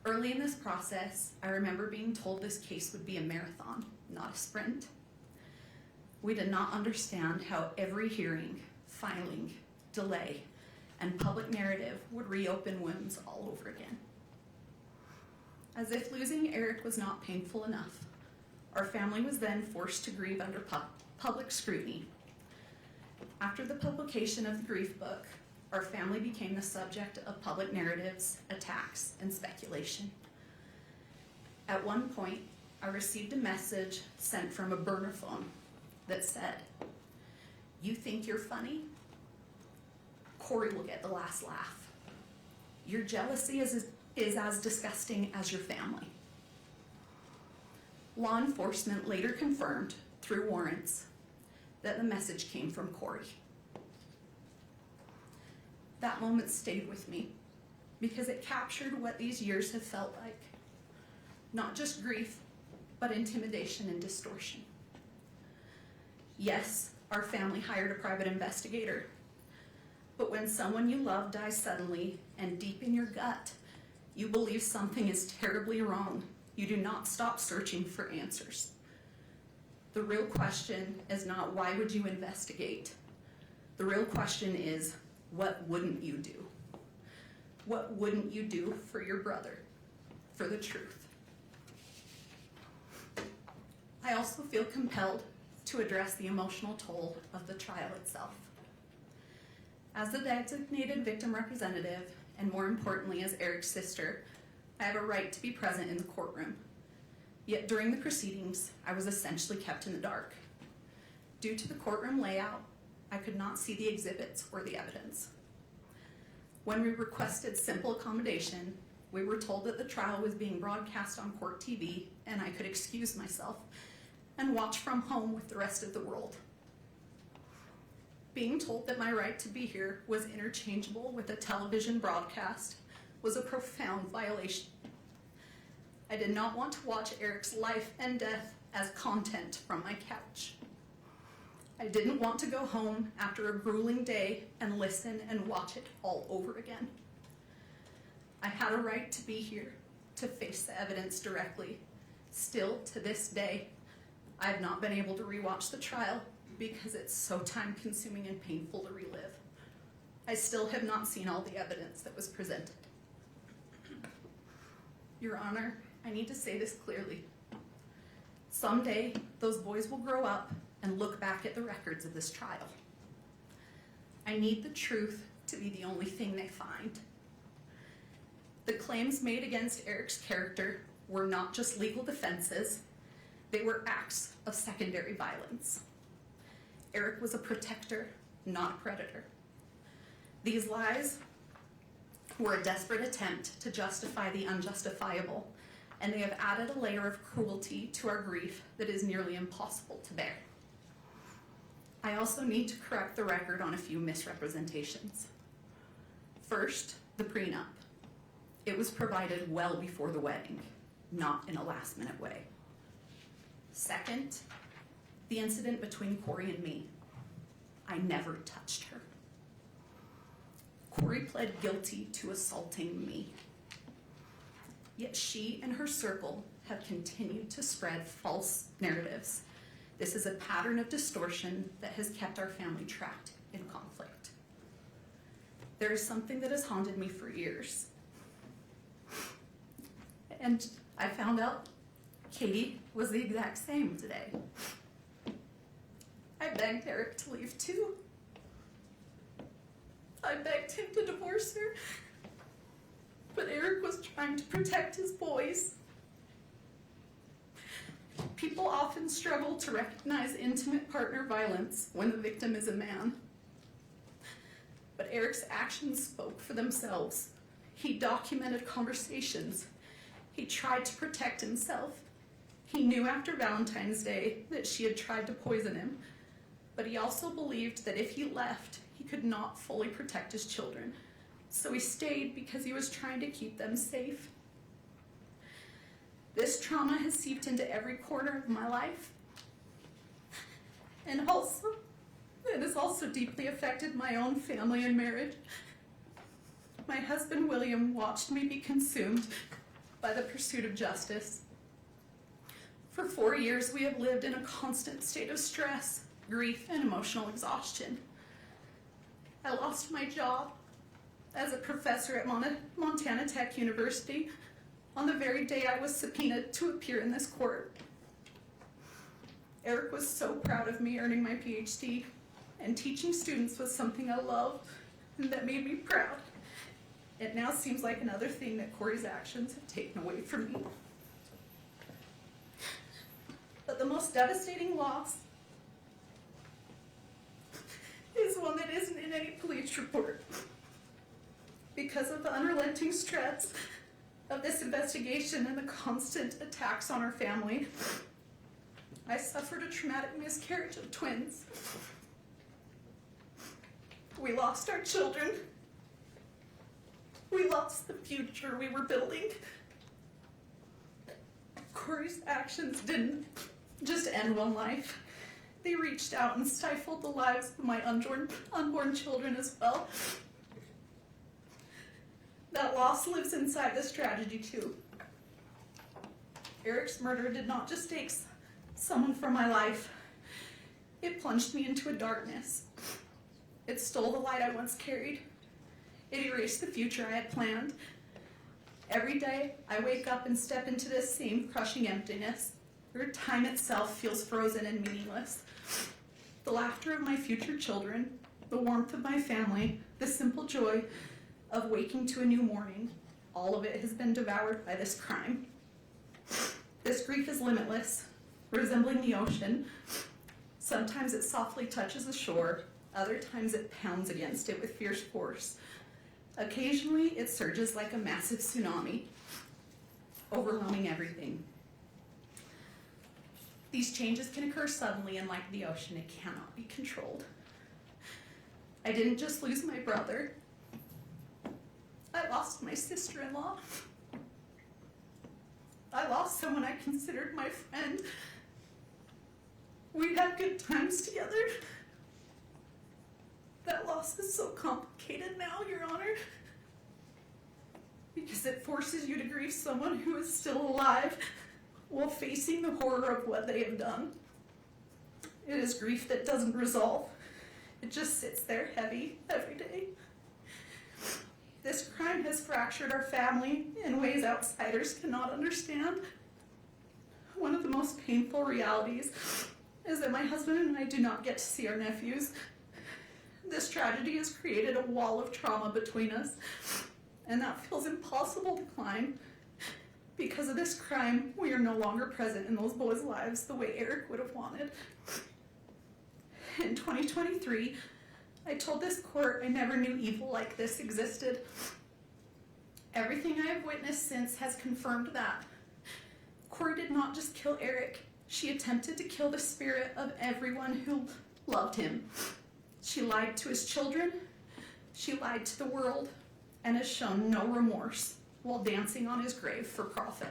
Early in this process, I remember being told this case would be a marathon, not a sprint. We did not understand how every hearing, filing, delay, and public narrative would reopen wounds all over again. As if losing Eric was not painful enough, our family was then forced to grieve under public scrutiny. After the publication of the grief book, our family became the subject of public narratives, attacks, and speculation. At one point, I received a message sent from a burner phone that said, "You think you're funny? Kouri will get the last laugh. Your jealousy is as disgusting as your family." Law enforcement later confirmed, through warrants, that the message came from Kouri. That moment stayed with me because it captured what these years have felt like. Not just grief, but intimidation and distortion. Yes, our family hired a private investigator, but when someone you love dies suddenly and deep in your gut, you believe something is terribly wrong, you do not stop searching for answers. The real question is not why would you investigate? The real question is, what wouldn't you do? What wouldn't you do for your brother, for the truth? I also feel compelled to address the emotional toll of the trial itself. As the designated victim representative, and more importantly as Eric's sister, I have a right to be present in the courtroom. Yet during the proceedings, I was essentially kept in the dark. Due to the courtroom layout, I could not see the exhibits or the evidence. When we requested simple accommodation, We were told that the trial was being broadcast on court TV and I could excuse myself and watch from home with the rest of the world. Being told that my right to be here was interchangeable with a television broadcast was a profound violation. I did not want to watch Eric's life and death as content from my couch. I didn't want to go home after a grueling day and listen and watch it all over again. I had a right to be here, to face the evidence directly. Still, to this day, I have not been able to rewatch the trial because it's so time-consuming and painful to relive. I still have not seen all the evidence that was presented. Your Honor, I need to say this clearly. Someday, those boys will grow up and look back at the records of this trial. I need the truth to be the only thing they find. The claims made against Eric's character were not just legal defenses, they were acts of secondary violence. Eric was a protector, not a predator. These lies were a desperate attempt to justify the unjustifiable, and they have added a layer of cruelty to our grief that is nearly impossible to bear. I also need to correct the record on a few misrepresentations. First, the prenup. It was provided well before the wedding, not in a last-minute way. Second, the incident between Kouri and me. I never touched her. Kouri pled guilty to assaulting me. Yet she and her circle have continued to spread false narratives. This is a pattern of distortion that has kept our family trapped in conflict. There is something that has haunted me for years. And I found out Katie was the exact same today. I begged Eric to leave too. I begged him to divorce her. But Eric was trying to protect his boys. People often struggle to recognize intimate partner violence when the victim is a man. But Eric's actions spoke for themselves. He documented conversations. He tried to protect himself. He knew after Valentine's Day that she had tried to poison him, but he also believed that if he left, he could not fully protect his children. So he stayed because he was trying to keep them safe. This trauma has seeped into every corner of my life. And also, it has also deeply affected my own family and marriage. My husband, William, watched me be consumed by the pursuit of justice. For 4 years, we have lived in a constant state of stress, grief, and emotional exhaustion. I lost my job as a professor at Montana Tech University on the very day I was subpoenaed to appear in this court. Eric was so proud of me earning my PhD, and teaching students was something I loved and that made me proud. It now seems like another thing that Kouri's actions have taken away from me. But the most devastating loss is one that isn't in any police report. Because of the unrelenting stress of this investigation and the constant attacks on our family, I suffered a traumatic miscarriage of twins. We lost our children. We lost the future we were building. Kouri's actions didn't just end one life. They reached out and stifled the lives of my unborn children as well. That loss lives inside this tragedy too. Eric's murder did not just take someone from my life. It plunged me into a darkness. It stole the light I once carried. It erased the future I had planned. Every day, I wake up and step into this same crushing emptiness, where time itself feels frozen and meaningless. The laughter of my future children, the warmth of my family, the simple joy of waking to a new morning, all of it has been devoured by this crime. This grief is limitless, resembling the ocean. Sometimes it softly touches the shore, other times it pounds against it with fierce force. Occasionally, it surges like a massive tsunami, overwhelming everything. These changes can occur suddenly, and like the ocean, it cannot be controlled. I didn't just lose my brother. I lost my sister-in-law. I lost someone I considered my friend. We had good times together. That loss is so complicated now, Your Honor, because it forces you to grieve someone who is still alive while facing the horror of what they have done. It is grief that doesn't resolve. It just sits there heavy every day. This crime has fractured our family in ways outsiders cannot understand. One of the most painful realities is that my husband and I do not get to see our nephews. This tragedy has created a wall of trauma between us, and that feels impossible to climb. Because of this crime, we are no longer present in those boys' lives the way Eric would have wanted. In 2023, I told this court I never knew evil like this existed. Everything I have witnessed since has confirmed that. Kouri did not just kill Eric. She attempted to kill the spirit of everyone who loved him. She lied to his children, she lied to the world, and has shown no remorse while dancing on his grave for profit.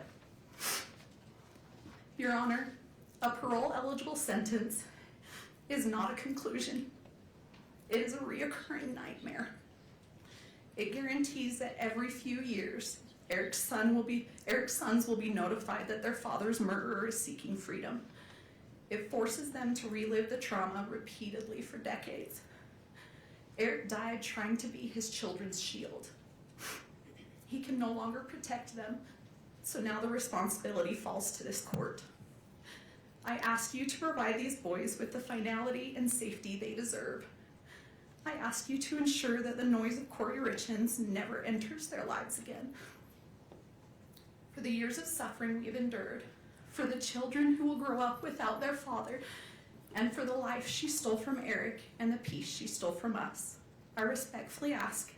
Your Honor, a parole-eligible sentence is not a conclusion. It is a reoccurring nightmare. It guarantees that every few years, Eric's sons will be notified that their father's murderer is seeking freedom. It forces them to relive the trauma repeatedly for decades. Eric died trying to be his children's shield. He can no longer protect them, so now the responsibility falls to this court. I ask you to provide these boys with the finality and safety they deserve. I ask you to ensure that the noise of Kouri Richins never enters their lives again. For the years of suffering we've endured, for the children who will grow up without their father, and for the life she stole from Eric and the peace she stole from us, I respectfully ask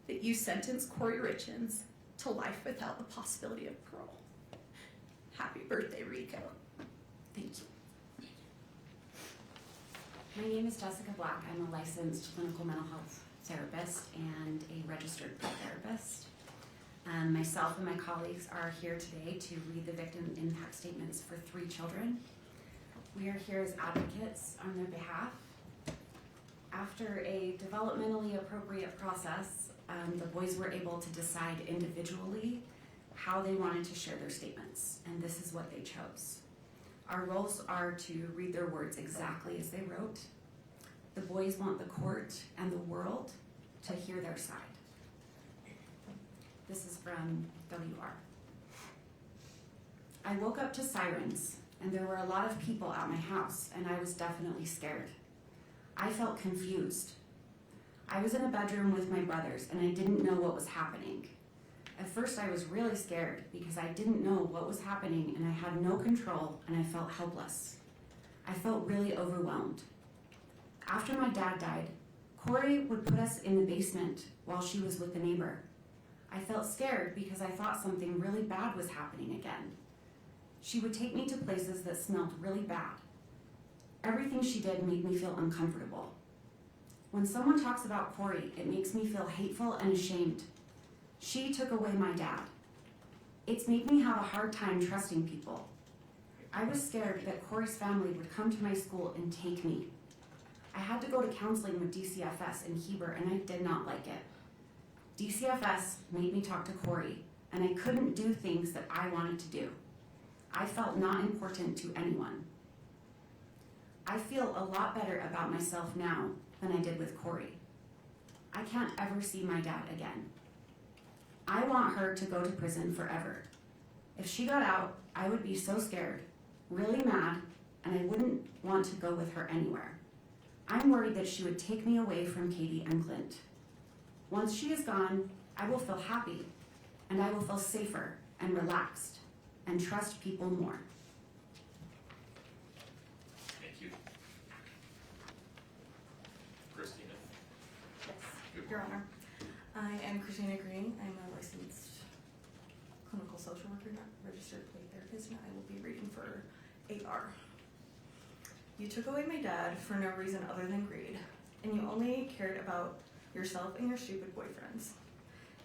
that you sentence Kouri Richins to life without the possibility of parole. Happy birthday, Rico. Thank you. My name is Jessica Black. I'm a licensed clinical mental health therapist and a registered therapist. Myself and my colleagues are here today to read the victim impact statements for 3 children. We are here as advocates on their behalf. After a developmentally appropriate process, the boys were able to decide individually how they wanted to share their statements, and this is what they chose. Our roles are to read their words exactly as they wrote. The boys want the court and the world to hear their side. This is from WR. I woke up to sirens, and there were a lot of people at my house, and I was definitely scared. I felt confused. I was in a bedroom with my brothers, and I didn't know what was happening. At first, I was really scared because I didn't know what was happening, and I had no control, and I felt helpless. I felt really overwhelmed. After my dad died, Kouri would put us in the basement while she was with the neighbor. I felt scared because I thought something really bad was happening again. She would take me to places that smelled really bad. Everything she did made me feel uncomfortable. When someone talks about Kouri, it makes me feel hateful and ashamed. She took away my dad. It's made me have a hard time trusting people. I was scared that Kouri's family would come to my school and take me. I had to go to counseling with DCFS in Heber, and I did not like it. DCFS made me talk to Kouri, and I couldn't do things that I wanted to do. I felt not important to anyone. I feel a lot better about myself now than I did with Kouri. I can't ever see my dad again. I want her to go to prison forever. If she got out, I would be so scared, really mad, and I wouldn't want to go with her anywhere. I'm worried that she would take me away from Katie and Clint. Once she is gone, I will feel happy, and I will feel safer and relaxed, and trust people more. Thank you. Christina. Yes, Your Honor. I am Christina Green. I'm a licensed clinical social worker, not registered play therapist, and I will be reading for AR. You took away my dad for no reason other than greed, and you only cared about yourself and your stupid boyfriends.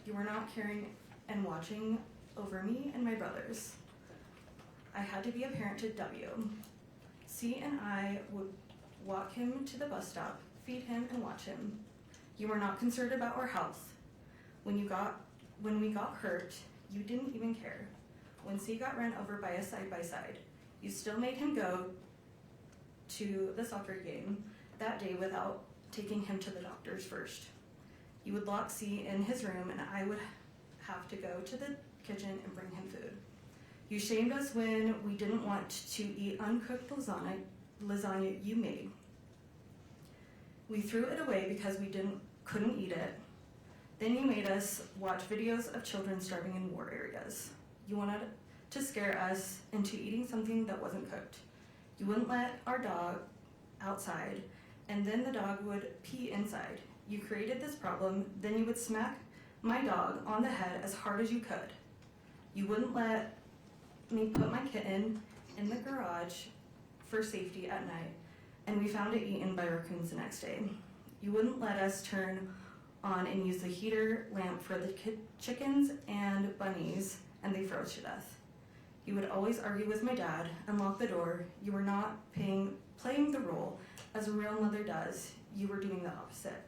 You were not caring and watching over me and my brothers. I had to be a parent to W. C and I would walk him to the bus stop, feed him, and watch him. You were not concerned about our health. When we got hurt, you didn't even care. When C got ran over by a side-by-side, you still made him go to the soccer game that day without taking him to the doctors first. You would lock C in his room, and I would have to go to the kitchen and bring him food. You shamed us when we didn't want to eat uncooked lasagna you made. We threw it away because we couldn't eat it. Then you made us watch videos of children starving in war areas. You wanted to scare us into eating something that wasn't cooked. You wouldn't let our dog outside, and then the dog would pee inside. You created this problem, then you would smack my dog on the head as hard as you could. You wouldn't let me put my kitten in the garage for safety at night, and we found it eaten by raccoons the next day. You wouldn't let us turn on and use the heater lamp for the chickens and bunnies, and they froze to death. You would always argue with my dad and lock the door. You were not playing the role as a real mother does. You were doing the opposite.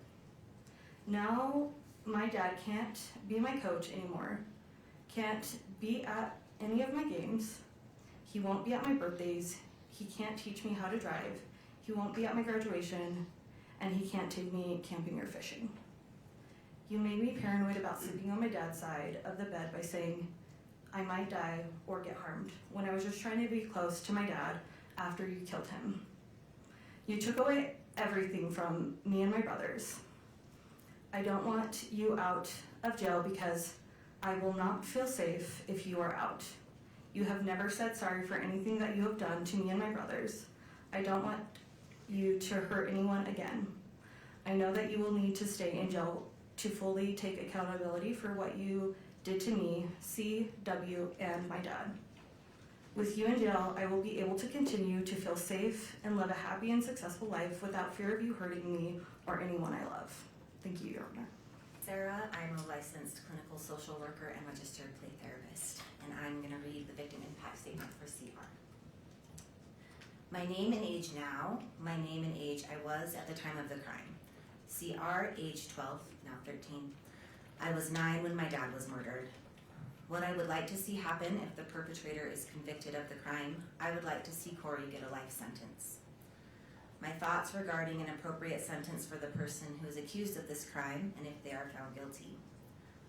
Now my dad can't be my coach anymore, can't be at any of my games. He won't be at my birthdays. He can't teach me how to drive. He won't be at my graduation, and he can't take me camping or fishing. You made me paranoid about sleeping on my dad's side of the bed by saying I might die or get harmed when I was just trying to be close to my dad after you killed him. You took away everything from me and my brothers. I don't want you out of jail because I will not feel safe if you are out. You have never said sorry for anything that you have done to me and my brothers. I don't want you to hurt anyone again. I know that you will need to stay in jail to fully take accountability for what you did to me, C, W, and my dad. With you in jail, I will be able to continue to feel safe and live a happy and successful life without fear of you hurting me or anyone I love. Thank you, Your Honor. Sarah, I'm a licensed clinical social worker and registered play therapist, and I'm going to read the victim impact statement for CR. My name and age now, my name and age I was at the time of the crime. CR, age 12, now 13. I was 9 when my dad was murdered. What I would like to see happen if the perpetrator is convicted of the crime, I would like to see Kouri get a life sentence. My thoughts regarding an appropriate sentence for the person who is accused of this crime and if they are found guilty.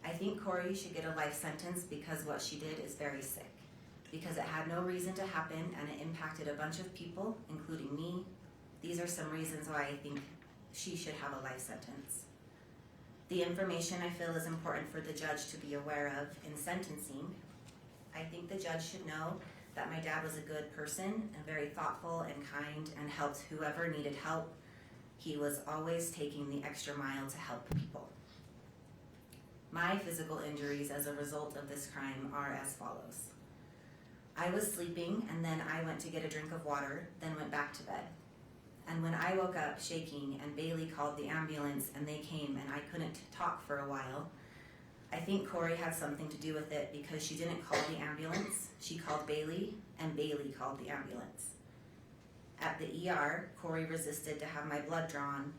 I think Kouri should get a life sentence because what she did is very sick, because it had no reason to happen and it impacted a bunch of people, including me. These are some reasons why I think she should have a life sentence. The information I feel is important for the judge to be aware of in sentencing. I think the judge should know that my dad was a good person and very thoughtful and kind and helped whoever needed help. He was always taking the extra mile to help people. My physical injuries as a result of this crime are as follows. I was sleeping and then I went to get a drink of water, then went back to bed. And when I woke up shaking and Bailey called the ambulance and they came and I couldn't talk for a while, I think Kouri had something to do with it because she didn't call the ambulance. She called Bailey and Bailey called the ambulance. At the ER, Kouri resisted to have my blood drawn,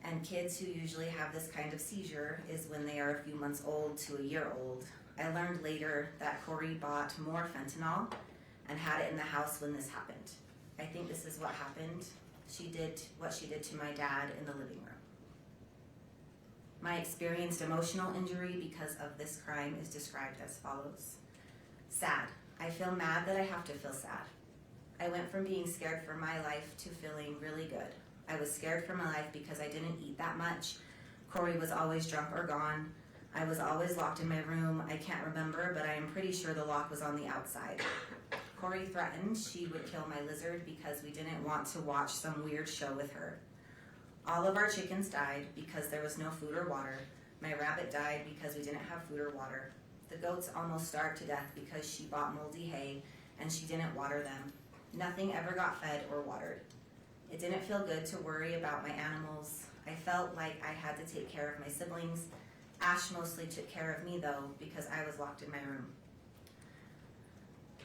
and kids who usually have this kind of seizure is when they are a few months old to a year old. I learned later that Kouri bought more fentanyl and had it in the house when this happened. I think this is what happened. She did what she did to my dad in the living room. My experienced emotional injury because of this crime is described as follows. Sad. I feel mad that I have to feel sad. I went from being scared for my life to feeling really good. I was scared for my life because I didn't eat that much. Kouri was always drunk or gone. I was always locked in my room. I can't remember, but I am pretty sure the lock was on the outside. Kouri threatened she would kill my lizard because we didn't want to watch some weird show with her. All of our chickens died because there was no food or water. My rabbit died because we didn't have food or water. The goats almost starved to death because she bought moldy hay and she didn't water them. Nothing ever got fed or watered. It didn't feel good to worry about my animals. I felt like I had to take care of my siblings. Ash mostly took care of me though, because I was locked in my room.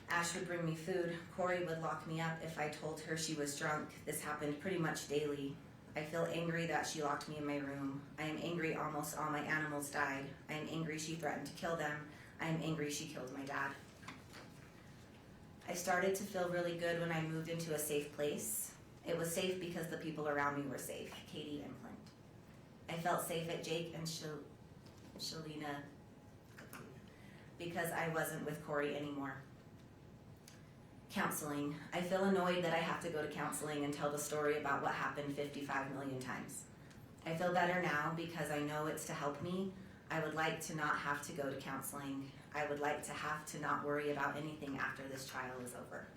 Ash would bring me food. Kouri would lock me up if I told her she was drunk. This happened pretty much daily. I feel angry that she locked me in my room. I am angry almost all my animals died. I am angry she threatened to kill them. I am angry she killed my dad. I started to feel really good when I moved into a safe place. It was safe because the people around me were safe, Katie and Clint. I felt safe at Jake and Shalina because I wasn't with Kouri anymore. Counseling. I feel annoyed that I have to go to counseling and tell the story about what happened 55 million times. I feel better now because I know it's to help me. I would like to not have to go to counseling. I would like to have to not worry about anything after this trial is over.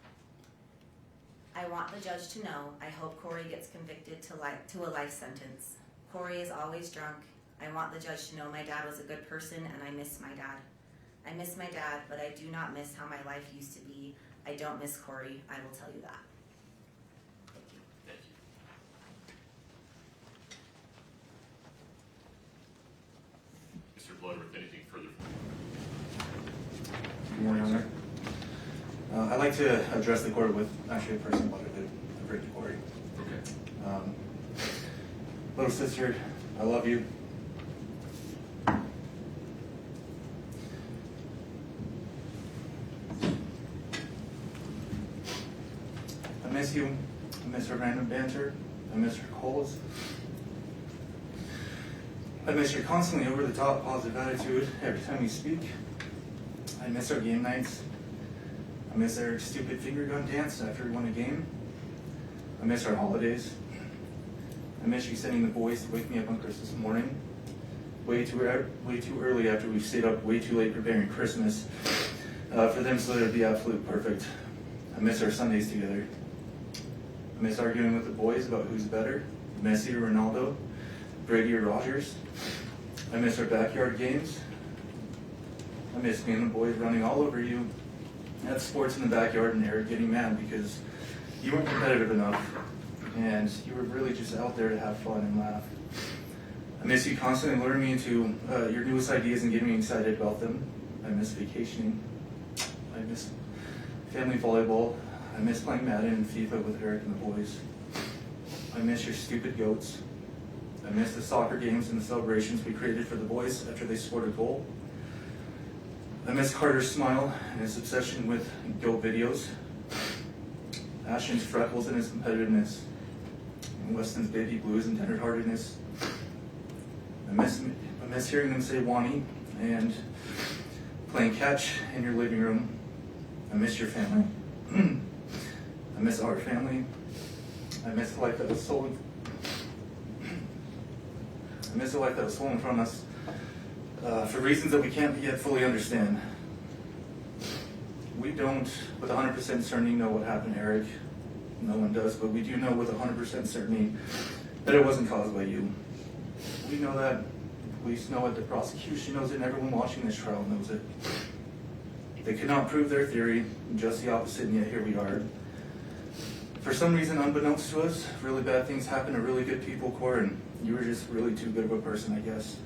I want the judge to know. I hope Kouri gets convicted to a life sentence. Kouri is always drunk. I want the judge to know my dad was a good person and I miss my dad. I miss my dad, but I do not miss how my life used to be. I don't miss Kouri, I will tell you that. Thank you. Thank you. Mr. Bloodworth, anything further? Good morning, Your Honor. I'd like to address the court with actually a personal letter that I've written to Kouri. Okay. Little sister, I love you. I miss you. I miss our random banter. I miss our calls. I miss your constantly over-the-top positive attitude every time you speak. I miss our game nights. I miss our stupid finger gun dance after we won a game. I miss our holidays. I miss you sending the boys to wake me up on Christmas morning, way too early after we've stayed up way too late preparing Christmas for them so that it'd be absolute perfect. I miss our Sundays together. I miss arguing with the boys about who's better, Messi or Ronaldo, Brady or Rogers. I miss our backyard games. I miss me and the boys running all over you at sports in the backyard and Eric getting mad because you weren't competitive enough and you were really just out there to have fun and laugh. I miss you constantly luring me into your newest ideas and getting me excited about them. I miss vacationing. I miss family volleyball. I miss playing Madden and FIFA with Eric and the boys. I miss your stupid goats. I miss the soccer games and the celebrations we created for the boys after they scored a goal. I miss Carter's smile and his obsession with goat videos. Ashton's freckles and his competitiveness. And Weston's baby blues and tenderheartedness. I miss hearing them say Wani and playing catch in your living room. I miss your family. I miss our family. I miss the life that was stolen. I miss the life that was stolen from us for reasons that we can't yet fully understand. We don't, with 100% certainty, know what happened to Eric. No one does, but we do know with 100% certainty that it wasn't caused by you. We know that. The police know it. The prosecution knows it. And everyone watching this trial knows it. They could not prove their theory, just the opposite, and yet here we are. For some reason, unbeknownst to us, really bad things happen to really good people, Cor, and you were just really too good of a person, I guess.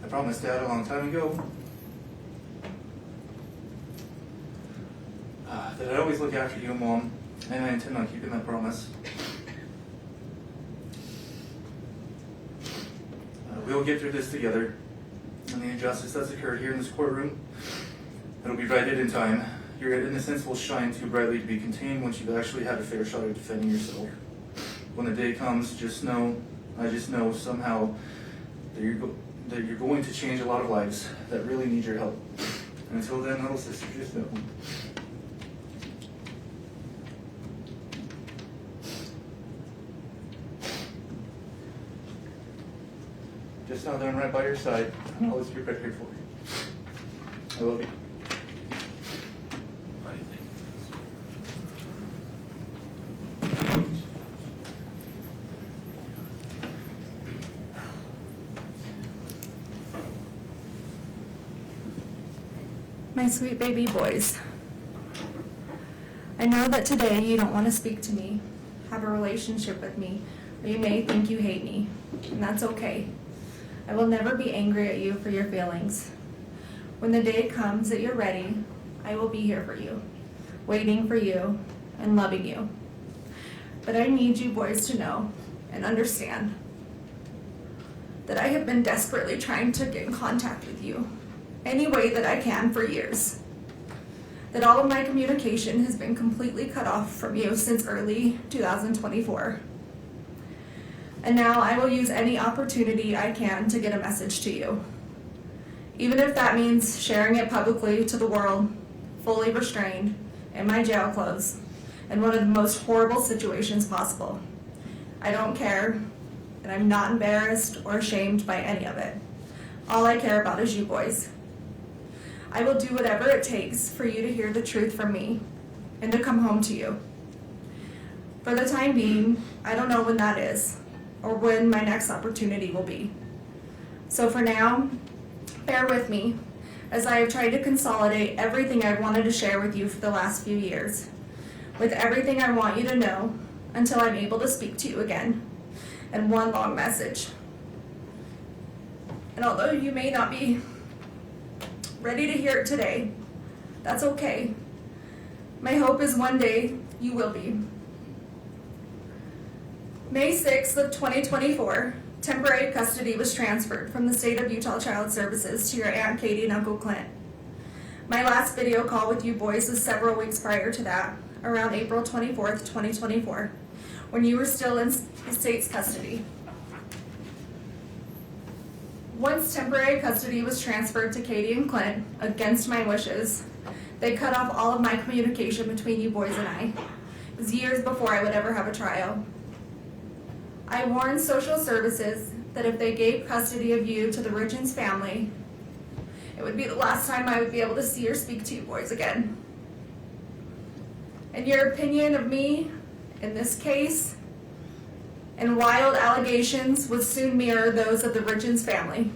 I promised Dad a long time ago that I'd always look after you and Mom, and I intend on keeping that promise. We'll get through this together, and the injustice that's occurred here in this courtroom, it'll be righted in time. Your innocence will shine too brightly to be contained once you've actually had a fair shot at defending yourself. When the day comes, just know, I just know somehow that you're going to change a lot of lives that really need your help. And until then, little sister, just know. Just know that I'm right by your side, and I'll always be right here for you. I love you. My sweet baby boys, I know that today you don't want to speak to me, have a relationship with me, or you may think you hate me, and that's okay. I will never be angry at you for your feelings. When the day comes that you're ready, I will be here for you, waiting for you, and loving you. But I need you boys to know and understand that I have been desperately trying to get in contact with you any way that I can for years. That all of my communication has been completely cut off from you since early 2024. And now I will use any opportunity I can to get a message to you. Even if that means sharing it publicly to the world, fully restrained, in my jail clothes, in one of the most horrible situations possible. I don't care, and I'm not embarrassed or ashamed by any of it. All I care about is you boys. I will do whatever it takes for you to hear the truth from me and to come home to you. For the time being, I don't know when that is or when my next opportunity will be. So for now, bear with me as I have tried to consolidate everything I've wanted to share with you for the last few years, with everything I want you to know until I'm able to speak to you again, and one long message. And although you may not be ready to hear it today, that's okay. My hope is one day you will be. May 6th of 2024, temporary custody was transferred from the state of Utah Child Services to your Aunt Katie and Uncle Clint. My last video call with you boys was several weeks prior to that, around April 24th, 2024, when you were still in the state's custody. Once temporary custody was transferred to Katie and Clint, against my wishes, they cut off all of my communication between you boys and I. It was years before I would ever have a trial. I warned social services that if they gave custody of you to the Richins family, it would be the last time I would be able to see or speak to you boys again. And your opinion of me in this case and wild allegations would soon mirror those of the Richins family.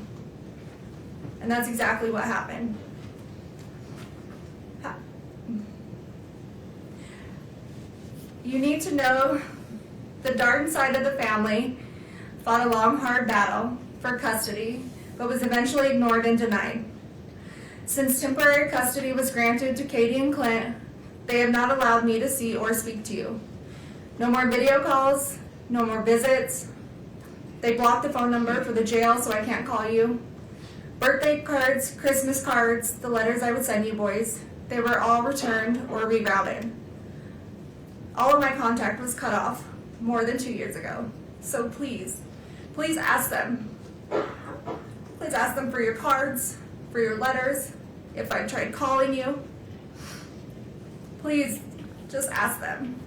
And that's exactly what happened. You need to know the Darden side of the family fought a long, hard battle for custody, but was eventually ignored and denied. Since temporary custody was granted to Katie and Clint, they have not allowed me to see or speak to you. No more video calls, no more visits. They blocked the phone number for the jail so I can't call you. Birthday cards, Christmas cards, the letters I would send you boys, they were all returned or rerouted. All of my contact was cut off more than 2 years ago. So please, please ask them. Please ask them for your cards, for your letters, if I tried calling you. Please just ask them,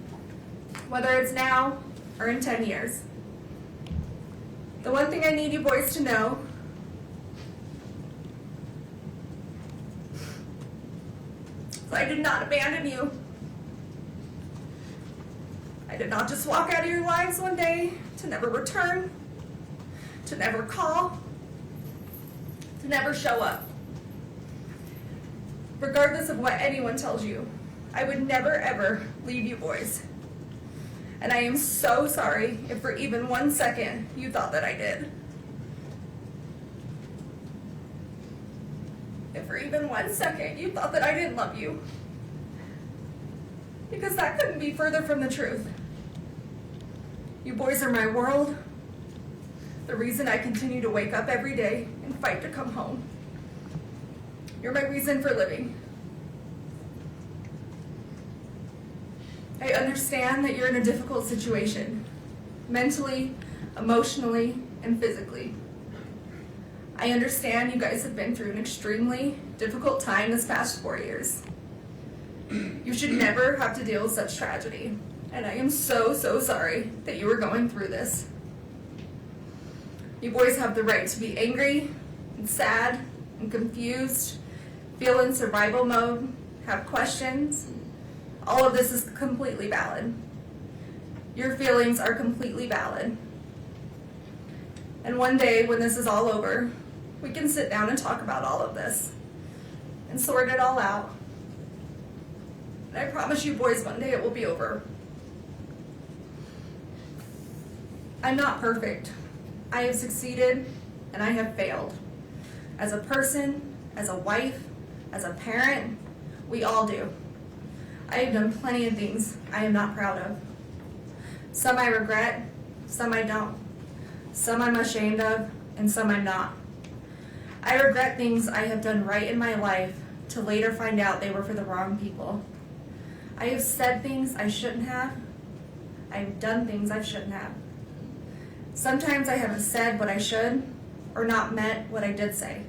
whether it's now or in 10 years. The one thing I need you boys to know is I did not abandon you. I did not just walk out of your lives one day to never return, to never call, to never show up. Regardless of what anyone tells you, I would never ever leave you boys. And I am so sorry if for even 1 second you thought that I did. If for even 1 second you thought that I didn't love you. Because that couldn't be further from the truth. You boys are my world, the reason I continue to wake up every day and fight to come home. You're my reason for living. I understand that you're in a difficult situation, mentally, emotionally, and physically. I understand you guys have been through an extremely difficult time this past 4 years. You should never have to deal with such tragedy, and I am so, so sorry that you were going through this. You boys have the right to be angry and sad and confused, feel in survival mode, have questions. All of this is completely valid. Your feelings are completely valid. And one day when this is all over, we can sit down and talk about all of this. and sort it all out. And I promise you boys, one day it will be over. I'm not perfect. I have succeeded and I have failed. As a person, as a wife, as a parent, we all do. I have done plenty of things I am not proud of. Some I regret, some I don't. Some I'm ashamed of, and some I'm not. I regret things I have done right in my life to later find out they were for the wrong people. I have said things I shouldn't have. I have done things I shouldn't have. Sometimes I haven't said what I should or not meant what I did say.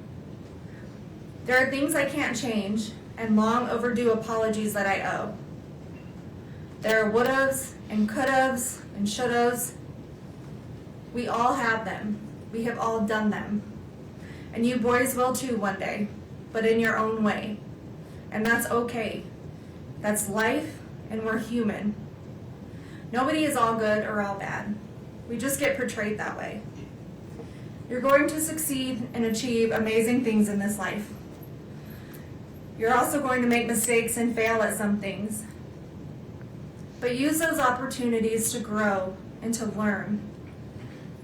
There are things I can't change and long overdue apologies that I owe. There are would-haves and could-haves and should-haves. We all have them. We have all done them. And you boys will too one day, but in your own way. And that's okay. That's life, and we're human. Nobody is all good or all bad. We just get portrayed that way. You're going to succeed and achieve amazing things in this life. You're also going to make mistakes and fail at some things. But use those opportunities to grow and to learn.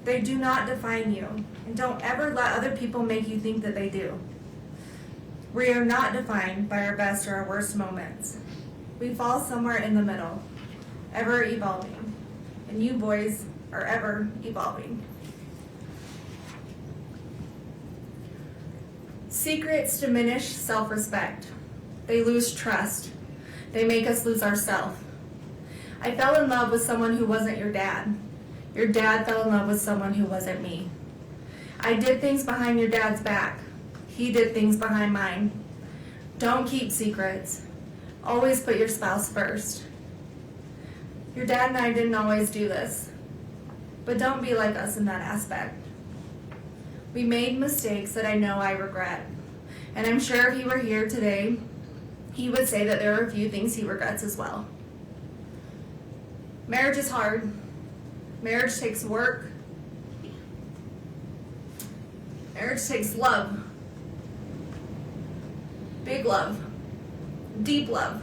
They do not define you, and don't ever let other people make you think that they do. We are not defined by our best or our worst moments. We fall somewhere in the middle, ever evolving, and you boys are ever evolving. Secrets diminish self-respect. They lose trust. They make us lose ourselves. I fell in love with someone who wasn't your dad. Your dad fell in love with someone who wasn't me. I did things behind your dad's back. He did things behind mine. Don't keep secrets. Always put your spouse first. Your dad and I didn't always do this, but don't be like us in that aspect. We made mistakes that I know I regret, and I'm sure if he were here today, he would say that there are a few things he regrets as well. Marriage is hard. Marriage takes work. Marriage takes love. Big love. Deep love.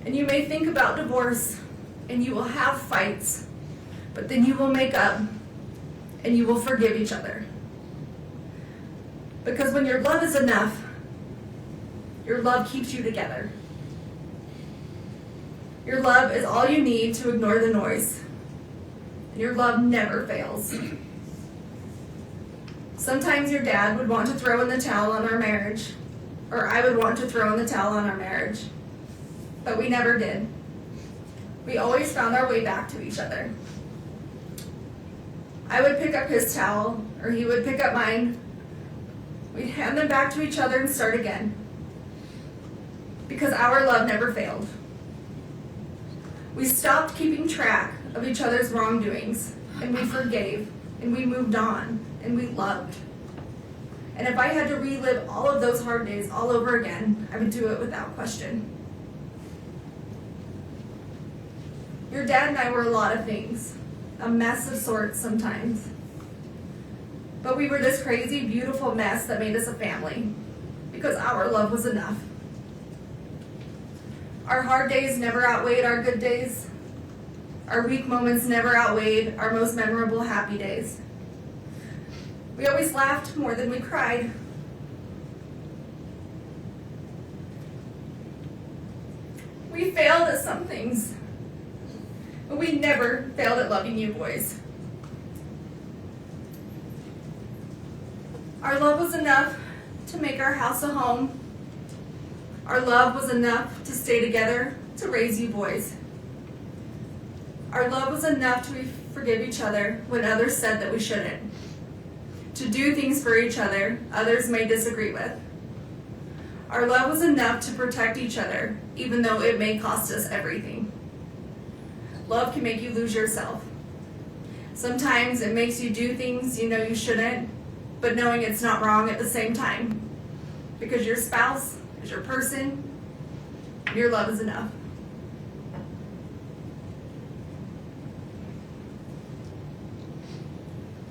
And you may think about divorce, and you will have fights, but then you will make up, and you will forgive each other. Because when your love is enough, your love keeps you together. Your love is all you need to ignore the noise. And your love never fails. Sometimes your dad would want to throw in the towel on our marriage, or I would want to throw in the towel on our marriage. But we never did. We always found our way back to each other. I would pick up his towel, or he would pick up mine. We'd hand them back to each other and start again. Because our love never failed. We stopped keeping track of each other's wrongdoings, and we forgave, and we moved on, and we loved. And if I had to relive all of those hard days all over again, I would do it without question. Your dad and I were a lot of things, a mess of sorts sometimes. But we were this crazy, beautiful mess that made us a family, because our love was enough. Our hard days never outweighed our good days. Our weak moments never outweighed our most memorable happy days. We always laughed more than we cried. We failed at some things, but we never failed at loving you boys. Our love was enough to make our house a home. Our love was enough to stay together, to raise you boys. Our love was enough to forgive each other when others said that we shouldn't. To do things for each other others may disagree with. Our love was enough to protect each other, even though it may cost us everything. Love can make you lose yourself. Sometimes it makes you do things you know you shouldn't, but knowing it's not wrong at the same time. Because your spouse is your person, and your love is enough.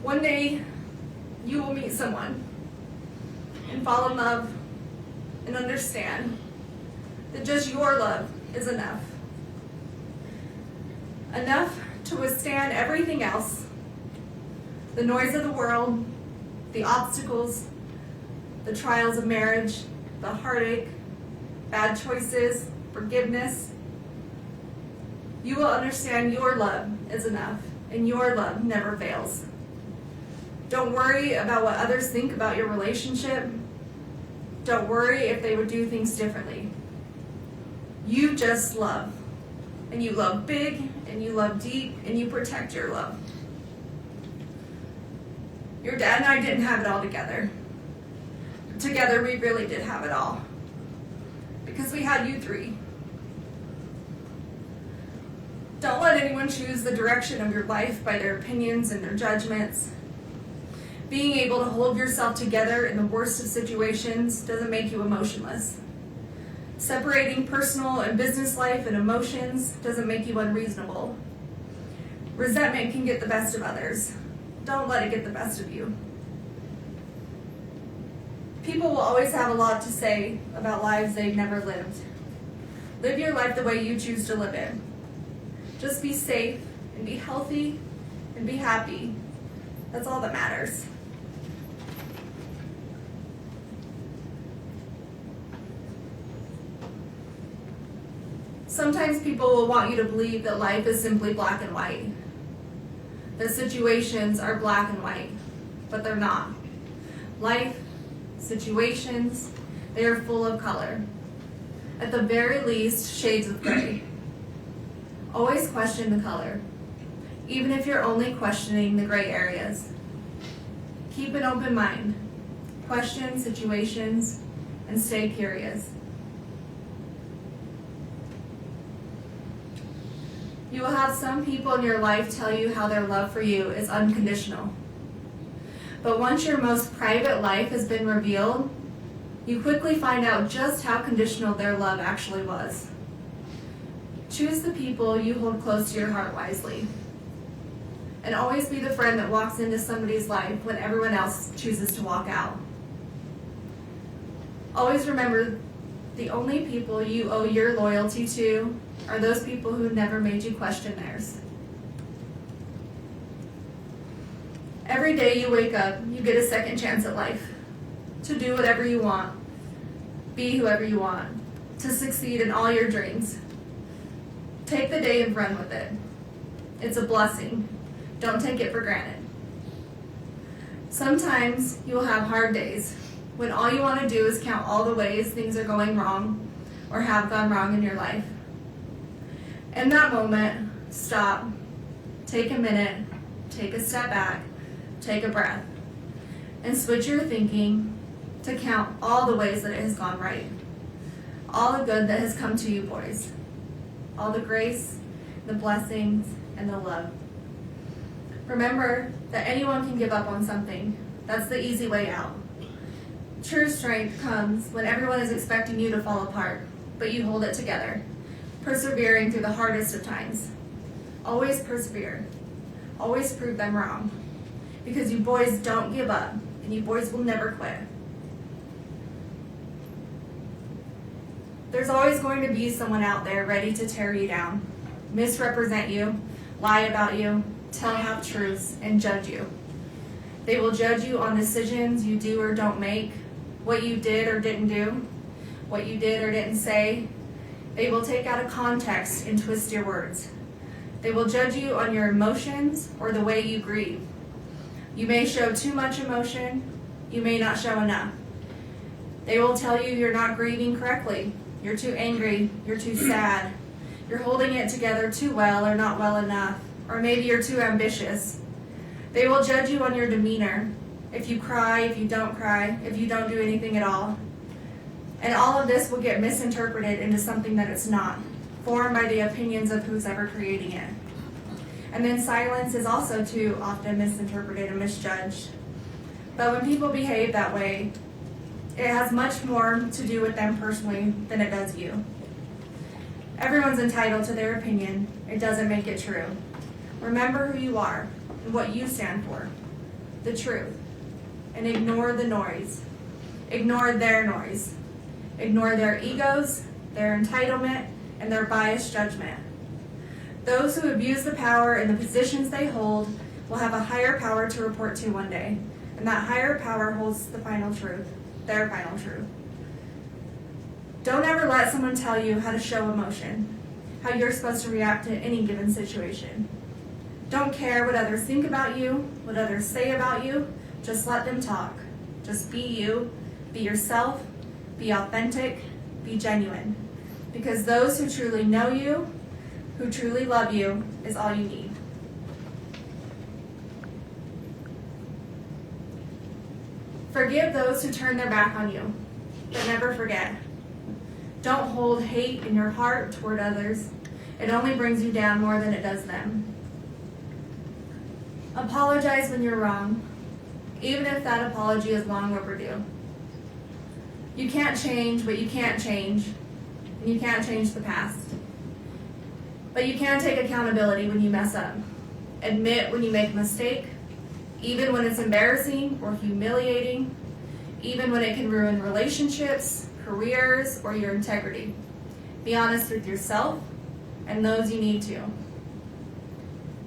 One day, you will meet someone, and fall in love and understand that just your love is enough. Enough to withstand everything else, the noise of the world, the obstacles, the trials of marriage, the heartache, bad choices, forgiveness. You will understand your love is enough, and your love never fails. Don't worry about what others think about your relationship. Don't worry if they would do things differently. You just love, and you love big, and you love deep, and you protect your love. Your dad and I didn't have it all together. Together we really did have it all, because we had you three. Don't let anyone choose the direction of your life by their opinions and their judgments. Being able to hold yourself together in the worst of situations doesn't make you emotionless. Separating personal and business life and emotions doesn't make you unreasonable. Resentment can get the best of others. Don't let it get the best of you. People will always have a lot to say about lives they've never lived. Live your life the way you choose to live it. Just be safe and be healthy and be happy. That's all that matters. Sometimes people will want you to believe that life is simply black and white. That situations are black and white, but they're not. Life, situations, they are full of color. At the very least, shades of gray. Always question the color, even if you're only questioning the gray areas. Keep an open mind. Question situations and stay curious. You will have some people in your life tell you how their love for you is unconditional. But once your most private life has been revealed, you quickly find out just how conditional their love actually was. Choose the people you hold close to your heart wisely. And always be the friend that walks into somebody's life when everyone else chooses to walk out. Always remember, the only people you owe your loyalty to are those people who never made you question theirs. Every day you wake up, you get a second chance at life. To do whatever you want, be whoever you want, to succeed in all your dreams. Take the day and run with it. It's a blessing. Don't take it for granted. Sometimes you will have hard days when all you want to do is count all the ways things are going wrong or have gone wrong in your life. In that moment, stop, take a minute, take a step back, take a breath, and switch your thinking to count all the ways that it has gone right. All the good that has come to you, boys. All the grace, the blessings, and the love. Remember that anyone can give up on something. That's the easy way out. True strength comes when everyone is expecting you to fall apart, but you hold it together, persevering through the hardest of times. Always persevere. Always prove them wrong. Because you boys don't give up, and you boys will never quit. There's always going to be someone out there ready to tear you down, misrepresent you, lie about you, tell half-truths, and judge you. They will judge you on decisions you do or don't make, what you did or didn't do, what you did or didn't say. They will take out of context and twist your words. They will judge you on your emotions or the way you grieve. You may show too much emotion, you may not show enough. They will tell you you're not grieving correctly, you're too angry, you're too sad, you're holding it together too well or not well enough, or maybe you're too ambitious. They will judge you on your demeanor, if you cry, if you don't cry, if you don't do anything at all. And all of this will get misinterpreted into something that it's not, formed by the opinions of who's ever creating it. And then silence is also too often misinterpreted and misjudged. But when people behave that way, it has much more to do with them personally than it does you. Everyone's entitled to their opinion. It doesn't make it true. Remember who you are and what you stand for, the truth, and ignore the noise. Ignore their noise. Ignore their egos, their entitlement, and their biased judgment. Those who abuse the power and the positions they hold will have a higher power to report to one day, and that higher power holds the final truth, their final truth. Don't ever let someone tell you how to show emotion, how you're supposed to react to any given situation. Don't care what others think about you, what others say about you, just let them talk. Just be you, be yourself, be authentic, be genuine. Because those who truly know you, who truly love you, is all you need. Forgive those who turn their back on you, but never forget. Don't hold hate in your heart toward others. It only brings you down more than it does them. Apologize when you're wrong, even if that apology is long overdue. You can't change what you can't change, and you can't change the past. But you can take accountability when you mess up. Admit when you make a mistake, even when it's embarrassing or humiliating, even when it can ruin relationships, careers, or your integrity. Be honest with yourself and those you need to.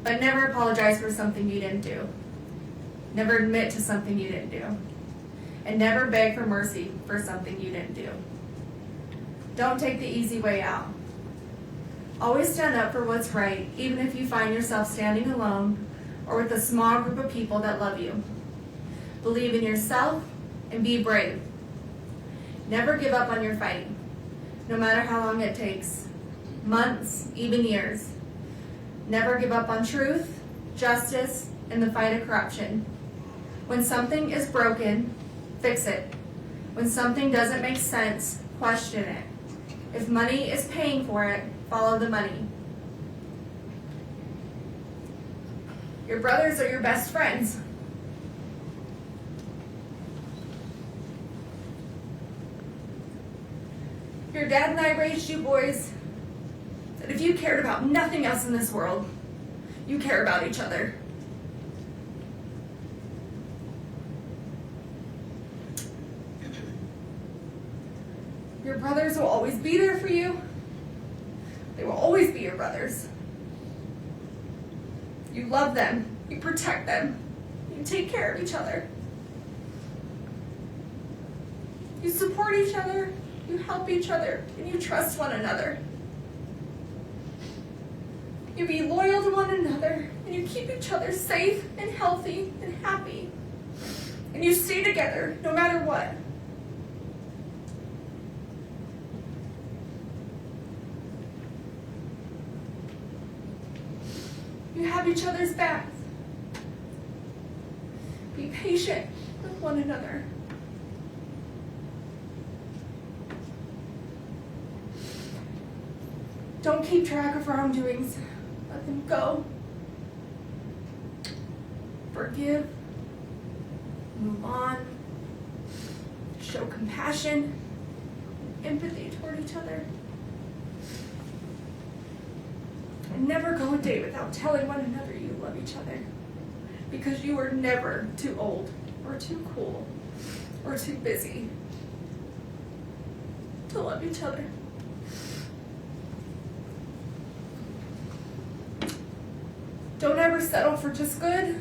But never apologize for something you didn't do. Never admit to something you didn't do. And never beg for mercy for something you didn't do. Don't take the easy way out. Always stand up for what's right, even if you find yourself standing alone or with a small group of people that love you. Believe in yourself and be brave. Never give up on your fight, no matter how long it takes, months, even years. Never give up on truth, justice, and the fight of corruption. When something is broken, fix it. When something doesn't make sense, question it. If money is paying for it, follow the money. Your brothers are your best friends. Your dad and I raised you boys that if you cared about nothing else in this world, you care about each other. Your brothers will always be there for you. They will always be your brothers. You love them, you protect them, you take care of each other. You support each other, you help each other, and you trust one another. You be loyal to one another, and you keep each other safe and healthy and happy. And you stay together no matter what. You have each other's backs. Be patient with one another. Don't keep track of wrongdoings. Let them go. Forgive. Move on. Show compassion, empathy toward each other. And never go a day without telling one another you love each other. Because you are never too old, or too cool, or too busy to love each other. Don't ever settle for just good.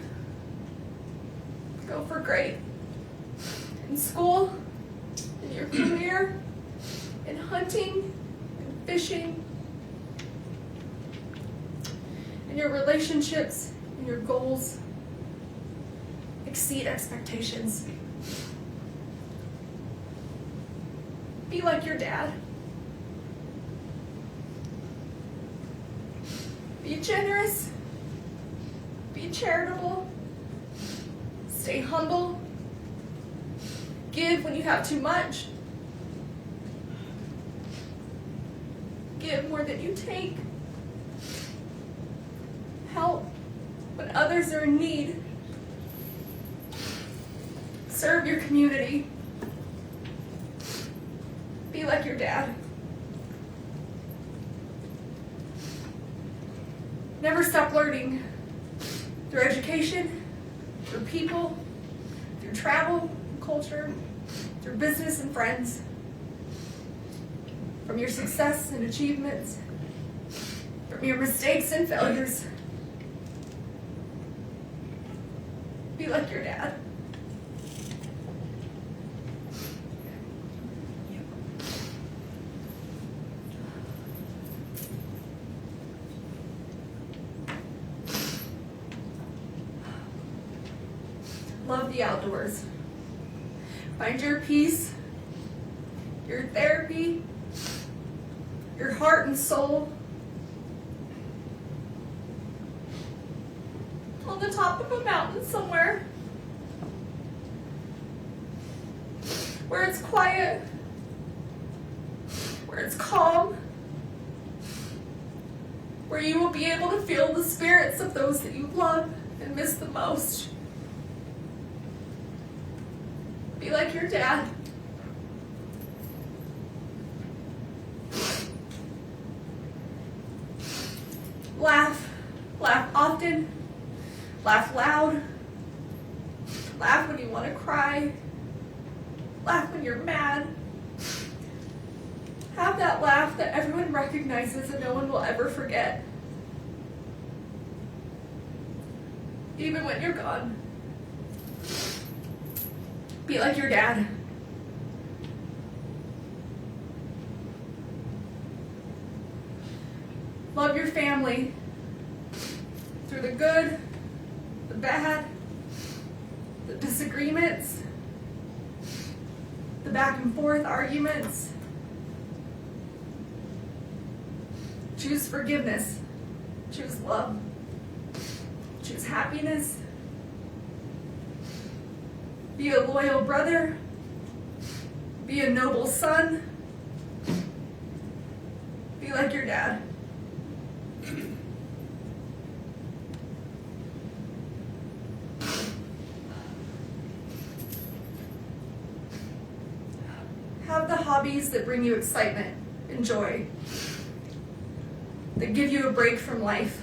Go for great. In school, in your career, in hunting, in fishing, in your relationships, in your goals. Exceed expectations. Be like your dad. Be generous. Be charitable. Stay humble. Give when you have too much. Give more than you take. Help when others are in need. Serve your community. Be like your dad. Never stop learning. Through education, through people, through travel, culture, through business and friends, from your success and achievements, from your mistakes and failures. Be like your dad. Love the outdoors. Find your peace, your therapy, your heart and soul on the top of a mountain somewhere where it's quiet, where it's calm, where you will be able to feel the spirits of those that you love and miss the most. Be like your dad. Laugh. Laugh often. Laugh loud. Laugh when you want to cry. Laugh when you're mad. Have that laugh that everyone recognizes and no one will ever forget. Even when you're gone. Be like your dad. Love your family through the good, the bad, the disagreements, the back and forth arguments. Choose forgiveness. Choose love. Choose happiness. Be a loyal brother. Be a noble son. Be like your dad. Have the hobbies that bring you excitement and joy, that give you a break from life,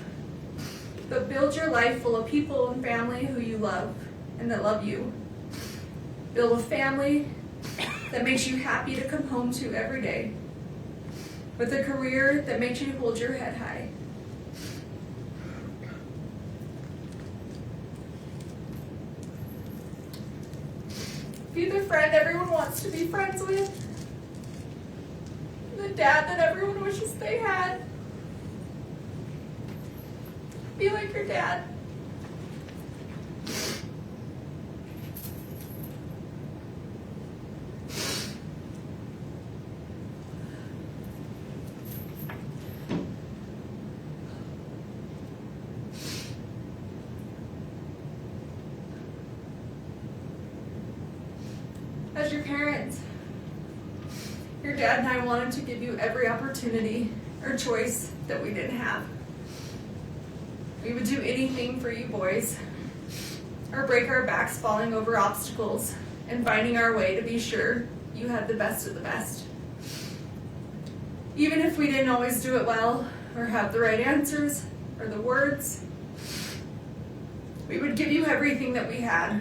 that build your life full of people and family who you love and that love you. Build a family that makes you happy to come home to every day, with a career that makes you hold your head high. Be the friend everyone wants to be friends with, the dad that everyone wishes they had. Be like your dad. As your parents, your dad and I wanted to give you every opportunity or choice that we didn't have. We would do anything for you boys, or break our backs falling over obstacles and finding our way to be sure you had the best of the best. Even if we didn't always do it well, or have the right answers, or the words, we would give you everything that we had.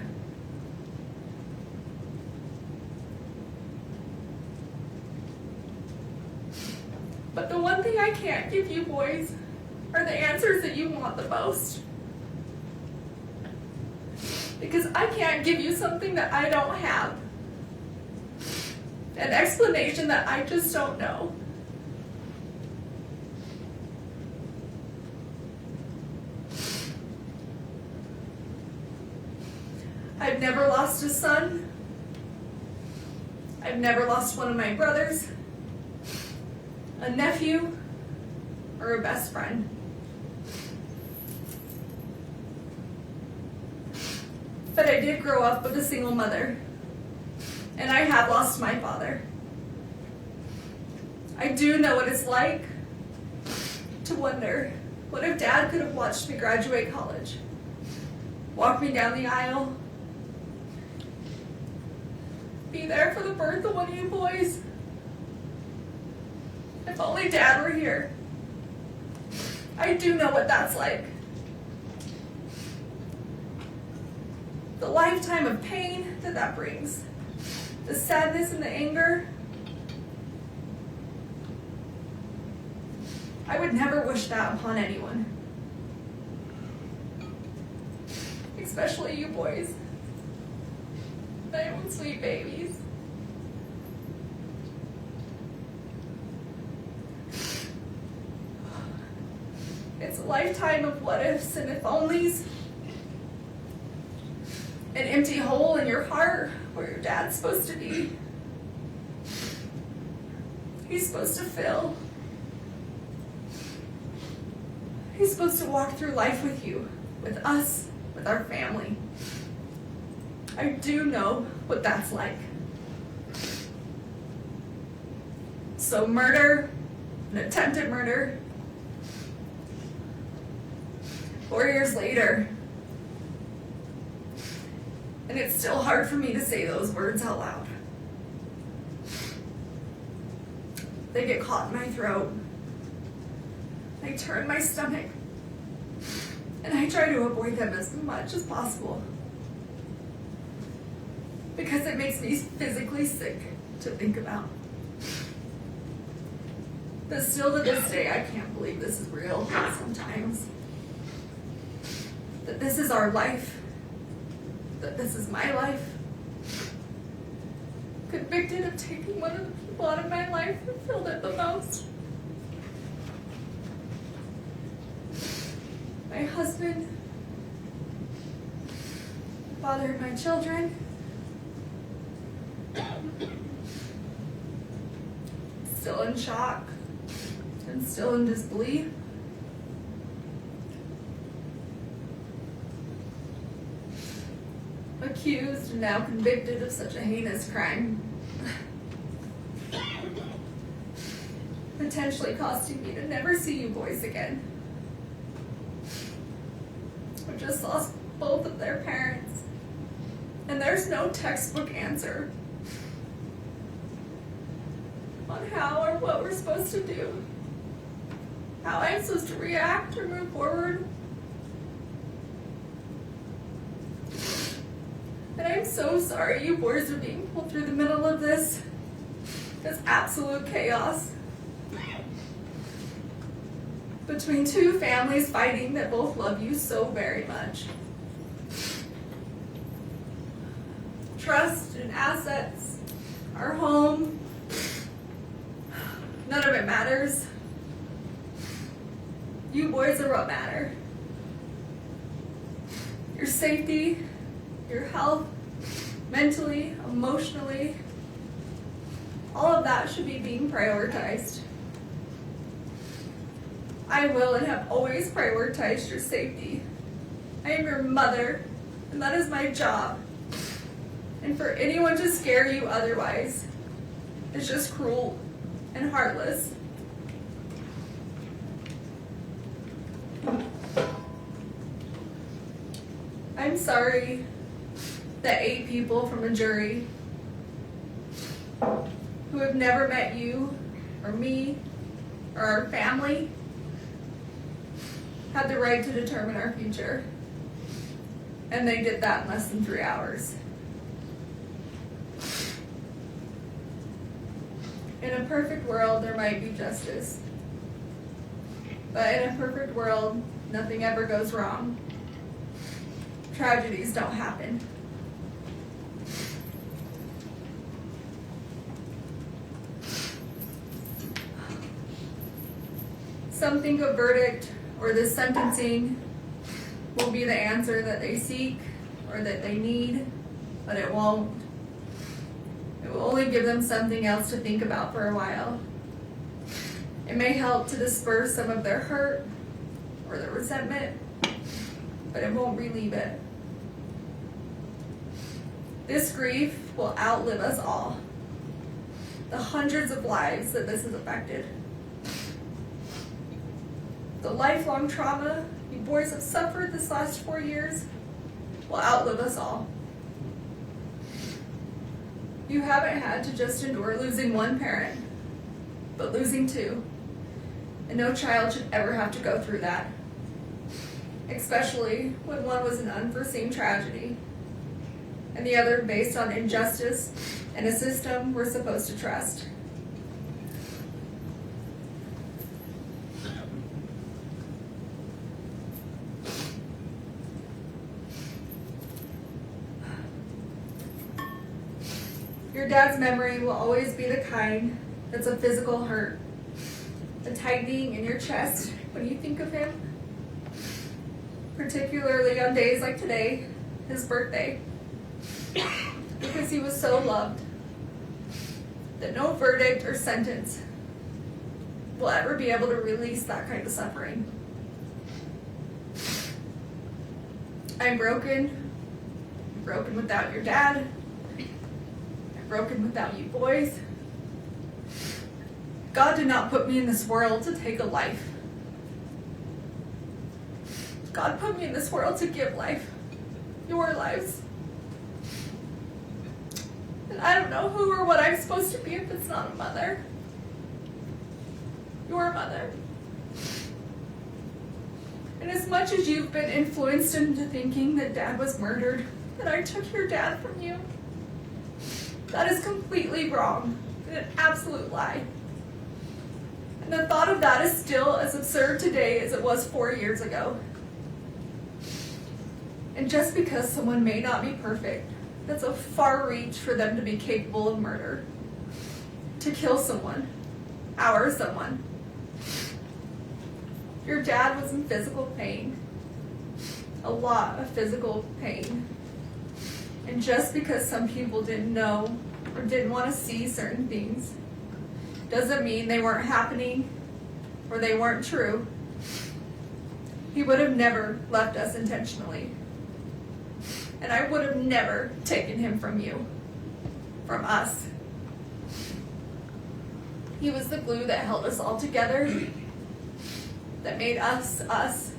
But the one thing I can't give you boys are the answers that you want the most. Because I can't give you something that I don't have. An explanation that I just don't know. I've never lost a son. I've never lost one of my brothers, a nephew, or a best friend. But I did grow up with a single mother, and I have lost my father. I do know what it's like to wonder, what if Dad could have watched me graduate college, walk me down the aisle, be there for the birth of one of you boys? If only Dad were here. I do know what that's like. The lifetime of pain that brings, the sadness and the anger. I would never wish that upon anyone. Especially you boys. My own sweet babies. It's a lifetime of what ifs and if onlys. An empty hole in your heart where your dad's supposed to be. He's supposed to fill. He's supposed to walk through life with you, with us, with our family. I do know what that's like. So murder, an attempted murder, 4 years later, and it's still hard for me to say those words out loud. They get caught in my throat. I turn my stomach, and I try to avoid them as much as possible. Because it makes me physically sick to think about. But still to this day, I can't believe this is real sometimes. That this is our life. That this is my life. Convicted of taking one of the people out of my life who filled it the most. My husband, the father of my children, still in shock and still in disbelief. Accused and now convicted of such a heinous crime. Potentially costing me to never see you boys again. I just lost both of their parents. And there's no textbook answer on how or what we're supposed to do. How I'm supposed to react or move forward. And I'm so sorry you boys are being pulled through the middle of this. It's absolute chaos. Between two families fighting that both love you so very much. Trust and assets, our home, none of it matters. You boys are what matter. Your safety, your health, mentally, emotionally, all of that should be being prioritized. I will and have always prioritized your safety. I am your mother, and that is my job. And for anyone to scare you otherwise is just cruel and heartless. I'm sorry that 8 people from a jury who have never met you or me or our family had the right to determine our future. And they did that in less than 3 hours. In a perfect world, there might be justice. But in a perfect world, nothing ever goes wrong. Tragedies don't happen. Some think a verdict or this sentencing will be the answer that they seek or that they need, but it won't. It will only give them something else to think about for a while. It may help to disperse some of their hurt or their resentment, but it won't relieve it. This grief will outlive us all. The hundreds of lives that this has affected. The lifelong trauma you boys have suffered this last 4 years will outlive us all. You haven't had to just endure losing one parent, but losing 2. And no child should ever have to go through that. Especially when one was an unforeseen tragedy, and the other based on injustice and a system we're supposed to trust. Your dad's memory will always be the kind that's a physical hurt, a tightening in your chest when you think of him, particularly on days like today, his birthday, because he was so loved that no verdict or sentence will ever be able to release that kind of suffering. I'm broken without your dad, broken without you boys. God did not put me in this world to take a life. God put me in this world to give life, your lives. And I don't know who or what I'm supposed to be if it's not a mother. Your mother. And as much as you've been influenced into thinking that Dad was murdered, that I took your dad from you, that is completely wrong and an absolute lie. And the thought of that is still as absurd today as it was 4 years ago. And just because someone may not be perfect, that's a far reach for them to be capable of murder. To kill someone, our someone. Your dad was in physical pain. A lot of physical pain. And just because some people didn't know or didn't want to see certain things doesn't mean they weren't happening or they weren't true. He would have never left us intentionally. And I would have never taken him from you, from us. He was the glue that held us all together, that made us, us.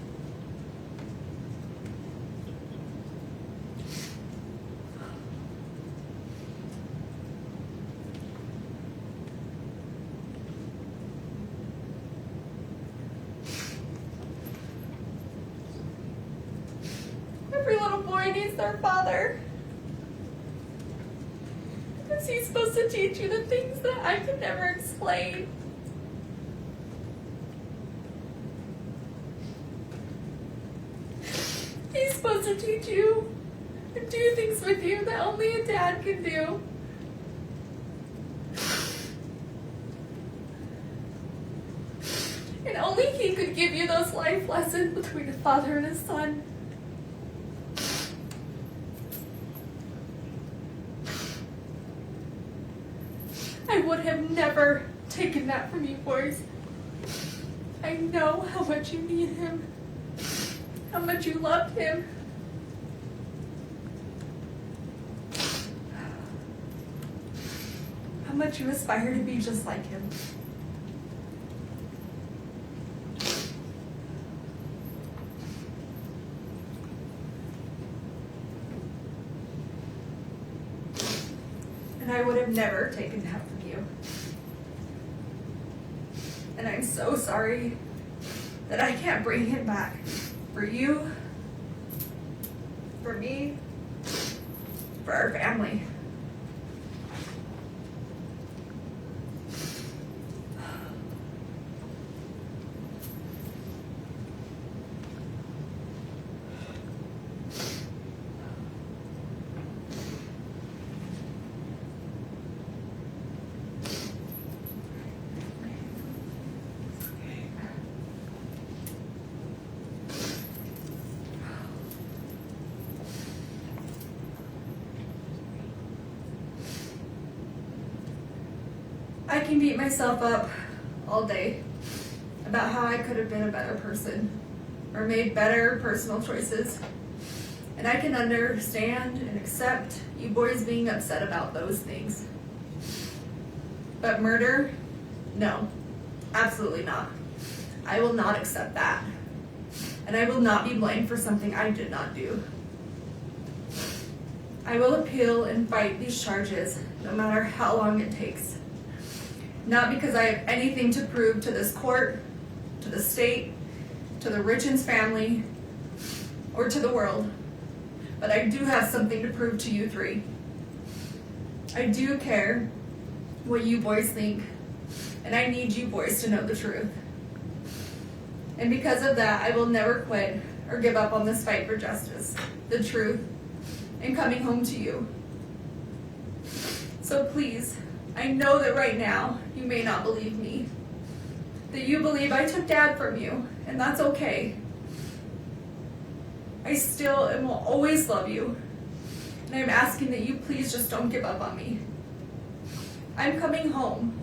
Every little boy needs their father. Because he's supposed to teach you the things that I could never explain. He's supposed to teach you and do things with you that only a dad can do. And only he could give you those life lessons between a father and a son. I would have never taken that from you boys. I know how much you need him, how much you loved him. How much you aspire to be just like him. And I would have never taken that from you. And I'm so sorry that I can't bring him back. For you, for me, for our family. I can beat myself up all day about how I could have been a better person or made better personal choices. And I can understand and accept you boys being upset about those things. But murder? No, absolutely not. I will not accept that. And I will not be blamed for something I did not do. I will appeal and fight these charges no matter how long it takes. Not because I have anything to prove to this court, to the state, to the Richins family, or to the world, but I do have something to prove to you three. I do care what you boys think, and I need you boys to know the truth. And because of that, I will never quit or give up on this fight for justice, the truth, and coming home to you. So please, I know that right now you may not believe me, that you believe I took Dad from you, and that's okay. I still and will always love you, and I'm asking that you please just don't give up on me. I'm coming home,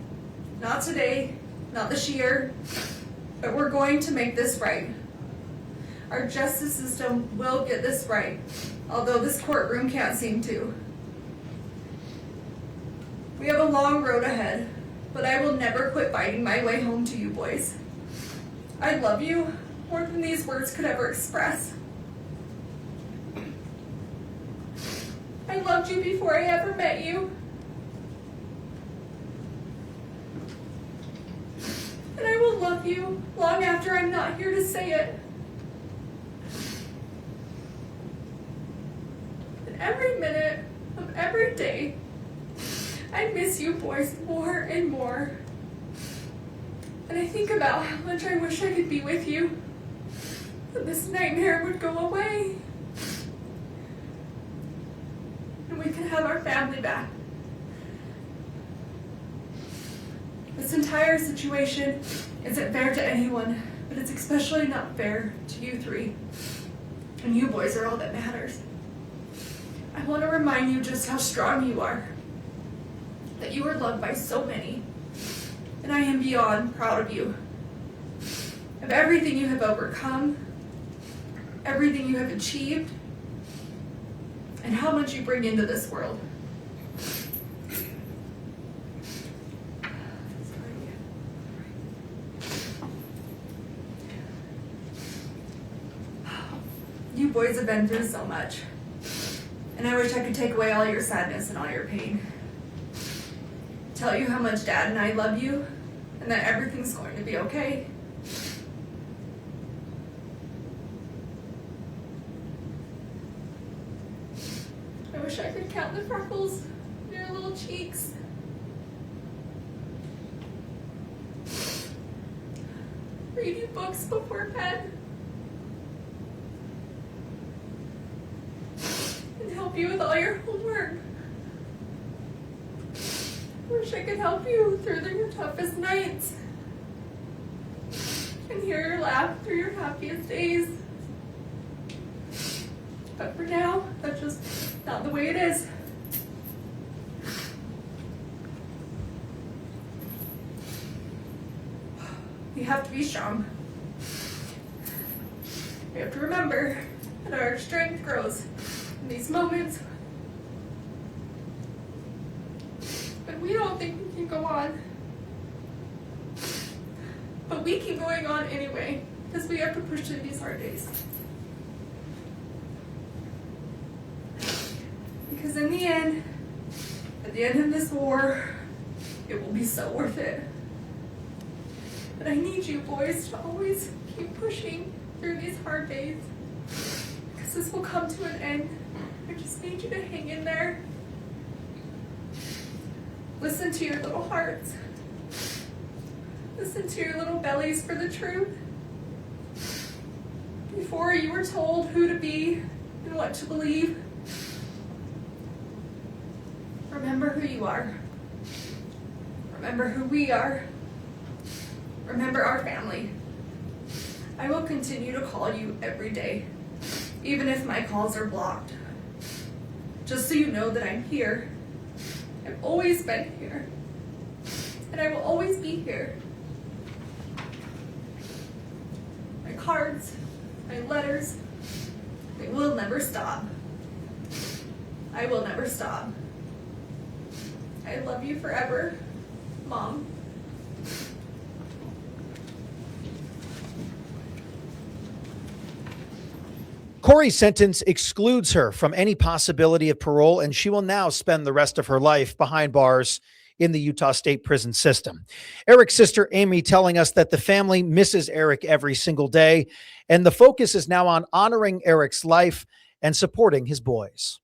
not today, not this year, but we're going to make this right. Our justice system will get this right, although this courtroom can't seem to. We have a long road ahead, but I will never quit fighting my way home to you boys. I love you more than these words could ever express. I loved you before I ever met you. And I will love you long after I'm not here to say it. And every minute of every day, I miss you boys more and more. And I think about how much I wish I could be with you, and this nightmare would go away. And we could have our family back. This entire situation isn't fair to anyone, but it's especially not fair to you three. And you boys are all that matters. I want to remind you just how strong you are, that you are loved by so many, and I am beyond proud of you, of everything you have overcome, everything you have achieved, and how much you bring into this world. You boys have been through so much, and I wish I could take away all your sadness and all your pain. Tell you how much Dad and I love you, and that everything's going to be okay. I wish I could count the freckles in your little cheeks. Read you books before bed. And help you with all your homework. I wish I could help you through your toughest nights and hear your laugh through your happiest days. But for now, that's just not the way it is. We have to be strong. We have to remember that our strength grows in these moments when we don't think we can go on. But we keep going on anyway, because we have to push through these hard days. Because in the end, at the end of this war, it will be so worth it. But I need you boys to always keep pushing through these hard days, because this will come to an end. I just need you to hang in there. Listen to your little hearts. Listen to your little bellies for the truth. Before you were told who to be and what to believe, remember who you are. Remember who we are. Remember our family. I will continue to call you every day, even if my calls are blocked. Just so you know that I'm here. I've always been here. And I will always be here. My cards, my letters, they will never stop. I will never stop. I love you forever, Mom. Kouri's sentence excludes her from any possibility of parole, and she will now spend the rest of her life behind bars in the Utah State prison system. Eric's sister, Amy, telling us that the family misses Eric every single day, and the focus is now on honoring Eric's life and supporting his boys.